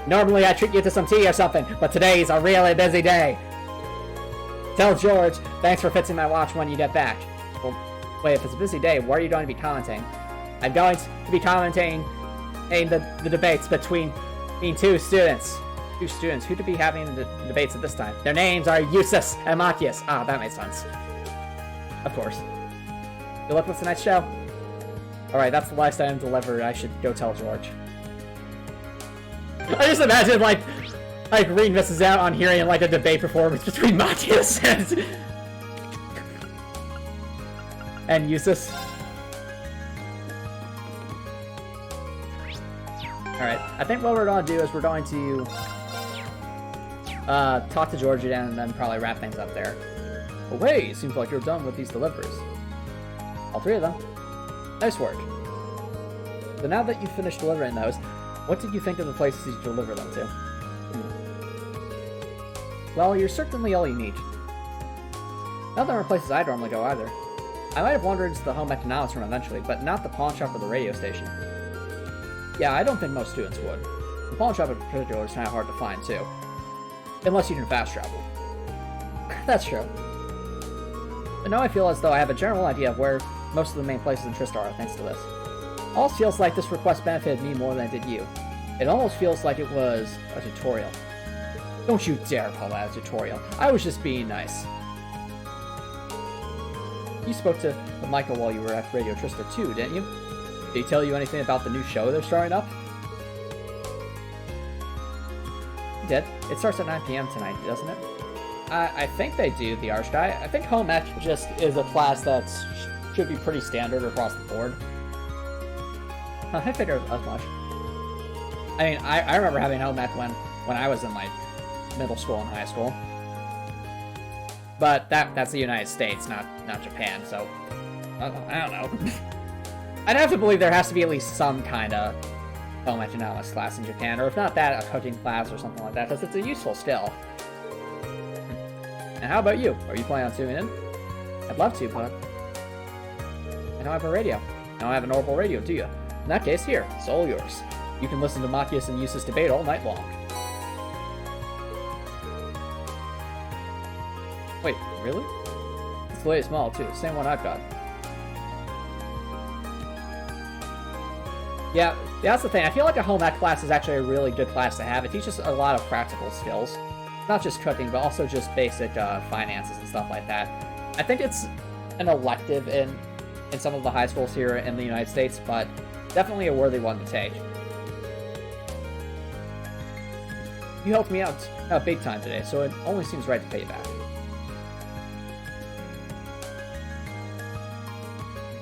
Normally I treat you to some tea or something, but today's a really busy day. Tell George, thanks for fixing my watch when you get back. Well, wait, if it's a busy day, what are you going to be commenting? I'm going to be commenting the debates between two students. Two students. Who to be having the debates at this time? Their names are Eustace and Matthias. Ah, that makes sense. Of course. Good luck with tonight's show. Alright, that's the last item delivered. I should go tell George. I just imagine, like Rean misses out on hearing, like, a debate performance between Matthias and Eustace. Alright, I think what we're going to do is we're going to talk to George again and then probably wrap things up there. Oh, wait, it seems like you're done with these deliveries. All 3 of them. Nice work. So now that you've finished delivering those, what did you think of the places you deliver them to? Well, you're certainly all you need. Not that there are places I'd normally go either. I might have wandered into the home economics room eventually, but not the pawn shop or the radio station. Yeah, I don't think most students would. The pawn shop in particular is kind of hard to find, too. Unless you can fast travel. That's true. But now I feel as though I have a general idea of where most of the main places in Trista are, thanks to this. Almost feels like this request benefited me more than it did you. It almost feels like it was a tutorial. Don't you dare call that a tutorial. I was just being nice. You spoke to Michael while you were at Radio Trista too, didn't you? Did he tell you anything about the new show they're starting up? He did. It starts at 9 p.m. tonight, doesn't it? I think they do, the Arch Guy. I think Home Ec just is a class that should be pretty standard across the board. I figured as much. I mean, I remember having Home Ec when I was in, like, middle school and high school. But that's the United States, not Japan, so... I don't know. I'd have to believe there has to be at least some kind of home economics class in Japan, or if not that, a cooking class or something like that, because it's a useful skill. And how about you? Are you planning on tuning in? I'd love to, but... I don't have a radio. I don't have an orbital radio, do you? In that case, here, it's all yours. You can listen to Matthias and Eustace debate all night long. Wait, really? It's the latest model, too. Same one I've got. Yeah, that's the thing. I feel like a home ec class is actually a really good class to have. It teaches a lot of practical skills. Not just cooking, but also just basic finances and stuff like that. I think it's an elective in some of the high schools here in the United States, but definitely a worthy one to take. You helped me out big time today, so it only seems right to pay you back.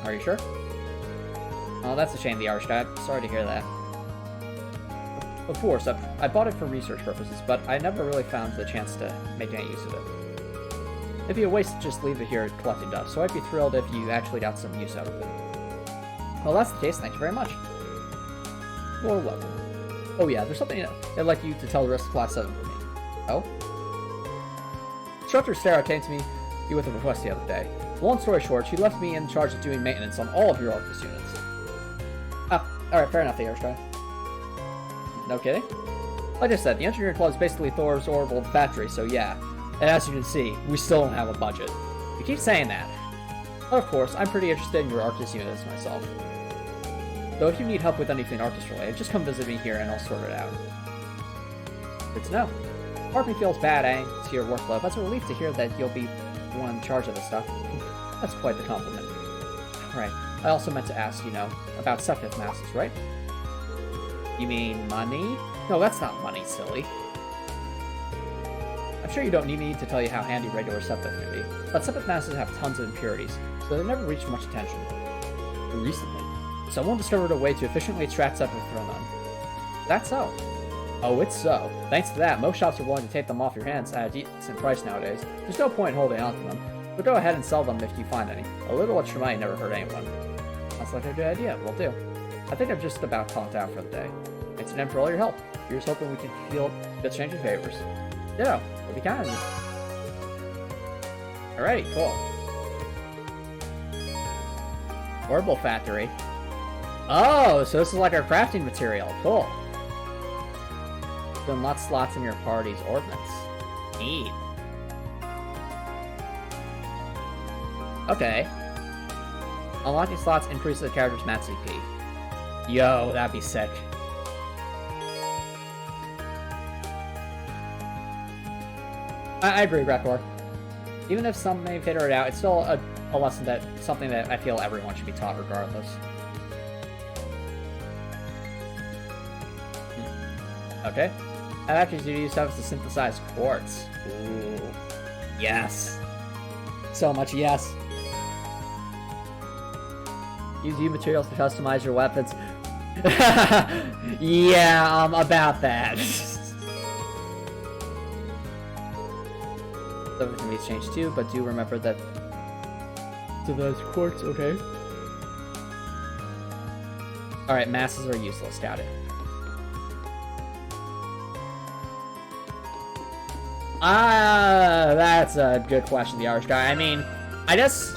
Are you sure? Oh, that's a shame, the Archdive. Sorry to hear that. Of course, I bought it for research purposes, but I never really found the chance to make any use of it. It'd be a waste to just leave it here collecting dust, so I'd be thrilled if you actually got some use out of it. Well, that's the case. Thank you very much. You're welcome. Oh yeah, there's something I'd like you to tell the rest of Class 7 for me. Oh? Instructor Sarah came to me with a request the other day. Long story short, she left me in charge of doing maintenance on all of your Arcus units. Ah, alright, fair enough, the Archdive. No kidding? Like I said, the Engineering Club is basically Thor's orbital battery, so yeah. And as you can see, we still don't have a budget. We keep saying that. Of course, I'm pretty interested in your Arctis units myself. So if you need help with anything Arctis related, just come visit me here and I'll sort it out. Good to know. Part of me feels bad adding to your workload, but it's a relief to hear that you'll be the one in charge of this stuff. That's quite the compliment. Right. I also meant to ask, about septic masses, right? You mean money? No, that's not money, silly. I'm sure you don't need me to tell you how handy regular septic can be, but septic masses have tons of impurities, so they never reached much attention. Recently, someone discovered a way to efficiently extract septic from them. That's so. Oh, it's so. Thanks to that, most shops are willing to take them off your hands at a decent price nowadays. There's no point in holding on to them, but go ahead and sell them if you find any. A little extra money never hurt anyone. Sounds like a good idea. Will do. I think I'm just about talked out for the day. Thanks again for all your help. Here's hoping we can feel good change of favors. Ditto. It'll be kind of me. Alrighty, cool. Orbital factory. Oh, so this is like our crafting material. Cool. Then lots of slots in your party's ordnance. Neat. Okay. Unlocking slots increases the character's max CP. Yo, that'd be sick. I agree, Raptor. Even if some may figure it out, it's still a lesson something that I feel everyone should be taught regardless. Okay. That actually you use stuff to synthesize quartz. Ooh. Yes. So much yes. Use U materials to customize your weapons. Yeah, about that. Something can be changed too, but do remember that. So those quartz, okay. Alright, masses are useless, got it. That's a good question, the Irish guy. I mean, I guess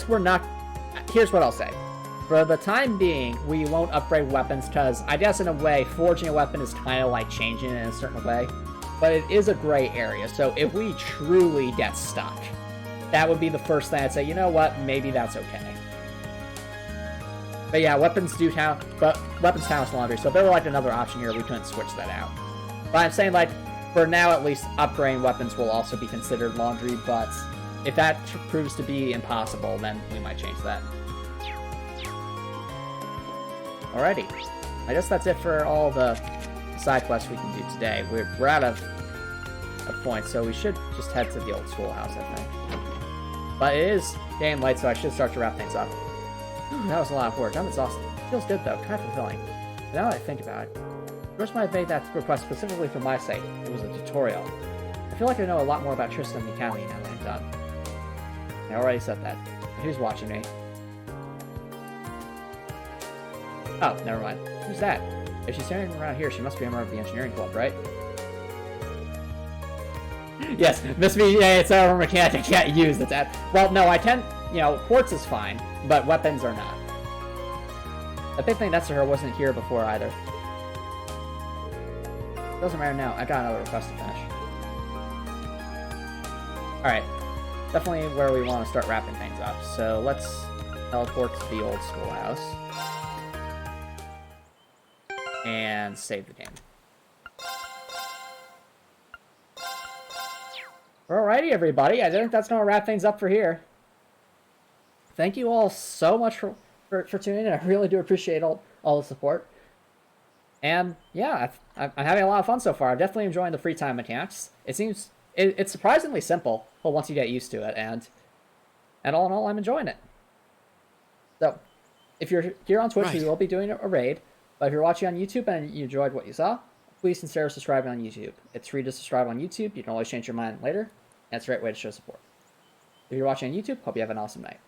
we're not... Here's what I'll say. For the time being, we won't upgrade weapons, because I guess in a way, forging a weapon is kind of like changing it in a certain way. But it is a gray area, so if we truly get stuck, that would be the first thing I'd say, you know what, maybe that's okay. But yeah, weapons do count, but weapons count as laundry, so if there were like another option here, we couldn't switch that out. But I'm saying, like, for now at least, upgrading weapons will also be considered laundry, but if that proves to be impossible, then we might change that. Alrighty. I guess that's it for all the side quests we can do today. We're out of points, so we should just head to the old schoolhouse, I think. But it is getting late, so I should start to wrap things up. That was a lot of work. I'm exhausted. Feels good, though. Kind of fulfilling. Now that I think about it, Bruce might have made that request specifically for my sake. It was a tutorial. I feel like I know a lot more about Tristan and the Academy now that I'm done. I already said that. Who's watching me? Oh, never mind. Who's that? If she's standing around here, she must be a member of the engineering club, right? Yes, Miss Me, yeah, it's a mechanic I can't use. That's that. Well, no, I can, quartz is fine, but weapons are not. The big thing next to her wasn't here before either. Doesn't matter now. I got another request to finish. Alright. Definitely where we want to start wrapping things up. So let's teleport to the old schoolhouse. And save the game. Alrighty, everybody. I think that's going to wrap things up for here. Thank you all so much for tuning in. I really do appreciate all the support. And yeah, I'm having a lot of fun so far. I'm definitely enjoying the free time mechanics. It's surprisingly simple, well, once you get used to it, and all in all, I'm enjoying it. So, if you're here on Twitch, we will be doing a raid. But if you're watching on YouTube and you enjoyed what you saw, please consider subscribing on YouTube. It's free to subscribe on YouTube. You can always change your mind later, and it's a great way to show support. If you're watching on YouTube, hope you have an awesome night.